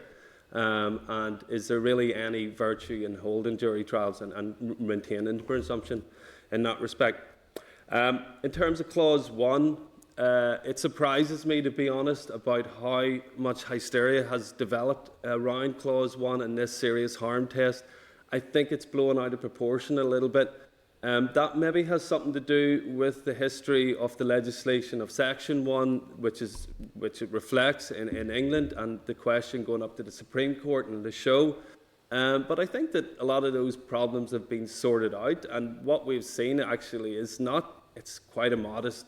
And is there really any virtue in holding jury trials and maintaining the presumption in that respect? In terms of Clause 1, it surprises me, to be honest, about how much hysteria has developed around Clause 1 and this serious harm test. I think it's blown out of proportion a little bit. That maybe has something to do with the history of the legislation of Section 1, which it reflects in England, and the question going up to the Supreme Court and the show. But I think that a lot of those problems have been sorted out, and what we've seen actually is it's quite a modest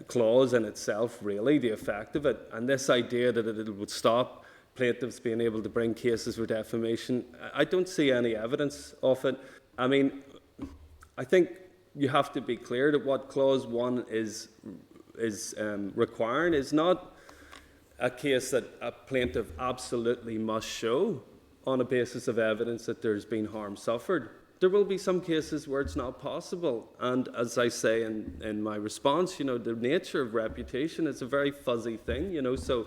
clause in itself, really, the effect of it. And this idea that it would stop plaintiffs being able to bring cases for defamation, I don't see any evidence of it. I mean, I think you have to be clear that what Clause 1 is requiring is not a case that a plaintiff absolutely must show on a basis of evidence that there's been harm suffered. There will be some cases where it's not possible, and as I say in my response, you know, the nature of reputation is a very fuzzy thing, you know, so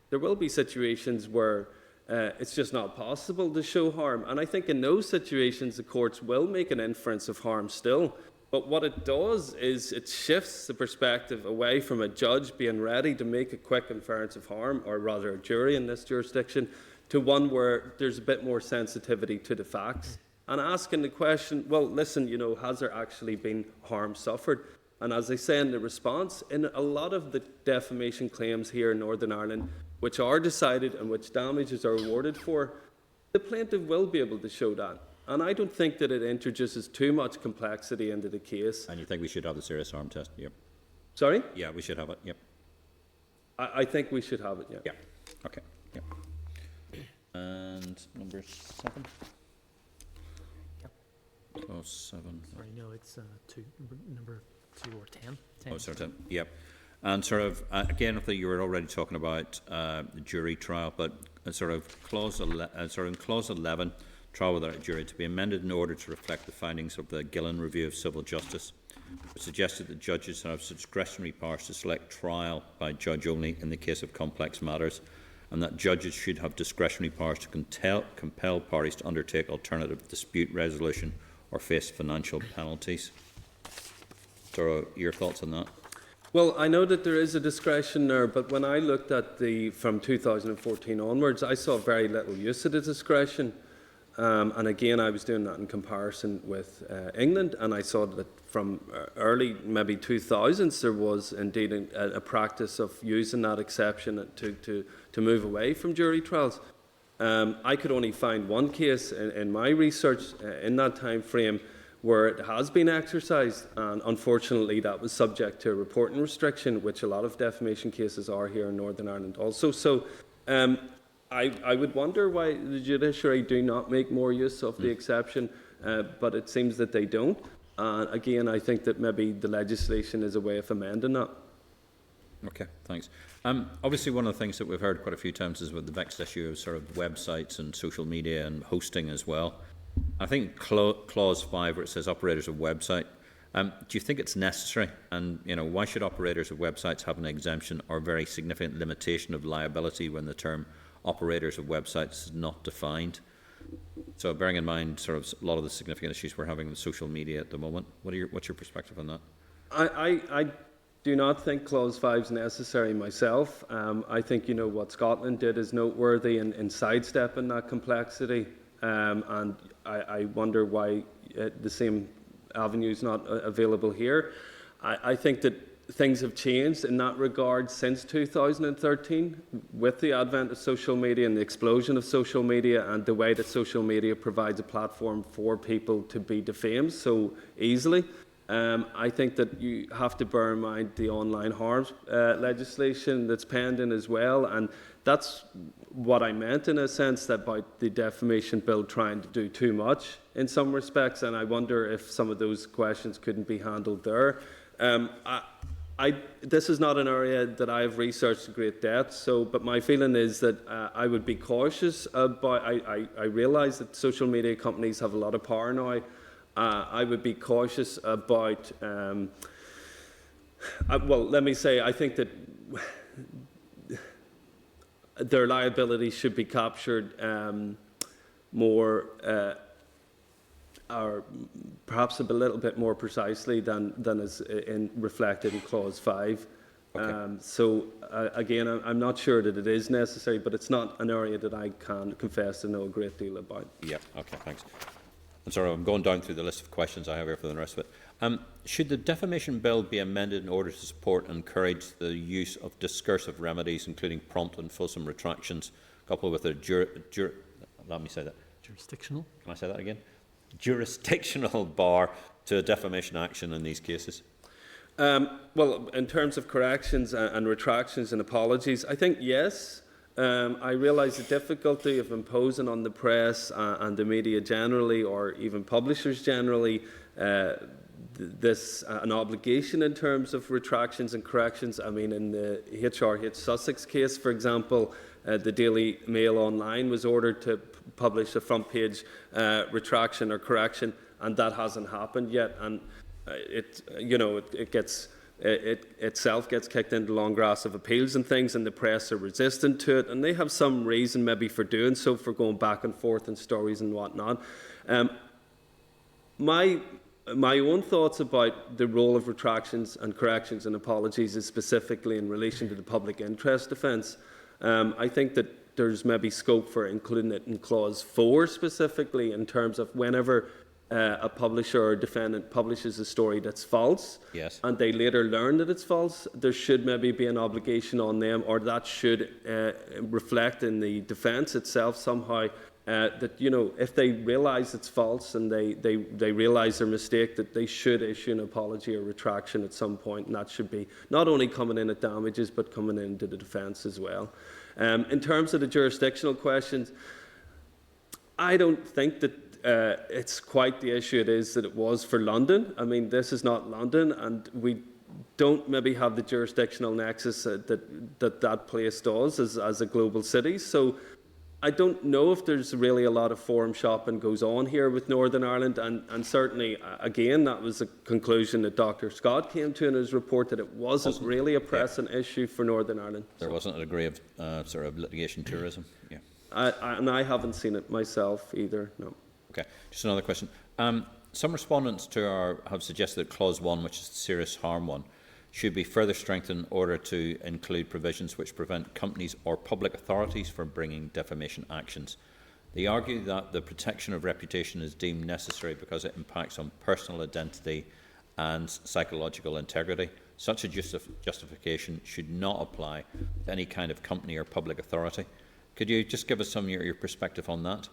there will be situations where it's just not possible to show harm, and I think in those situations the courts will make an inference of harm still. But what it does is it shifts the perspective away from a judge being ready to make a quick inference of harm, or rather a jury in this jurisdiction, to one where there's a bit more sensitivity to the facts and asking the question, well, listen, you know, has there actually been harm suffered? And as I say in the response, in a lot of the defamation claims here in Northern Ireland, which are decided and which damages are awarded for, the plaintiff will be able to show that. And I don't think that it introduces too much complexity into the case.
And you think we should have the serious harm test? Yep.
Sorry?
Yeah, we should have it. Yep.
I think we should have it, yeah.
Yeah. Okay. Yep. And number 7? Oh, 7.
Sorry, no, it's number 2 or 10.
Oh, sorry, 10. Yep. And sort of, again, I think you were already talking about the jury trial, but sort of in Clause 11, trial without a jury to be amended in order to reflect the findings of the Gillen Review of Civil Justice. It suggested that judges have discretionary powers to select trial by judge only in the case of complex matters, and that judges should have discretionary powers to compel parties to undertake alternative dispute resolution or face financial penalties. So, your thoughts on that?
Well, I know that there is a discretion there, but when I looked at from 2014 onwards, I saw very little use of the discretion. And again, I was doing that in comparison with England, and I saw that from early, maybe 2000s, there was indeed a practice of using that exception to move away from jury trials. I could only find one case in my research in that time frame where it has been exercised, and unfortunately that was subject to a reporting restriction, which a lot of defamation cases are here in Northern Ireland also. So I would wonder why the judiciary do not make more use of the exception, but it seems that they don't. And again, I think that maybe the legislation is a way of amending that.
Okay, thanks. Obviously, one of the things that we've heard quite a few times is with the vexed issue of sort of websites and social media and hosting as well. I think Clause 5, where it says operators of website, do you think it's necessary? And, you know, why should operators of websites have an exemption or very significant limitation of liability when the term operators of websites is not defined? So, bearing in mind sort of a lot of the significant issues we're having with social media at the moment, what's your perspective on that?
I do not think Clause 5 is necessary myself. I think, you know, what Scotland did is noteworthy in sidestepping that complexity. And I wonder why the same avenue is not available here. I think that things have changed in that regard since 2013 with the advent of social media and the explosion of social media and the way that social media provides a platform for people to be defamed so easily. I think that you have to bear in mind the online harms legislation that's pending as well, and that's what I meant in a sense about the Defamation Bill trying to do too much in some respects, and I wonder if some of those questions couldn't be handled there. this is not an area that I've researched in great depth, but my feeling is that I would be cautious about, I realise that social media companies have a lot of power now. I would be cautious about, well, let me say, I think that their liability should be captured more, or perhaps a little bit more precisely than is reflected in Clause 5. Okay. Again, I'm not sure that it is necessary, but it's not an area that I can confess to know a great deal about.
Yeah, okay, thanks. I'm sorry, I'm going down through the list of questions I have here for the rest of it. Should the Defamation Bill be amended in order to support and encourage the use of discursive remedies, including prompt and fulsome retractions, coupled with a let me say that.
Jurisdictional?
Can I say that again? Jurisdictional bar to defamation action in these cases?
Well, in terms of corrections and retractions and apologies, I think yes. I realise the difficulty of imposing on the press and the media generally, or even publishers generally, an obligation in terms of retractions and corrections. I mean, in the HRH Sussex case, for example, the Daily Mail Online was ordered to publish a front page retraction or correction, and that hasn't happened yet. And it itself gets kicked into the long grass of appeals and things, and the press are resistant to it, and they have some reason maybe for doing so, for going back and forth in stories and whatnot. My own thoughts about the role of retractions and corrections and apologies is specifically in relation to the public interest defence. I think that there's maybe scope for including it in Clause 4 specifically, in terms of whenever a publisher or defendant publishes a story that's false, yes, and they later learn that it's false, there should maybe be an obligation on them, or that should reflect in the defence itself somehow, that, you know, if they realise it's false and they realise their mistake, that they should issue an apology or retraction at some point, and that should be not only coming in at damages but coming into the defence as well. In terms of the jurisdictional questions, I don't think that it's quite the issue it is that it was for London. I mean, this is not London, and we don't maybe have the jurisdictional nexus that place does as a global city. So I don't know if there's really a lot of forum shopping goes on here with Northern Ireland, and certainly, again, that was a conclusion that Dr Scott came to in his report, that it wasn't really a pressing issue for Northern Ireland.
There wasn't a degree of sort of litigation tourism. Yeah.
And I haven't seen it myself either, no.
Okay, just another question. Some respondents have suggested that Clause 1, which is the serious harm one, should be further strengthened in order to include provisions which prevent companies or public authorities from bringing defamation actions. They argue that the protection of reputation is deemed necessary because it impacts on personal identity and psychological integrity. Such a justification should not apply to any kind of company or public authority. Could you just give us some of your perspective on that?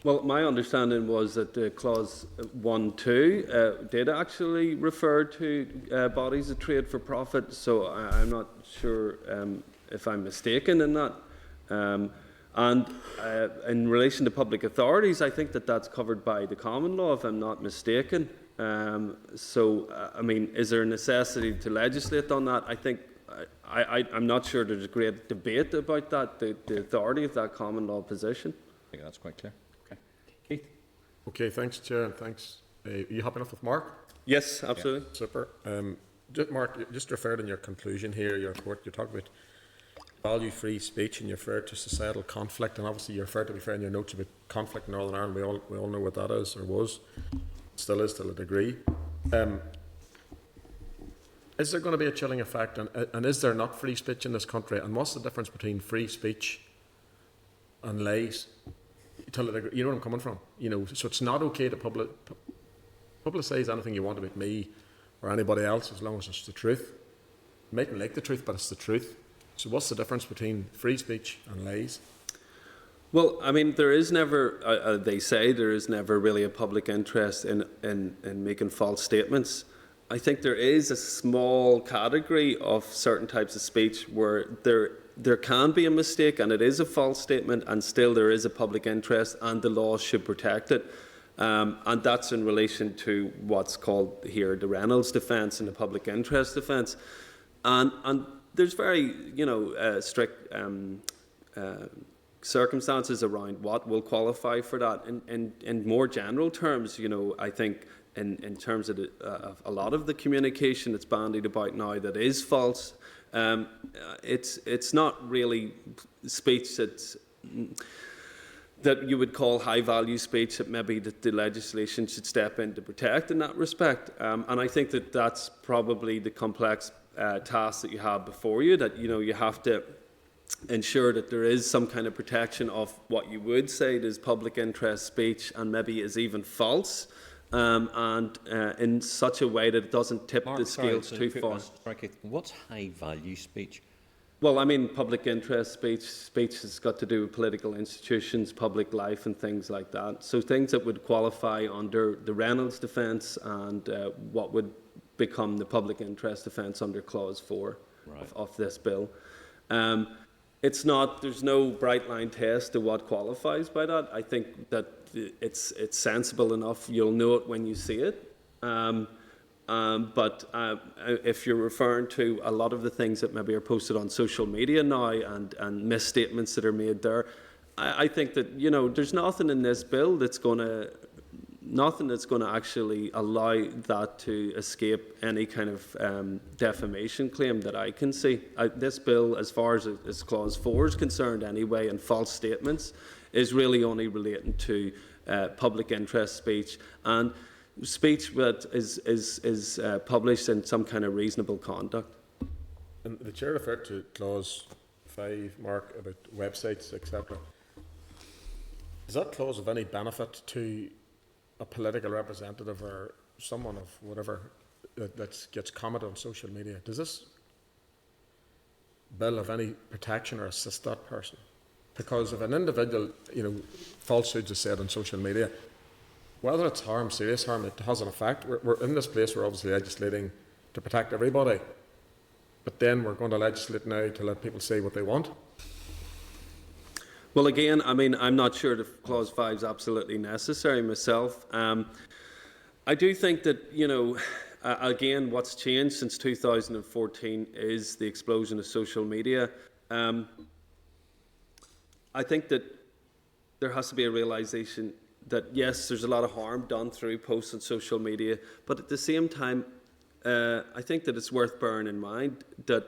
Well, my understanding was that Clause 1.2 did actually refer to bodies of trade for profit, so I'm not sure if I'm mistaken in that. And in relation to public authorities, I think that that's covered by the common law, if I'm not mistaken. I mean, is there a necessity to legislate on that? I think I'm not sure there's a great debate about that, the authority of that common law position.
I think that's quite clear.
Okay, thanks, Chair, and thanks. Are you happy enough with Mark?
Yes, absolutely.
Yeah. Super. Mark, you just referred in your conclusion here, your report, you talk about value-free speech and you referred to societal conflict, and obviously you referred, to be fair, in your notes about conflict in Northern Ireland. We all know what that is, or was. Still is, to a degree. Is there going to be a chilling effect, and is there not free speech in this country? And what's the difference between free speech and lies? You know where I'm coming from. You know, so it's not okay to publicise anything you want about me or anybody else, as long as it's the truth. You mightn't like the truth, but it's the truth. So what's the difference between free speech and lies?
Well, I mean, there is never, they say there is never really a public interest in making false statements. I think there is a small category of certain types of speech where there can be a mistake and it is a false statement, and still there is a public interest and the law should protect it. And that's in relation to what's called here the Reynolds defence and the public interest defence. And there's very, strict circumstances around what will qualify for that. In more general terms, I think in terms of a lot of the communication that's bandied about now that is false, it's not really speech that you would call high-value speech that maybe the legislation should step in to protect in that respect. And I think that that's probably the complex task that you have before you, that you have to ensure that there is some kind of protection of what you would say is public interest speech and maybe is even false, and in such a way that it doesn't tip the scales too far.
What's high-value speech?
Well, I mean, public interest speech has got to do with political institutions, public life and things like that. So things that would qualify under the Reynolds defence and what would become the public interest defence under Clause 4 of this bill. There's no bright line test to what qualifies by that. I think that it's sensible enough. You'll know it when you see it. But if you're referring to a lot of the things that maybe are posted on social media now and misstatements that are made there, I think that there's nothing in this bill that's going to actually allow that to escape any kind of defamation claim that I can see. This bill, as far as Clause 4 is concerned anyway, and false statements, is really only relating to public interest speech and speech that is published in some kind of reasonable conduct.
And the Chair referred to Clause 5, Mark, about websites, etc. Is that clause of any benefit to a political representative or someone of whatever that gets commented on social media? Does this bill have any protection or assist that person? Because if an individual, falsehoods are said on social media, whether it's harm, serious harm, it has an effect. We're in this place, we're obviously legislating to protect everybody, but then we're going to legislate now to let people say what they want.
Well, again, I mean, I'm not sure if Clause 5 is absolutely necessary myself. I do think that, again, what's changed since 2014 is the explosion of social media. I think that there has to be a realisation that, yes, there's a lot of harm done through posts on social media, but at the same time, I think that it's worth bearing in mind that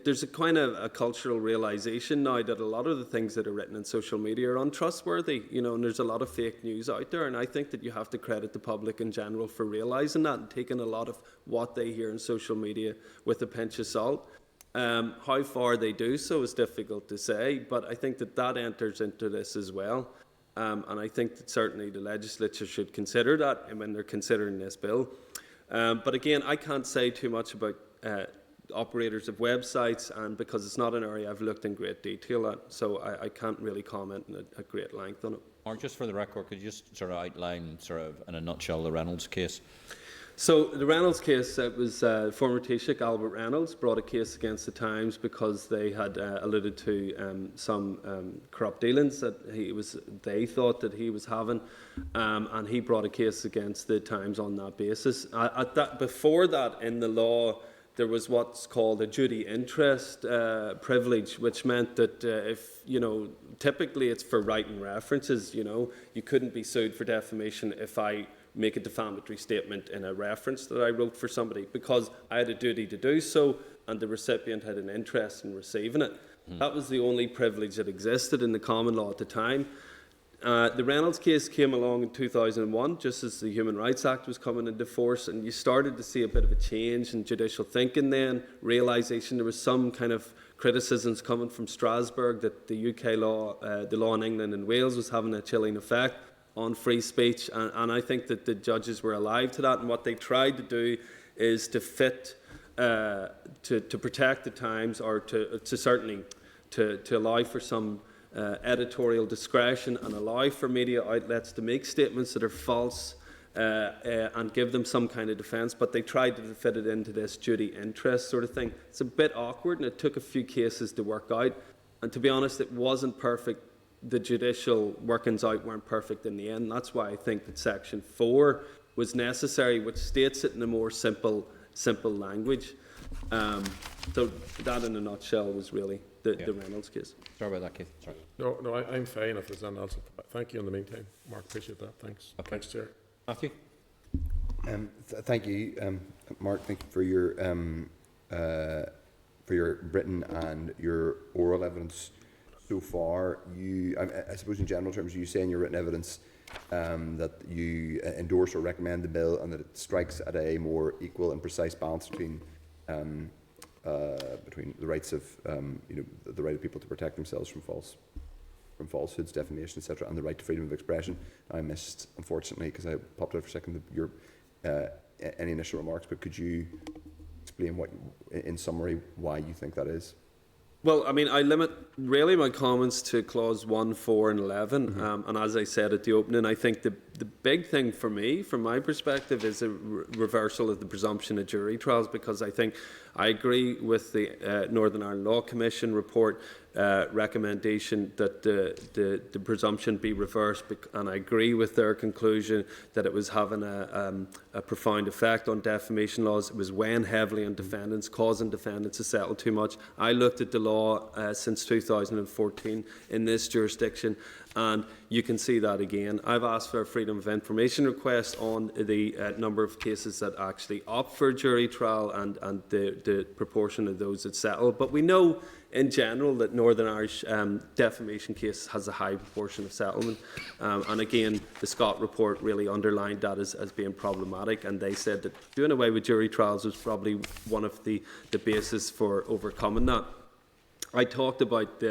there's a kind of a cultural realisation now that a lot of the things that are written in social media are untrustworthy, and there's a lot of fake news out there, and I think that you have to credit the public in general for realising that and taking a lot of what they hear in social media with a pinch of salt. How far they do so is difficult to say, but I think that enters into this as well. And I think that certainly the legislature should consider that when they're considering this bill. But again, I can't say too much about operators of websites, and because it's not an area I've looked in great detail at, so I can't really comment at great length on it.
Or just for the record, could you just sort of outline, in a nutshell, the Reynolds case?
So the Reynolds case, it was former Taoiseach Albert Reynolds brought a case against the Times because they had alluded to some corrupt dealings that they thought that he was having, and he brought a case against the Times on that basis. Before that, in the law, there was what's called a duty interest privilege, which meant that typically it's for writing references. You couldn't be sued for defamation if I make a defamatory statement in a reference that I wrote for somebody, because I had a duty to do so and the recipient had an interest in receiving it. That was the only privilege that existed in the common law at the time. The Reynolds case came along in 2001, just as the Human Rights Act was coming into force, and you started to see a bit of a change in judicial thinking then, realisation there was some kind of criticisms coming from Strasbourg that the UK law, the law in England and Wales was having a chilling effect on free speech, and I think that the judges were alive to that, and what they tried to do is to protect the Times, or to certainly to allow for some editorial discretion and allow for media outlets to make statements that are false and give them some kind of defence, but they tried to fit it into this duty interest sort of thing. It's a bit awkward, and it took a few cases to work out, and to be honest, it wasn't perfect. The judicial workings out weren't perfect in the end. That's why I think that Section 4 was necessary, which states it in a more simple simple language. So that in a nutshell was really the Reynolds case.
Sorry about that, Keith. Sorry.
No, I'm fine if there's anything else. Thank you in the meantime, Mark. Appreciate that. Thanks.
Okay.
Thanks, Chair.
Matthew?
Thank you, Mark. Thank you for your written and your oral evidence so far. I suppose in general terms, you say in your written evidence that you endorse or recommend the bill and that it strikes at a more equal and precise balance between the rights of the right of people to protect themselves from falsehoods, defamation, etc., and the right to freedom of expression. I missed, unfortunately, because I popped out for a second, your any initial remarks, but could you explain in summary, why you think that is?
Well, I mean, I limit really my comments to clause 1, 4 and 11. And as I said at the opening, I think the big thing for me, from my perspective, is a reversal of the presumption of jury trials, because I think I agree with the Northern Ireland Law Commission report recommendation that the presumption be reversed, and I agree with their conclusion that it was having a profound effect on defamation laws. It was weighing heavily on defendants, causing defendants to settle too much. I looked at the law since 2014 in this jurisdiction, and you can see that again. I've asked for a freedom of information request on the number of cases that actually opt for a jury trial and the proportion of those that settle. But we know in general that Northern Irish defamation case has a high proportion of settlement. And again, the Scott report really underlined that as being problematic, and they said that doing away with jury trials was probably one of the bases for overcoming that. I talked about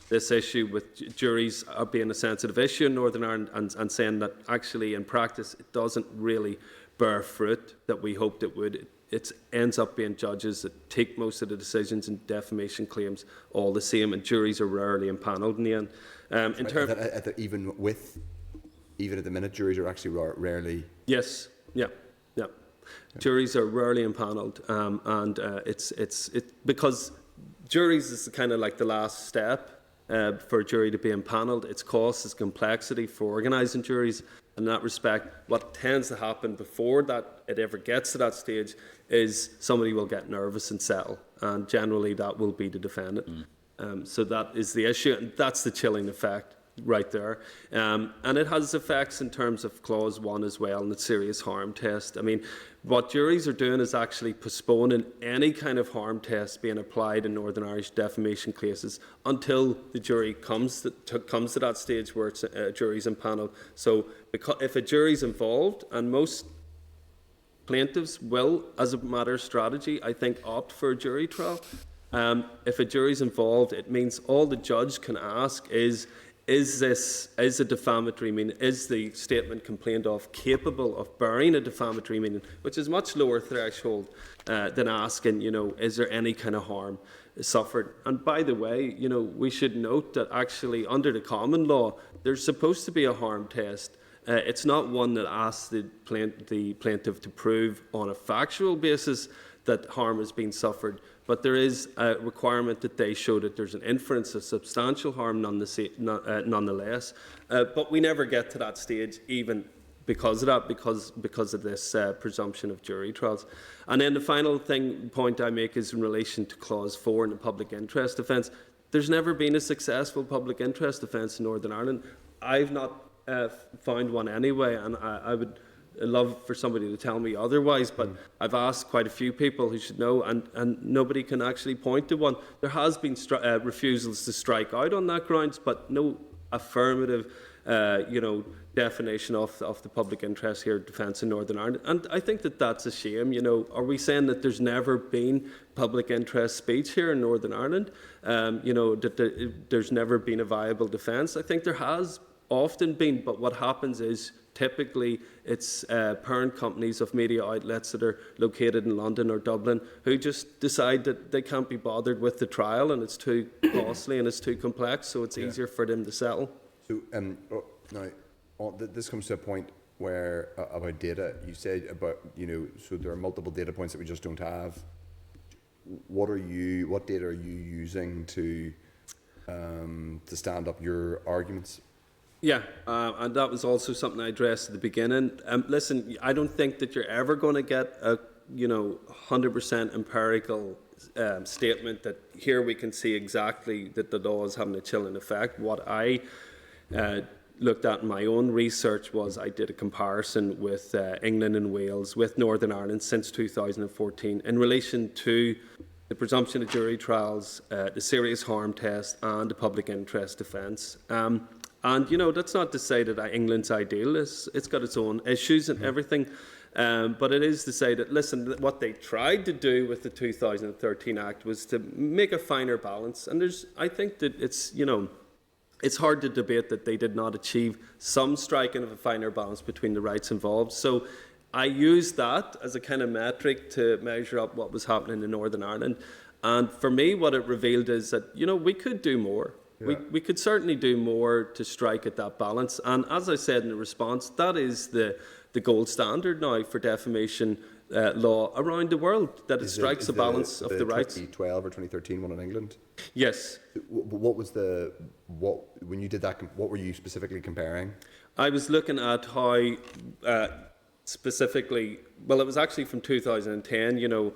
this issue with juries being a sensitive issue in Northern Ireland, and saying that actually in practice it doesn't really bear fruit that we hoped it would. It ends up being judges that take most of the decisions in defamation claims all the same, and juries are rarely impanelled in the end. Even at the minute, juries are actually rarely. Yes, yeah. Juries are rarely impanelled, and it's because juries is kind of like the last step for a jury to be impanelled. Its cost, its complexity for organising juries. In that respect, what tends to happen before that it ever gets to that stage is somebody will get nervous and settle, and generally that will be the defendant. So that is the issue, and that's the chilling effect right there. And it has effects in terms of clause 1 as well, and the serious harm test. I mean, what juries are doing is actually postponing any kind of harm test being applied in Northern Irish defamation cases until the jury comes to that stage where it's a jury's impaneled. So if a jury's involved, and most plaintiffs will, as a matter of strategy, I think, opt for a jury trial. If a jury's involved, it means all the judge can ask is a defamatory meaning? Is the statement complained of capable of bearing a defamatory meaning, which is much lower threshold than asking, is there any kind of harm suffered? And by the way, we should note that actually under the common law, there's supposed to be a harm test. It's not one that asks the plaintiff to prove on a factual basis that harm has been suffered, but there is a requirement that they show that there's an inference of substantial harm nonetheless. But we never get to that stage, even because of that, because of this presumption of jury trials. And then the final point I make is in relation to clause 4 in the public interest defence. There's never been a successful public interest defence in Northern Ireland. I've not found one anyway, and I would love for somebody to tell me otherwise, but I've asked quite a few people who should know, and nobody can actually point to one. There has been refusals to strike out on that grounds, but no affirmative definition of the public interest here defence in Northern Ireland. And I think that that's a shame. Are we saying that there's never been public interest speech here in Northern Ireland? That there's never been a viable defence? I think there has often been, but what happens is typically it's parent companies of media outlets that are located in London or Dublin who just decide that they can't be bothered with the trial, and it's too costly and it's too complex, so it's easier for them to settle.
So now this comes to a point where about data. You said about so there are multiple data points that we just don't have. What data are you using to stand up your arguments?
Yeah, and that was also something I addressed at the beginning. Listen, I don't think that you're ever going to get a 100% empirical statement that here we can see exactly that the law is having a chilling effect. What I looked at in my own research was I did a comparison with England and Wales, with Northern Ireland since 2014 in relation to the presumption of jury trials, the serious harm test and the public interest defence. And, that's not to say that England's ideal. It's got its own issues and everything. But it is to say that, listen, what they tried to do with the 2013 Act was to make a finer balance. And I think that it's hard to debate that they did not achieve some striking of a finer balance between the rights involved. So I used that as a kind of metric to measure up what was happening in Northern Ireland. And for me, what it revealed is that, we could do more. Yeah. We could certainly do more to strike at that balance. And as I said in the response, that is the gold standard now for defamation law around the world, that it strikes a balance of the rights.
2012 or 2013 one in England?
Yes.
When you did that, what were you specifically comparing?
I was looking at how specifically, well, it was actually from 2010, in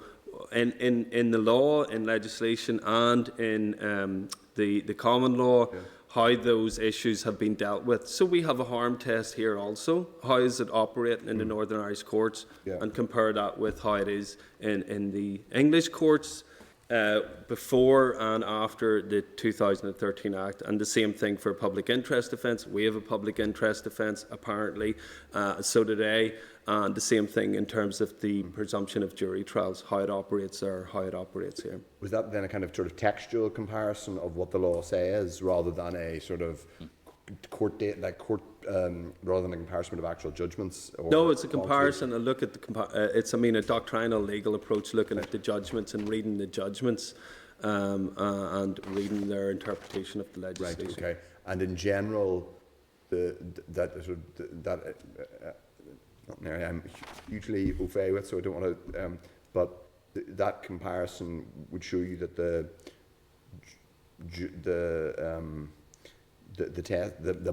the law, in legislation and in the common law, how those issues have been dealt with. So we have a harm test here also. How is it operating in the Northern Irish courts? And compare that with how it is in the English courts before and after the 2013 Act. And the same thing for public interest defence. We have a public interest defence, apparently. So do they. And the same thing in terms of the presumption of jury trials, how it operates there, how it operates here.
Was that then a kind of sort of textual comparison of what the law says, rather than a sort of rather than a comparison of actual judgments?
No, it's a comparison. A look at a doctrinal legal approach, looking at the judgments and reading the judgments, and reading their interpretation of the legislation.
Right. Okay. And in general, not an area I'm hugely au fait with, so I don't want to. But that comparison would show you that the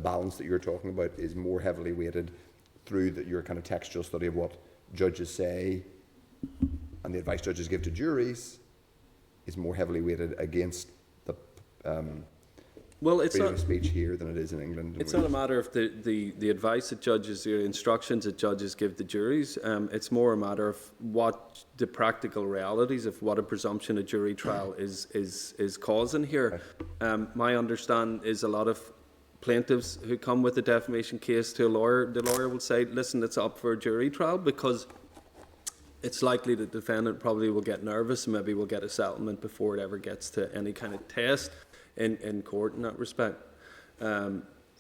balance that you're talking about is more heavily weighted through your kind of textual study of what judges say and the advice judges give to juries is more heavily weighted against the freedom of speech here than it is in England.
It's not a matter of the advice that judges, the instructions that judges give the juries. It's more a matter of what the practical realities of what a presumption of jury trial is causing here. My understanding is a lot of plaintiffs who come with a defamation case to a lawyer, the lawyer will say, listen, it's up for a jury trial, because it's likely the defendant probably will get nervous and maybe will get a settlement before it ever gets to any kind of test in court in that respect.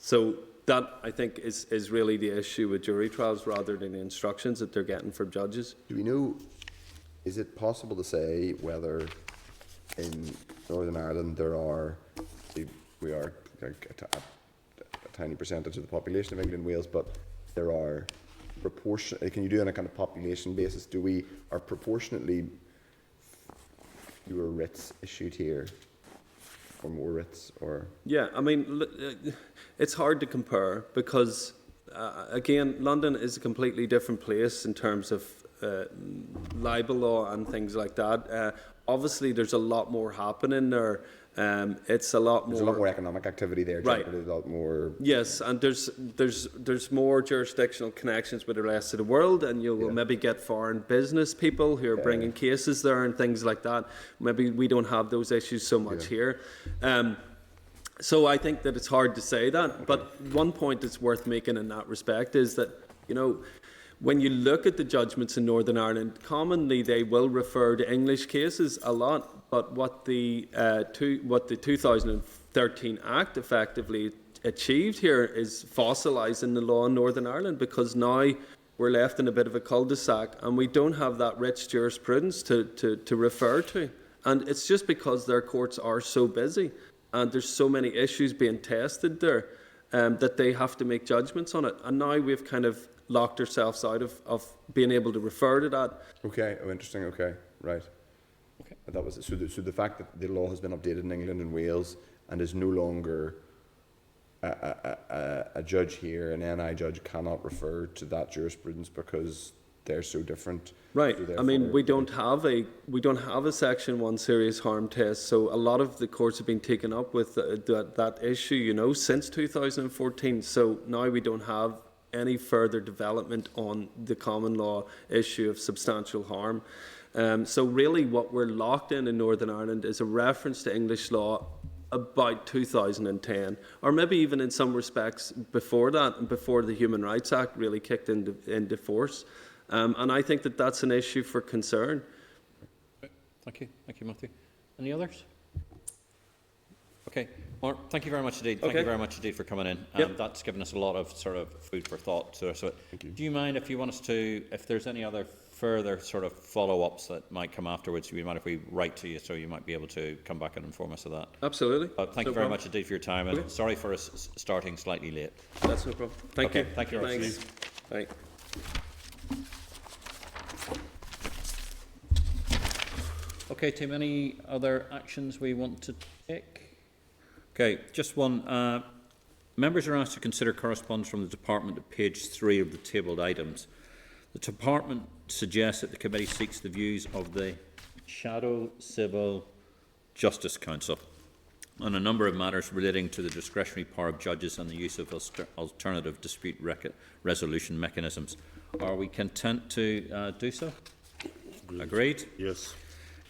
So that, I think, is really the issue with jury trials rather than the instructions that they're getting from judges.
Do we know, is it possible to say whether in Northern Ireland we are a tiny percentage of the population of England and Wales, but there are can you do it on a kind of population basis? Are proportionately fewer writs issued here? Or more writs, or?
Yeah, I mean, it's hard to compare because, again, London is a completely different place in terms of libel law and things like that. Obviously, there's a lot more happening there. There's a lot more
economic activity there.
Right.
A lot more.
Yes, and there's more jurisdictional connections with the rest of the world, and you will maybe get foreign business people who are bringing cases there and things like that. Maybe we don't have those issues so much here. So I think that it's hard to say that. Okay. But one point that's worth making in that respect is that, when you look at the judgments in Northern Ireland, commonly they will refer to English cases a lot, but what the 2013 Act effectively achieved here is fossilising the law in Northern Ireland, because now we're left in a bit of a cul-de-sac and we don't have that rich jurisprudence to refer to. And it's just because their courts are so busy and there's so many issues being tested there that they have to make judgments on it. And now we've kind of locked ourselves out of being able to refer to that.
Okay, interesting, okay, right. Okay. That was so the fact that the law has been updated in England and Wales and is no longer a judge here, an NI judge cannot refer to that jurisprudence because they're so different.
Right.
So
I mean,
therefore-
we don't have a Section 1 serious harm test, so a lot of the courts have been taken up with that issue, you know, since 2014. So now we don't have any further development on the common law issue of substantial harm. So really, what we're locked in Northern Ireland is a reference to English law about 2010, or maybe even in some respects before that, and before the Human Rights Act really kicked into force. And I think that that's an issue for concern.
Thank you, Matthew. Any others? Okay, Mark, thank you very much indeed. Thank you very much indeed for coming in.
Yep.
That's given us a lot of sort of food for thought. So do you mind if you want us to, if there's any other further sort of follow-ups that might come afterwards, do you mind if we write to you so you might be able to come back and inform us of that?
Absolutely.
Thank you very much indeed for your time, and sorry for us starting slightly late.
That's no problem. Thank you.
Thank you very much.
Thanks.
Okay, Tim, any other actions we want to take? Okay, just one. Members are asked to consider correspondence from the Department at page 3 of the tabled items. The Department suggests that the Committee seeks the views of the Shadow Civil Justice Council on a number of matters relating to the discretionary power of judges and the use of alternative dispute resolution mechanisms. Are we content to do so? Agreed?
Yes.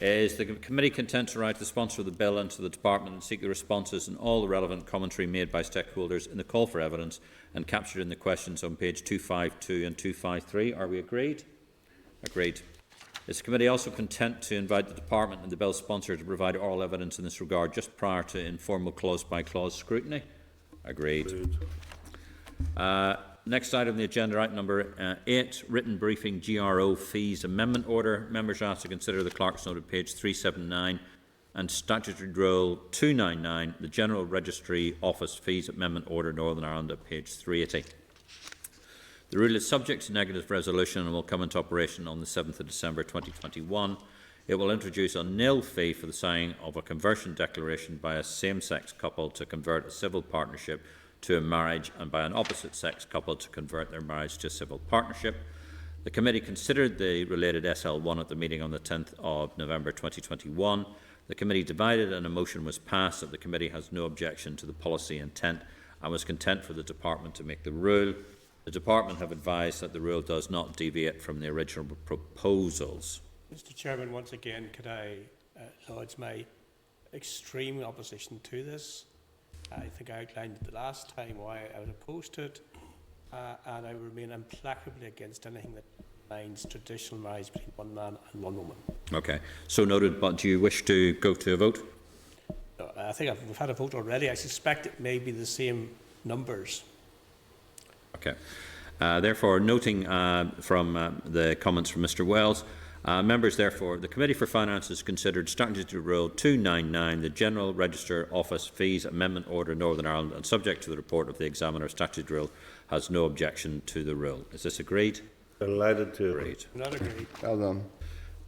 Is the Committee content to write to the sponsor of the bill and to the Department and seek the responses and all the relevant commentary made by stakeholders in the call for evidence and captured in the questions on page 252 and 253? Are we agreed? Agreed. Is the Committee also content to invite the Department and the bill sponsor to provide oral evidence in this regard just prior to informal clause-by-clause scrutiny? Agreed. Next item on the agenda, item number 8, written briefing GRO fees amendment order. Members are asked to consider the Clerk's note at page 379 and Statutory Rule 299, the General Registry Office fees amendment order Northern Ireland at page 380. The rule is subject to negative resolution and will come into operation on the 7th of December 2021. It will introduce a nil fee for the signing of a conversion declaration by a same-sex couple to convert a civil partnership to a marriage and by an opposite-sex couple to convert their marriage to a civil partnership. The Committee considered the related SL1 at the meeting on the 10th of November 2021. The Committee divided and a motion was passed that the Committee has no objection to the policy intent and was content for the Department to make the rule. The Department have advised that the rule does not deviate from the original proposals.
Mr. Chairman, once again, could I lodge my extreme opposition to this? I think I outlined it the last time why I would oppose to it, and I remain implacably against anything that binds traditional marriage between one man and one woman.
Okay, so noted, but do you wish to go to a vote?
No, I think we've had a vote already. I suspect it may be the same numbers.
Okay. Therefore, noting from the comments from Mr Wells, members, therefore, the Committee for Finances considered Statutory Rule 299, the General Register Office Fees Amendment Order Northern Ireland, and subject to the report of the Examiner, Statutory Rule has no objection to the rule. Is this agreed?
Delighted to.
Agreed.
Not agreed.
Well done.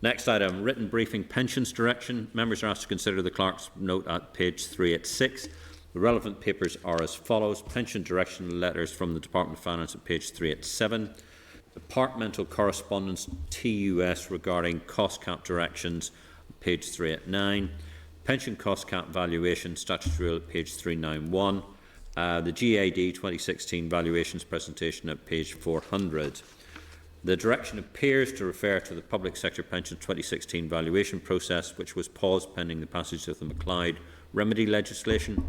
Next item, written briefing pensions direction. Members are asked to consider the Clerk's note at page 386. The relevant papers are as follows. Pension direction letters from the Department of Finance at page 387. Departmental correspondence TUS regarding cost cap directions, page 389. Pension cost cap valuation statutory at page 391. The GAD 2016 valuations presentation at page 400. The direction appears to refer to the Public Sector Pension 2016 valuation process, which was paused pending the passage of the McLeod remedy legislation.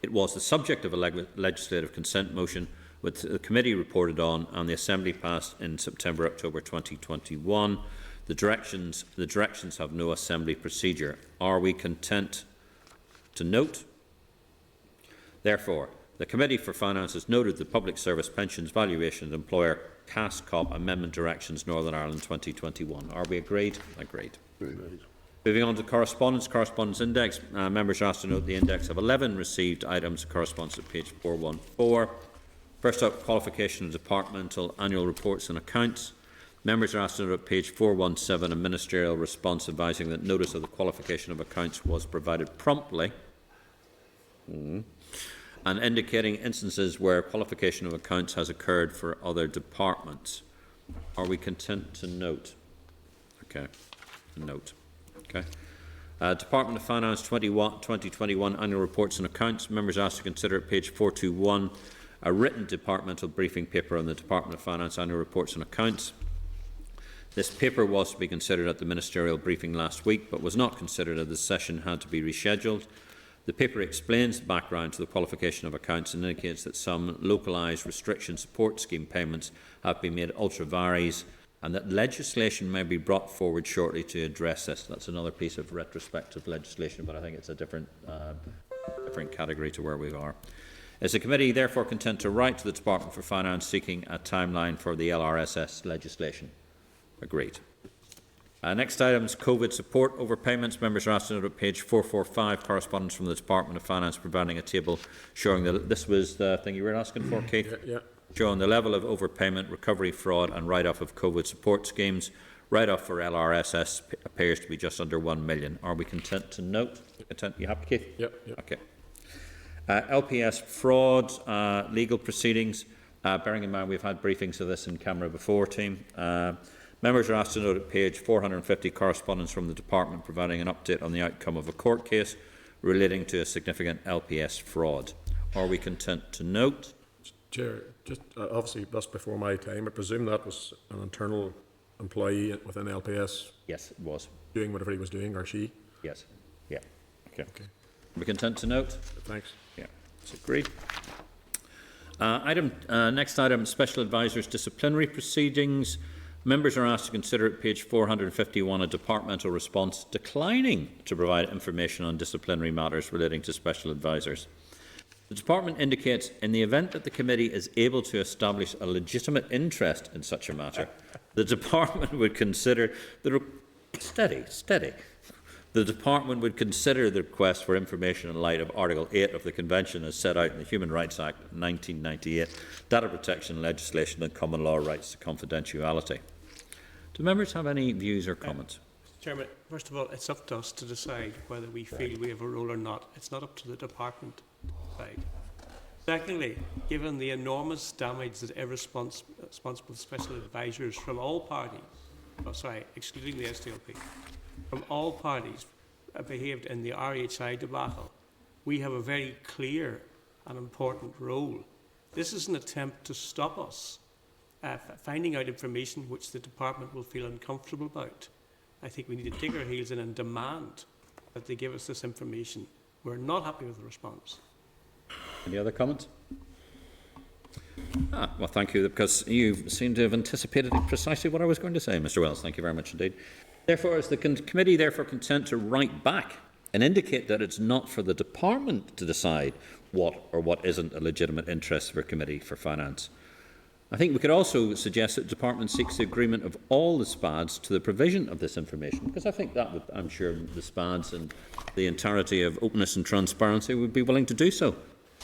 It was the subject of a legislative consent motion, which the Committee reported on and the Assembly passed in September-October 2021. The directions have no Assembly procedure. Are we content to note? Therefore, the Committee for Finances noted the Public Service Pensions Valuation and Employer CAS-COP Amendment Directions Northern Ireland 2021. Are we agreed? Agreed. Moving on to correspondence. Correspondence index. Members are asked to note the index of 11 received items of correspondence at page 414. First up, qualification of departmental annual reports and accounts. Members are asked to note at page 417 a ministerial response advising that notice of the qualification of accounts was provided promptly and indicating instances where qualification of accounts has occurred for other departments. Are we content to note? Okay, note. Okay. Department of Finance 2021 Annual Reports and Accounts. Members asked to consider at page 421 a written departmental briefing paper on the Department of Finance Annual Reports and Accounts. This paper was to be considered at the ministerial briefing last week, but was not considered as the session had to be rescheduled. The paper explains the background to the qualification of accounts and indicates that some localised restriction support scheme payments have been made ultra vires, and that legislation may be brought forward shortly to address this. That's another piece of retrospective legislation, but I think it's a different category to where we are. Is the committee therefore content to write to the Department for Finance seeking a timeline for the LRSS legislation? Agreed. Next item is COVID support overpayments. Members are asked to note at page 445 correspondence from the Department of Finance providing a table showing that this was the thing you were asking for, Keith?
Yeah.
Showing the level of overpayment, recovery, fraud and write-off of COVID support schemes. Write-off for LRSS appears to be just under 1 million. Are we content to note? Content? You happy, Keith?
Yep.
Okay. LPS fraud, legal proceedings. Bearing in mind we've had briefings of this in camera before, team. Members are asked to note at page 450 correspondence from the Department providing an update on the outcome of a court case relating to a significant LPS fraud. Are we content to note?
Chair, just obviously just before my time, I presume that was an internal employee within LPS.
Yes, it was.
Doing whatever he was doing, or she?
Yes. Yeah. Okay. Are we content to note?
Thanks.
Yeah, that's agreed. Next item, Special Advisors Disciplinary Proceedings. Members are asked to consider at page 451 a departmental response declining to provide information on disciplinary matters relating to special advisors. The Department indicates in the event that the committee is able to establish a legitimate interest in such a matter, the Department would consider the The Department would consider the request for information in light of Article 8 of the Convention as set out in the Human Rights Act 1998, data protection legislation and common law rights to confidentiality. Do members have any views or comments?
Chairman, first of all, it's up to us to decide whether we feel we have a role or not. It's not up to the Department to decide. Secondly, given the enormous damage that irresponsible special advisors from all parties, excluding the SDLP, from all parties behaved in the RHI debacle, we have a very clear and important role. This is an attempt to stop us finding out information which the Department will feel uncomfortable about. I think we need to dig our heels in and demand that they give us this information. We're not happy with the response.
Any other comments? Well, thank you, because you seem to have anticipated precisely what I was going to say, Mr. Wells. Thank you very much indeed. Therefore, is the committee therefore content to write back and indicate that it's not for the Department to decide what or what isn't a legitimate interest for a Committee for Finance? I think we could also suggest that the Department seeks the agreement of all the SPADs to the provision of this information, because I think that would, I'm sure the SPADs and the entirety of openness and transparency would be willing to do so.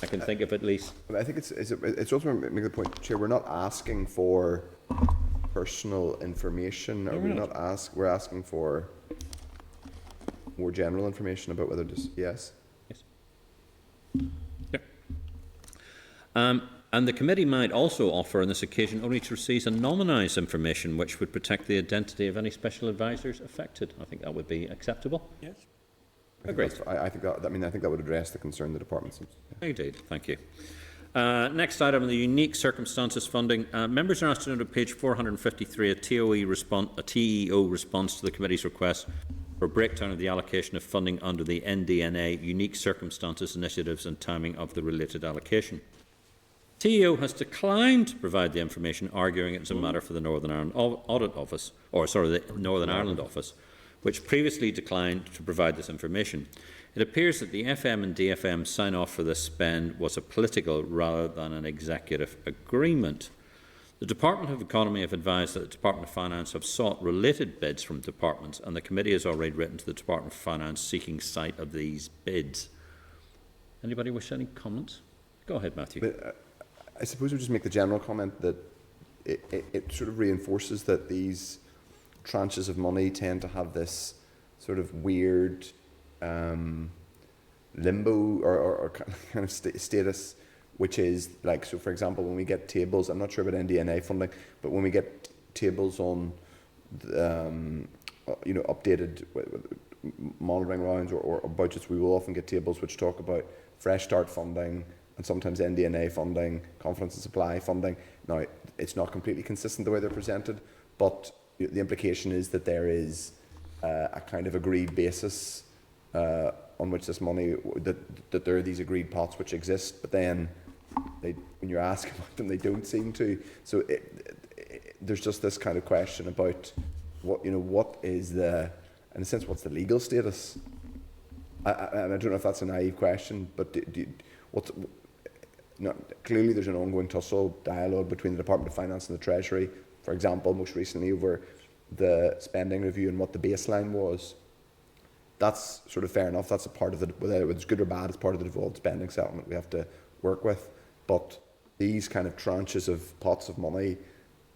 I can think of at least.
I think it's also making the point, Chair, we're not asking for personal information.
No,
We're asking for more general information about whether this. Yes.
Yeah. And the committee might also offer on this occasion only to receive anonymised information which would protect the identity of any special advisors affected. I think that would be acceptable.
Yes.
Agreed.
I think that would address the concern the department seems.
Indeed. Thank you. Next item, the unique circumstances funding. Members are asked to note at page 453 a TEO response to the committee's request for a breakdown of the allocation of funding under the NDNA unique circumstances initiatives and timing of the related allocation. TEO has declined to provide the information, arguing it is a matter for the Northern Ireland Audit Office, the Northern Ireland Office, which previously declined to provide this information. It appears that the FM and DFM sign-off for this spend was a political rather than an executive agreement. The Department of Economy have advised that the Department of Finance have sought related bids from departments, and the committee has already written to the Department of Finance seeking sight of these bids. Anybody wish any comments? Go ahead, Matthew.
But, I suppose we just make the general comment that it sort of reinforces that these tranches of money tend to have this sort of weird limbo or kind of status, which is like, so for example, when we get tables, I'm not sure about NDNA funding, but when we get tables on, updated monitoring rounds or budgets. We will often get tables which talk about fresh start funding and sometimes NDNA funding, confidence and supply funding. Now, it's not completely consistent the way they're presented, but the implication is that there is a kind of agreed basis on which this money, that there are these agreed pots which exist, but then when you ask about them, they don't seem to. So there's just this kind of question about what is the, in a sense, what's the legal status? And I don't know if that's a naive question, but clearly there's an ongoing tussle, dialogue between the Department of Finance and the Treasury, for example, most recently over the spending review and what the baseline was. That's sort of fair enough. That's a part of the, whether it's good or bad, it's part of the devolved spending settlement we have to work with. But these kind of tranches of pots of money,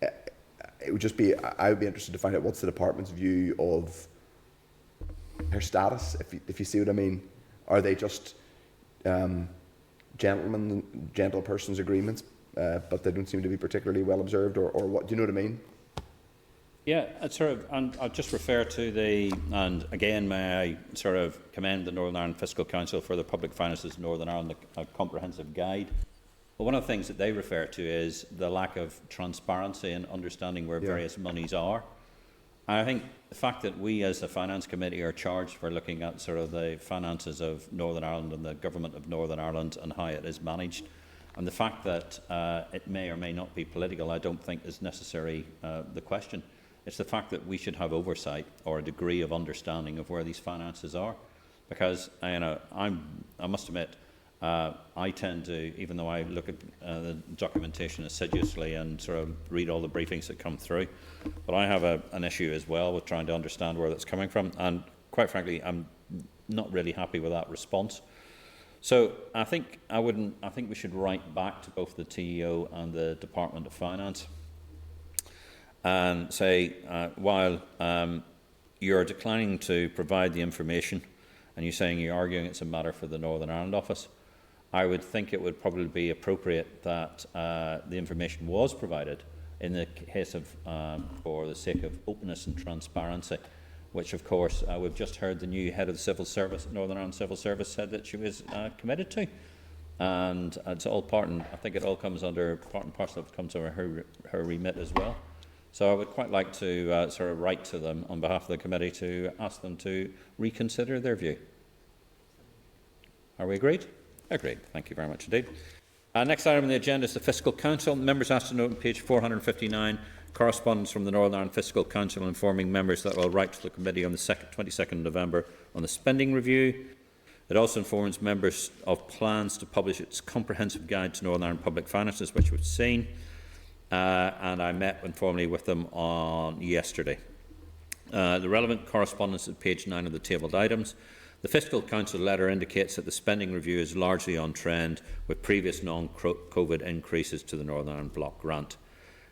it would just be, I would be interested to find out what's the department's view of their status, if you see what I mean. Are they just gentle persons agreements, but they don't seem to be particularly well observed, or what? Do you know what I mean?
Yeah, it's sort of, and I'll just refer to the, and again, may I sort of commend the Northern Ireland Fiscal Council for the Public Finances Northern Ireland, a comprehensive guide. But one of the things that they refer to is the lack of transparency and understanding where various monies are. And I think the fact that we as the Finance Committee are charged for looking at sort of the finances of Northern Ireland and the government of Northern Ireland and how it is managed, and the fact that it may or may not be political, I don't think is necessarily the question. It's the fact that we should have oversight or a degree of understanding of where these finances are. Because, I must admit, I tend to, even though I look at the documentation assiduously and sort of read all the briefings that come through, but I have an issue as well with trying to understand where that's coming from. And quite frankly, I'm not really happy with that response. So I think we should write back to both the TEO and the Department of Finance and say, while you're declining to provide the information and you're saying you're arguing it's a matter for the Northern Ireland office, I would think it would probably be appropriate that the information was provided in the case of, for the sake of openness and transparency, which of course we've just heard the new head of the Civil Service, Northern Ireland Civil Service, said that she was committed to. And it's all part, and I think it all comes under part and parcel of it comes under her remit as well. So I would quite like to sort of write to them on behalf of the committee to ask them to reconsider their view. Are we agreed? Agreed. Thank you very much indeed. Next item on the agenda is the Fiscal Council. Members asked to note on page 459 correspondence from the Northern Ireland Fiscal Council informing members that will write to the committee on the 22nd of November on the spending review. It also informs members of plans to publish its comprehensive guide to Northern Ireland public finances, which we've seen. And I met informally with them on yesterday. The relevant correspondence is page 9 of the tabled items. The Fiscal Council letter indicates that the spending review is largely on trend with previous non-COVID increases to the Northern Ireland Block grant.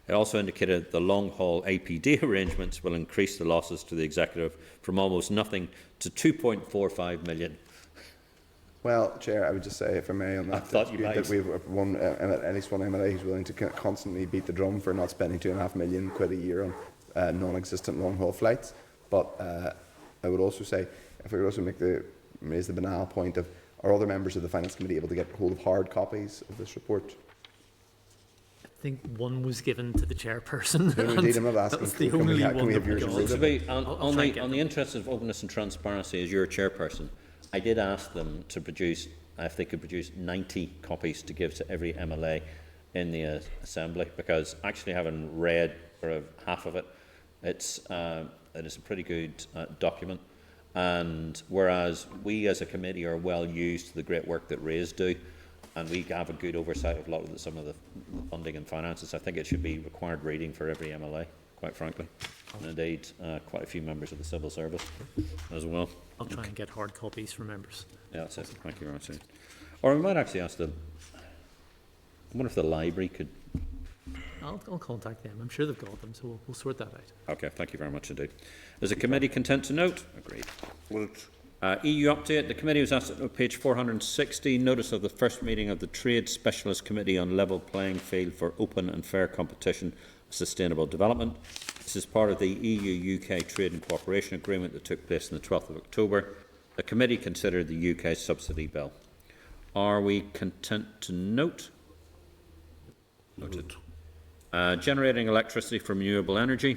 It also indicated the long-haul APD arrangements will increase the losses to the Executive from almost nothing to 2.45 million.
Well, Chair, I would just say, if I may, on that, that we have one, at least one MLA who's willing to constantly beat the drum for not spending £2.5 million a year on non-existent long-haul flights. But I would also say, if we could also raise the banal point of, are other members of the Finance Committee able to get hold of hard copies of this report?
I think one was given to the chairperson.
No, indeed, I'm not asking.
That's the only one
we have yours
on the interest of openness and transparency, as your chairperson, I did ask them to produce, if they could produce 90 copies to give to every MLA in the Assembly, because actually having read sort of half of it, it is a pretty good document. And whereas we as a committee are well used to the great work that RHIs do, and we have a good oversight of a lot of some of the funding and finances, I think it should be required reading for every MLA, quite frankly. And indeed, quite a few members of the civil service as well.
I'll try and get hard copies for members.
Yeah, that's it. Thank you very much. Or we might actually ask them, I wonder if the library could...
I'll contact them. I'm sure they've got them, so we'll sort that out.
Okay, thank you very much indeed. Is the committee content to note? Agreed. EU update. The committee was asked at page 460, notice of the first meeting of the Trade Specialist Committee on Level Playing Field for Open and Fair Competition sustainable development. This is part of the EU-UK Trade and Cooperation Agreement that took place on the 12th of October. The committee considered the UK subsidy bill. Are we content to note? Noted. Generating electricity from renewable energy.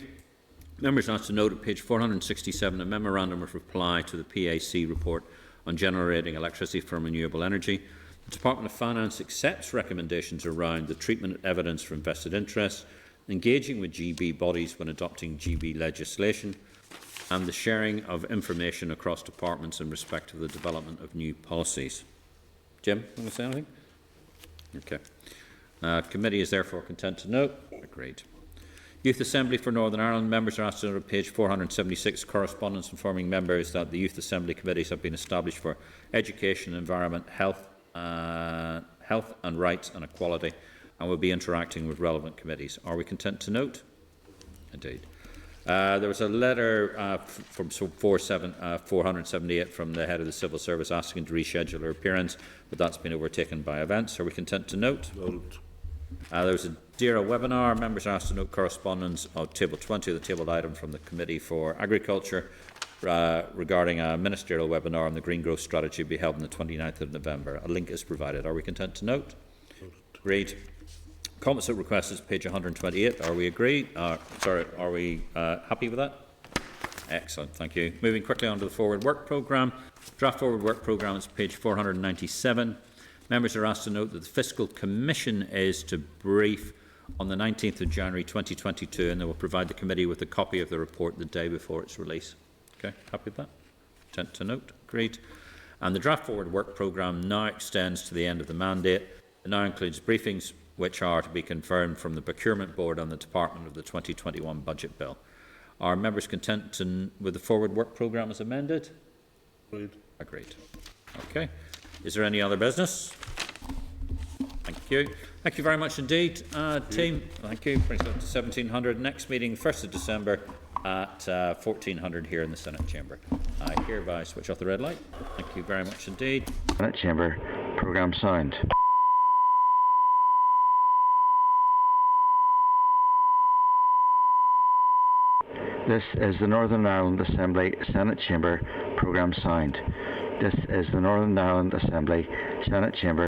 Members asked to note at page 467 a memorandum of reply to the PAC report on generating electricity from renewable energy. The Department of Finance accepts recommendations around the treatment of evidence from vested interests, engaging with GB bodies when adopting GB legislation, and the sharing of information across departments in respect of the development of new policies. Jim, want to say anything? Okay. Committee is therefore content to note. Agreed. Youth Assembly for Northern Ireland. Members are asked to note on page 476 correspondence informing members that the Youth Assembly committees have been established for education, environment, health and rights and equality, and will be interacting with relevant committees. Are we content to note? Indeed. There was a letter from 478 from the head of the Civil Service asking to reschedule her appearance, but that's been overtaken by events. Are we content to note? There was a DERA webinar. Members are asked to note correspondence of table 20 of the tabled item from the Committee for Agriculture regarding a ministerial webinar on the green growth strategy to be held on the 29th of November. A link is provided. Are we content to note? Agreed. Composite request is page 128. Are we agreed? Are we happy with that? Excellent, thank you. Moving quickly on to the forward work programme. Draft forward work programme is page 497. Members are asked to note that the Fiscal Commission is to brief on the 19th of January 2022, and they will provide the committee with a copy of the report the day before its release. Okay, happy with that? Content to note? Agreed. And the draft forward work programme now extends to the end of the mandate. It now includes briefings which are to be confirmed from the Procurement Board on the Department of the 2021 Budget Bill. Are members content with the forward work programme as amended?
Agreed.
Agreed. Okay. Is there any other business? Thank you. Thank you very much indeed, team. Thank you. Brings us up to 1700. Next meeting, 1st of December at 1400 here in the Senate Chamber. I hereby switch off the red light. Thank you very much indeed.
Senate Chamber, programme signed. This is the Northern Ireland Assembly Senate Chamber, programme signed. This is the Northern Ireland Assembly Senate Chamber.